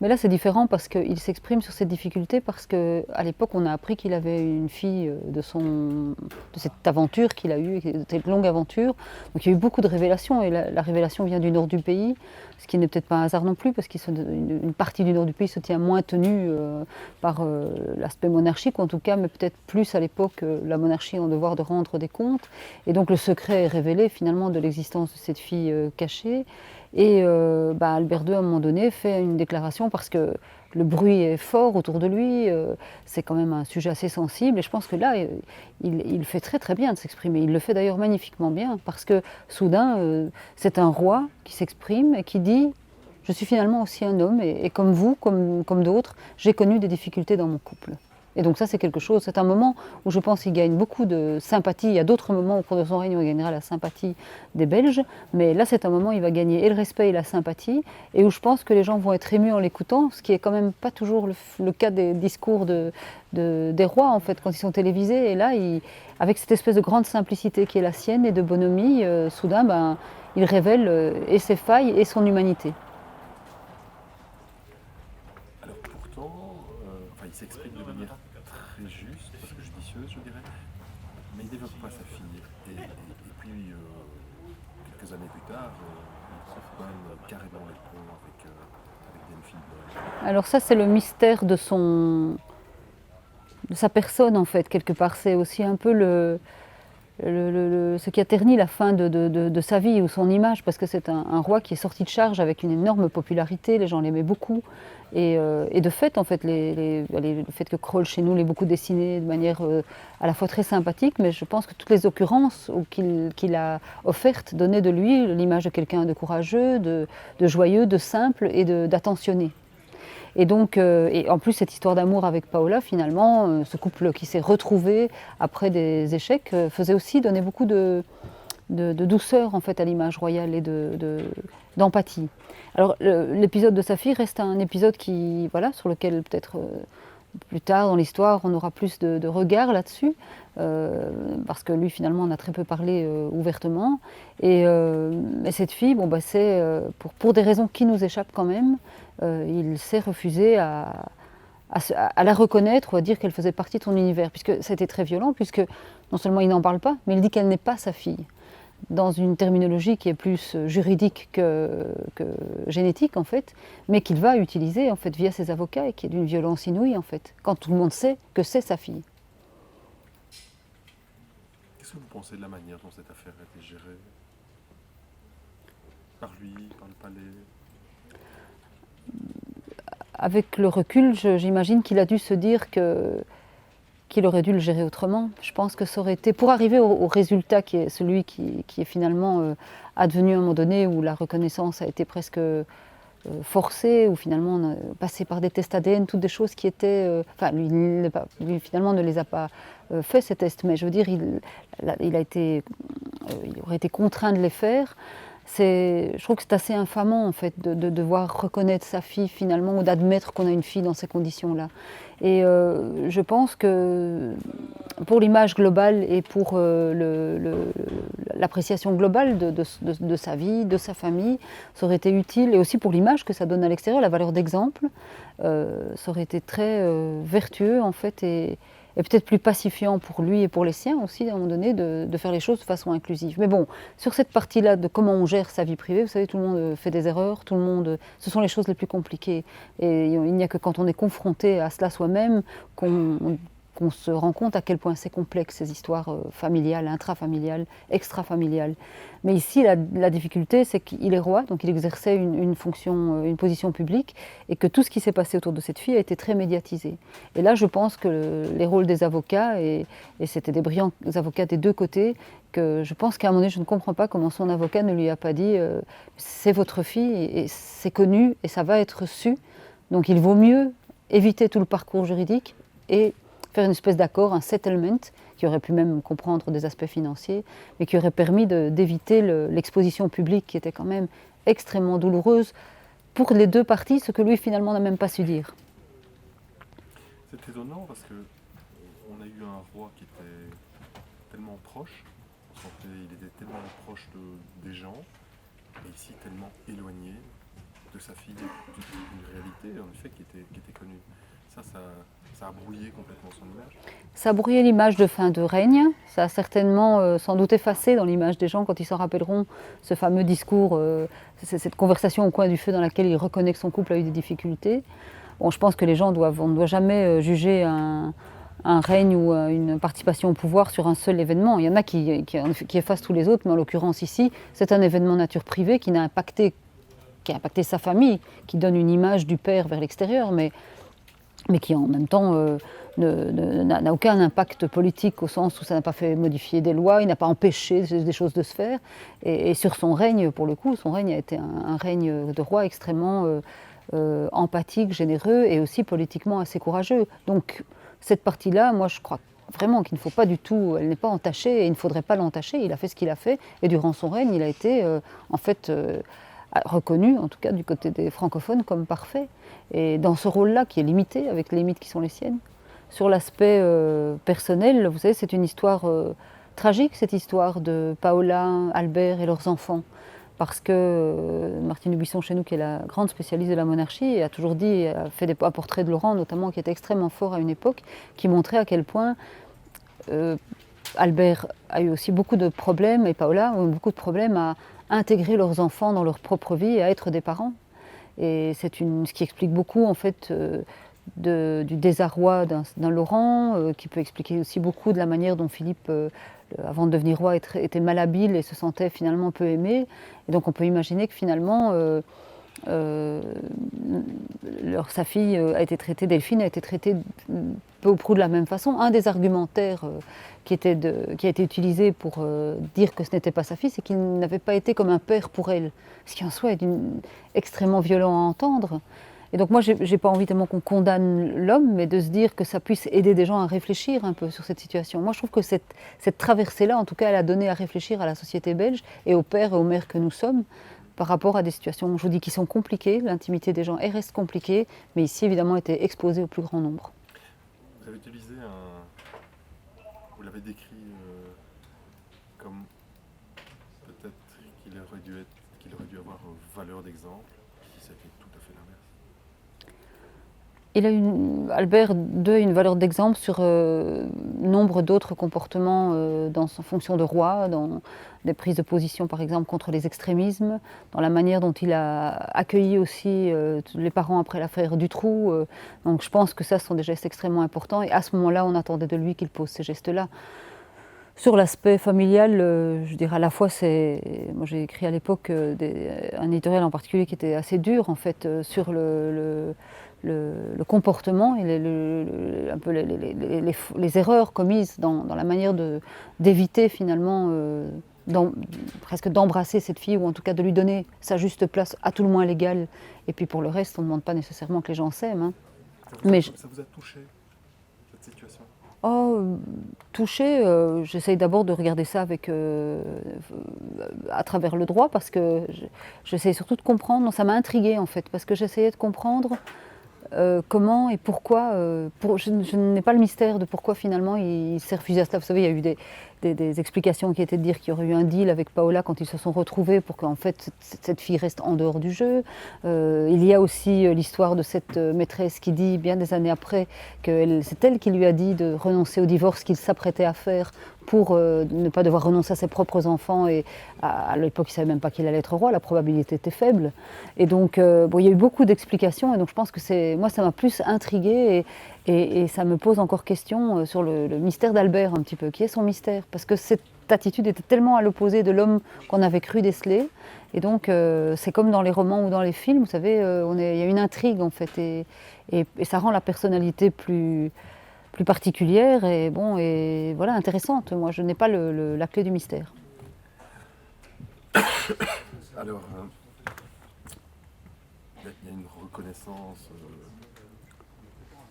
Mais là, c'est différent parce qu'il s'exprime sur cette difficulté parce qu'à l'époque, on a appris qu'il avait une fille de cette aventure qu'il a eue, cette longue aventure. Donc il y a eu beaucoup de révélations et la révélation vient du nord du pays, ce qui n'est peut-être pas un hasard non plus parce qu'une partie du nord du pays se tient moins tenue par l'aspect monarchique, en tout cas, mais peut-être plus à l'époque, la monarchie en devoir de rendre des comptes. Et donc le secret est révélé finalement de l'existence de cette fille cachée. Et Albert II, à un moment donné, fait une déclaration parce que le bruit est fort autour de lui, c'est quand même un sujet assez sensible. Et je pense que là, il fait très très bien de s'exprimer. Il le fait d'ailleurs magnifiquement bien parce que soudain, c'est un roi qui s'exprime et qui dit « Je suis finalement aussi un homme et comme vous, comme d'autres, j'ai connu des difficultés dans mon couple ». Et donc ça, c'est quelque chose, c'est un moment où je pense qu'il gagne beaucoup de sympathie. Il y a d'autres moments au cours de son règne où il gagnera la sympathie des Belges, mais là, c'est un moment où il va gagner et le respect et la sympathie, et où je pense que les gens vont être émus en l'écoutant, ce qui est quand même pas toujours le cas des discours des rois, en fait, quand ils sont télévisés. Et là, avec cette espèce de grande simplicité qui est la sienne et de bonhomie, soudain, il révèle et ses failles et son humanité. Alors pourtant, il s'exprime de manière très juste, parce que judicieuse, je dirais, mais il n'évoque pas sa fille. Et puis, quelques années plus tard, il se fout carrément les ponts avec Delphine Boel. Alors ça, c'est le mystère de sa personne, en fait, quelque part. C'est aussi un peu ce qui a terni la fin de sa vie ou son image, parce que c'est un roi qui est sorti de charge avec une énorme popularité, les gens l'aimaient beaucoup. Et de fait, en fait, le fait que Krol, chez nous, l'ait beaucoup dessiné de manière à la fois très sympathique, mais je pense que toutes les occurrences qu'il a offertes donnaient de lui l'image de quelqu'un de courageux, de joyeux, de simple et d'attentionné. Et donc, et en plus, cette histoire d'amour avec Paola, finalement, ce couple qui s'est retrouvé après des échecs, faisait aussi donner beaucoup de douceur en fait, à l'image royale et d'empathie. Alors, l'épisode de sa fille reste un épisode sur lequel peut-être plus tard dans l'histoire, on aura plus de regard là-dessus, parce que lui, finalement, on a très peu parlé ouvertement. Et cette fille, c'est pour des raisons qui nous échappent quand même, il s'est refusé à la reconnaître ou à dire qu'elle faisait partie de son univers, puisque c'était très violent, puisque non seulement il n'en parle pas, mais il dit qu'elle n'est pas sa fille, dans une terminologie qui est plus juridique que génétique, en fait, mais qu'il va utiliser, en fait, via ses avocats, et qui est d'une violence inouïe, en fait, quand tout le monde sait que c'est sa fille. Qu'est-ce que vous pensez de la manière dont cette affaire a été gérée? Par lui, par le palais? Avec le recul, j'imagine qu'il a dû se dire qu'il aurait dû le gérer autrement. Je pense que ça aurait été, pour arriver au résultat qui est celui qui est finalement advenu à un moment donné, où la reconnaissance a été presque forcée, où finalement on a passé par des tests ADN, toutes des choses qui étaient... lui finalement ne les a pas fait, ces tests, mais je veux dire, il aurait été contraint de les faire. je trouve que c'est assez infamant en fait de devoir reconnaître sa fille finalement ou d'admettre qu'on a une fille dans ces conditions-là. Et je pense que pour l'image globale et pour l'appréciation globale de sa vie, de sa famille, ça aurait été utile, et aussi pour l'image que ça donne à l'extérieur, la valeur d'exemple, ça aurait été très vertueux en fait et peut-être plus pacifiant pour lui et pour les siens aussi, à un moment donné, de faire les choses de façon inclusive. Mais bon, sur cette partie-là de comment on gère sa vie privée, vous savez, tout le monde fait des erreurs, tout le monde, ce sont les choses les plus compliquées. Et il n'y a que quand on est confronté à cela soi-même qu'on se rend compte à quel point c'est complexe, ces histoires familiales, intrafamiliales, extrafamiliales. Mais ici, la difficulté, c'est qu'il est roi, donc il exerçait une fonction, une position publique, et que tout ce qui s'est passé autour de cette fille a été très médiatisé. Et là, je pense que les rôles des avocats, et c'était des brillants avocats des deux côtés, que je pense qu'à un moment donné, je ne comprends pas comment son avocat ne lui a pas dit c'est votre fille, et c'est connu, et ça va être su, donc il vaut mieux éviter tout le parcours juridique, et faire une espèce d'accord, un settlement, qui aurait pu même comprendre des aspects financiers, mais qui aurait permis d'éviter l'exposition publique qui était quand même extrêmement douloureuse pour les deux parties, ce que lui finalement n'a même pas su dire. C'est étonnant parce que on a eu un roi qui était tellement proche, il était tellement proche des gens, et ici tellement éloigné de sa fille, d'une réalité en effet qui était connue. Ça a brouillé complètement son image. Ça a brouillé l'image de fin de règne, ça a certainement sans doute effacé dans l'image des gens quand ils s'en rappelleront ce fameux discours, cette conversation au coin du feu dans laquelle il reconnaît que son couple a eu des difficultés. Bon, je pense que les gens on ne doit jamais juger un règne ou une participation au pouvoir sur un seul événement. Il y en a qui effacent tous les autres, mais en l'occurrence ici, c'est un événement nature privée qui a impacté sa famille, qui donne une image du père vers l'extérieur, mais qui en même temps n'a aucun impact politique au sens où ça n'a pas fait modifier des lois, il n'a pas empêché des choses de se faire. Et sur son règne, pour le coup, son règne a été un règne de roi extrêmement empathique, généreux et aussi politiquement assez courageux. Donc cette partie-là, moi je crois vraiment qu'il ne faut pas du tout, elle n'est pas entachée et il ne faudrait pas l'entacher. Il a fait ce qu'il a fait et durant son règne, il a été en fait reconnu, en tout cas du côté des francophones, comme parfait. Et dans ce rôle-là, qui est limité, avec les limites qui sont les siennes. Sur l'aspect personnel, vous savez, c'est une histoire tragique, cette histoire de Paola, Albert et leurs enfants. Parce que Martine Dubuisson, chez nous, qui est la grande spécialiste de la monarchie, a toujours dit, a fait un portrait de Laurent, notamment, qui était extrêmement fort à une époque, qui montrait à quel point Albert a eu aussi beaucoup de problèmes, et Paola a eu beaucoup de problèmes à intégrer leurs enfants dans leur propre vie et à être des parents. Et c'est ce qui explique beaucoup en fait du désarroi d'un Laurent, qui peut expliquer aussi beaucoup de la manière dont Philippe, avant de devenir roi, était malhabile et se sentait finalement peu aimé. Et donc on peut imaginer que finalement sa fille a été traitée, Delphine a été traitée peu ou prou de la même façon. Un des argumentaires qui a été utilisé pour dire que ce n'était pas sa fille, c'est qu'il n'avait pas été comme un père pour elle. Ce qui en soi est extrêmement violent à entendre. Et donc moi, j'ai pas envie tellement qu'on condamne l'homme, mais de se dire que ça puisse aider des gens à réfléchir un peu sur cette situation. Moi, je trouve que cette traversée-là, en tout cas, elle a donné à réfléchir à la société belge et aux pères et aux mères que nous sommes, par rapport à des situations, je vous dis, qui sont compliquées. L'intimité des gens reste compliquée, mais ici, évidemment, était exposée au plus grand nombre. Vous avez utilisé vous l'avez décrit comme peut-être qu'il aurait dû avoir valeur d'exemple, qui ça fait tout à fait l'inverse. Albert II a une valeur d'exemple sur nombre d'autres comportements dans sa fonction de roi, dans des prises de position par exemple contre les extrémismes, dans la manière dont il a accueilli aussi les parents après l'affaire Dutroux. Donc je pense que ça, ce sont des gestes extrêmement importants et à ce moment-là, on attendait de lui qu'il pose ces gestes-là. Sur l'aspect familial, je dirais à la fois, moi j'ai écrit à l'époque un éditorial en particulier qui était assez dur en fait sur le comportement et un peu les erreurs commises dans la manière d'éviter finalement presque d'embrasser cette fille ou en tout cas de lui donner sa juste place à tout le moins légale. Et puis pour le reste, on ne demande pas nécessairement que les gens s'aiment. Hein. Ça vous a touché, cette situation ? Touchée, j'essaye d'abord de regarder ça avec, à travers le droit parce que j'essaye surtout de comprendre. Non, ça m'a intriguée en fait parce que j'essayais de comprendre comment et pourquoi. Je n'ai pas le mystère de pourquoi finalement il s'est refusé à cela. Vous savez, il y a eu des explications qui étaient de dire qu'il y aurait eu un deal avec Paola quand ils se sont retrouvés pour qu'en fait cette fille reste en dehors du jeu. Il y a aussi l'histoire de cette maîtresse qui dit bien des années après que c'est elle qui lui a dit de renoncer au divorce qu'il s'apprêtait à faire pour ne pas devoir renoncer à ses propres enfants. Et à l'époque, il ne savait même pas qu'il allait être roi, la probabilité était faible. Et donc, bon, il y a eu beaucoup d'explications, et donc je pense que moi, ça m'a plus intriguée, et ça me pose encore question sur le mystère d'Albert un petit peu. Qui est son mystère? Parce que cette attitude était tellement à l'opposé de l'homme qu'on avait cru déceler. Et donc, c'est comme dans les romans ou dans les films, vous savez, il y a une intrigue en fait, et ça rend la personnalité plus particulière et bon et voilà intéressante. Moi, je n'ai pas la clé du mystère. Alors, il y a une reconnaissance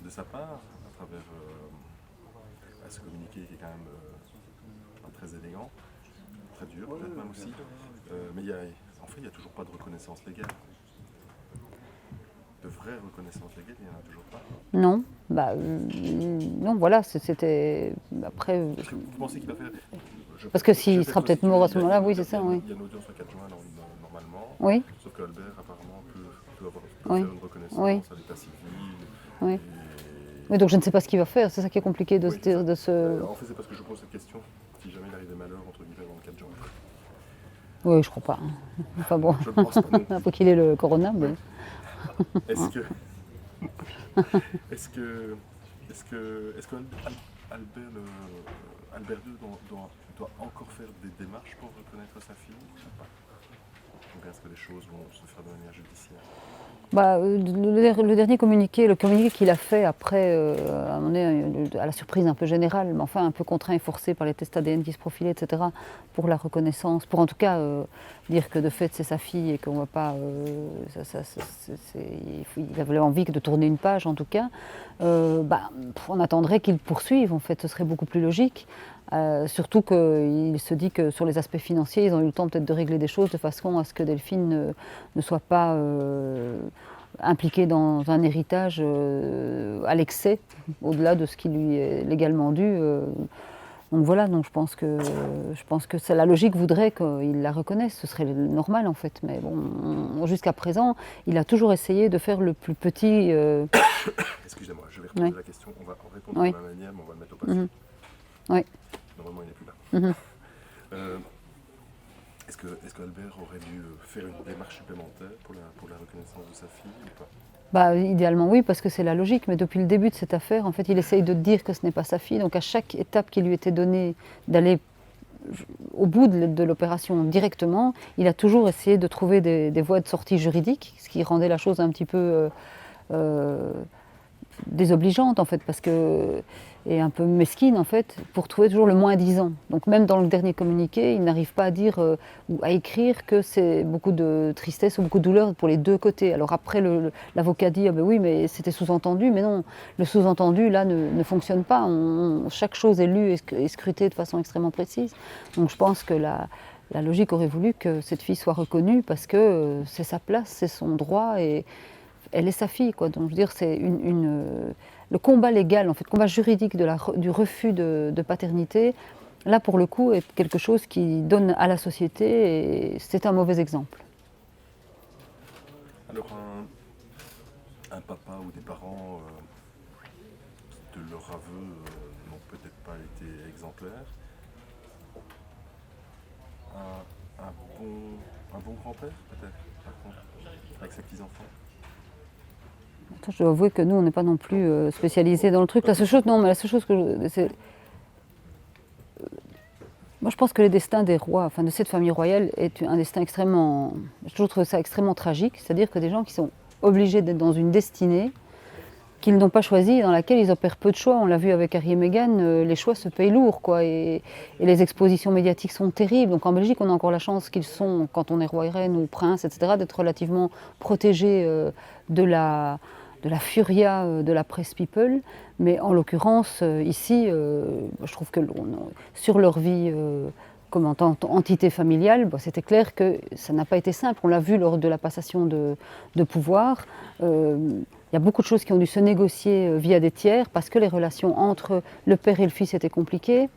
de sa part à travers ce communiqué qui est quand même pas très élégant, très dur peut-être même aussi, mais en fait il n'y a toujours pas de reconnaissance légale. De vraie reconnaissance légale, il n'y en a toujours pas. Non, non, voilà, c'était après. Est-ce que vous pensez qu'il va faire parce que s'il sera peut-être mort à ce moment-là, oui, c'est ça, oui. Il y a une audience le 4 juin normalement. Oui. Sauf qu'Albert apparemment peut Oui. faire une reconnaissance Oui. à l'état civil. Oui. Oui, donc je ne sais pas ce qu'il va faire, c'est ça qui est compliqué de Oui, se. En fait, c'est parce que je pose cette question, si jamais il arrivait malheur entre guillemets dans le 4 juin. Oui, je crois pas. Enfin bon, Je ne pense pas non plus. il faut qu'il ait le corona, mais. Est-ce que Albert II doit encore faire des démarches pour reconnaître sa fille ou pas? Ou est-ce que les choses vont se faire de manière judiciaire? Le dernier communiqué, le communiqué qu'il a fait après, à un moment donné, à la surprise un peu générale, mais enfin un peu contraint et forcé par les tests ADN qui se profilaient, etc., pour la reconnaissance, pour en tout cas dire que de fait c'est sa fille et qu'on ne va pas. Il avait envie de tourner une page en tout cas. On attendrait qu'il poursuive, en fait, ce serait beaucoup plus logique. Surtout qu'il se dit que sur les aspects financiers, ils ont eu le temps peut-être de régler des choses de façon à ce que Delphine ne soit pas impliquée dans un héritage à l'excès, au-delà de ce qui lui est légalement dû. Donc voilà, donc je pense que la logique voudrait qu'il la reconnaisse, ce serait normal en fait. Mais bon, jusqu'à présent, il a toujours essayé de faire le plus petit. Excusez-moi, je vais retourner la question. On va en répondre de la manière, mais on va le mettre au passé. Oui. Normalement, il n'est plus là. Est-ce qu'Albert aurait dû faire une démarche supplémentaire pour la reconnaissance de sa fille ou pas? Idéalement oui, parce que c'est la logique, mais depuis le début de cette affaire, en fait, il essaye de dire que ce n'est pas sa fille, donc à chaque étape qui lui était donnée d'aller au bout de l'opération directement, il a toujours essayé de trouver des voies de sortie juridiques, ce qui rendait la chose un petit peu désobligeante en fait, et un peu mesquine en fait, pour trouver toujours le moins-disant. Donc même dans le dernier communiqué, il n'arrive pas à dire ou à écrire que c'est beaucoup de tristesse ou beaucoup de douleur pour les deux côtés. Alors après, l'avocat dit oui, mais c'était sous-entendu, mais non, le sous-entendu là ne fonctionne pas. Chaque chose est lue et scrutée de façon extrêmement précise. Donc je pense que la logique aurait voulu que cette fille soit reconnue parce que c'est sa place, c'est son droit et elle est sa fille, quoi. Donc, je veux dire, c'est le combat légal, en fait, le combat juridique du refus de paternité, là, pour le coup, est quelque chose qui donne à la société, et c'est un mauvais exemple. Alors, un papa ou des parents de leur aveu n'ont peut-être pas été exemplaires. Un bon grand-père, peut-être, par contre, avec ses petits-enfants. Je dois avouer que nous, on n'est pas non plus spécialisés dans le truc. La seule chose que moi, je pense que le destin des rois, enfin de cette famille royale, est un destin extrêmement. J'ai toujours trouvé ça extrêmement tragique. C'est-à-dire que des gens qui sont obligés d'être dans une destinée qu'ils n'ont pas choisie, dans laquelle ils opèrent peu de choix. On l'a vu avec Harry et Meghan, les choix se payent lourd, quoi. Et les expositions médiatiques sont terribles. Donc en Belgique, on a encore la chance qu'ils sont, quand on est roi et reine ou prince, etc., d'être relativement protégés de la furia de la presse people, mais en l'occurrence, ici, je trouve que sur leur vie comme en tant qu'entité familiale, bon, c'était clair que ça n'a pas été simple. On l'a vu lors de la passation de pouvoir. Il y a beaucoup de choses qui ont dû se négocier via des tiers parce que les relations entre le père et le fils étaient compliquées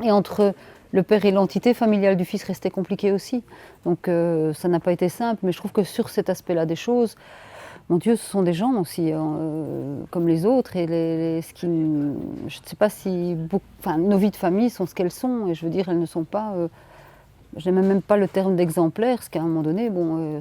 et entre le père et l'entité familiale du fils restaient compliquées aussi. Donc ça n'a pas été simple, mais je trouve que sur cet aspect-là des choses, mon Dieu, ce sont des gens aussi, comme les autres. Et je ne sais pas si nos vies de famille sont ce qu'elles sont. Et je veux dire, elles ne sont pas. Je n'aime même pas le terme d'exemplaire, parce qu'à un moment donné,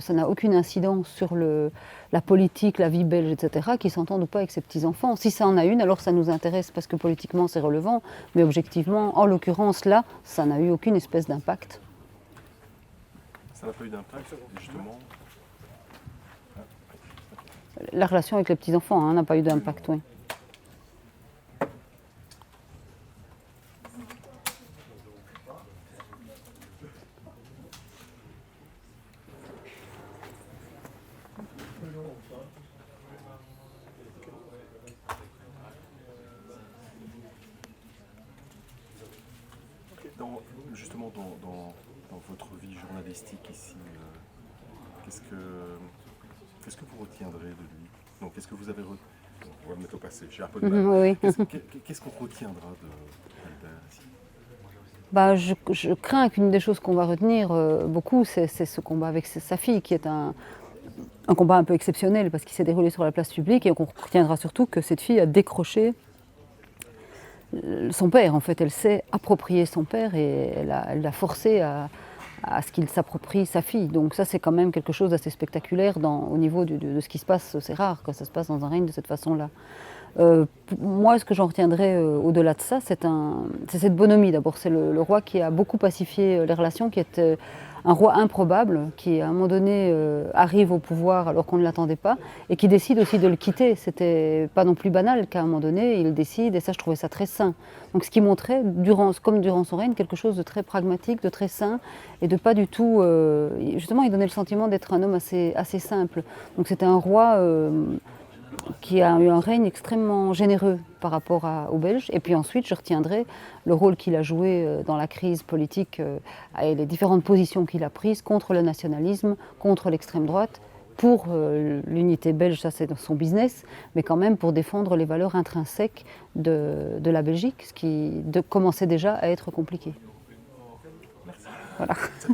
ça n'a aucune incidence sur la politique, la vie belge, etc., qui s'entendent ou pas avec ces petits-enfants. Si ça en a une, alors ça nous intéresse parce que politiquement c'est relevant. Mais objectivement, en l'occurrence, là, ça n'a eu aucune espèce d'impact. Ça n'a pas eu d'impact, justement. La relation avec les petits-enfants n'a pas eu d'impact, oui. Justement, dans votre vie journalistique ici, qu'est-ce que vous retiendrez de lui? Donc, qu'est-ce que vous avez retenu? On va le mettre au passé, j'ai un peu de mal. Oui. Qu'est-ce qu'on retiendra d'Albert ici? Je crains qu'une des choses qu'on va retenir beaucoup, c'est ce combat avec sa fille, qui est un combat un peu exceptionnel, parce qu'il s'est déroulé sur la place publique, et qu'on retiendra surtout que cette fille a décroché son père. En fait, elle s'est approprié son père, et elle l'a forcé à ce qu'il s'approprie sa fille. Donc ça, c'est quand même quelque chose d'assez spectaculaire au niveau de ce qui se passe. C'est rare que ça se passe dans un règne de cette façon-là. Moi, ce que j'en retiendrai au-delà de ça, c'est cette bonhomie. D'abord, c'est le roi qui a beaucoup pacifié les relations, qui est un roi improbable, qui à un moment donné arrive au pouvoir alors qu'on ne l'attendait pas, et qui décide aussi de le quitter. C'était pas non plus banal qu'à un moment donné, il décide, et ça, je trouvais ça très sain. Donc ce qui montrait, comme durant son règne, quelque chose de très pragmatique, de très sain, et de pas du tout... justement, il donnait le sentiment d'être un homme assez simple. Donc c'était un roi... qui a eu un règne extrêmement généreux par rapport aux Belges. Et puis ensuite, je retiendrai le rôle qu'il a joué dans la crise politique et les différentes positions qu'il a prises contre le nationalisme, contre l'extrême droite, pour l'unité belge, ça c'est son business, mais quand même pour défendre les valeurs intrinsèques de la Belgique, ce qui commençait déjà à être compliqué. Merci. Voilà.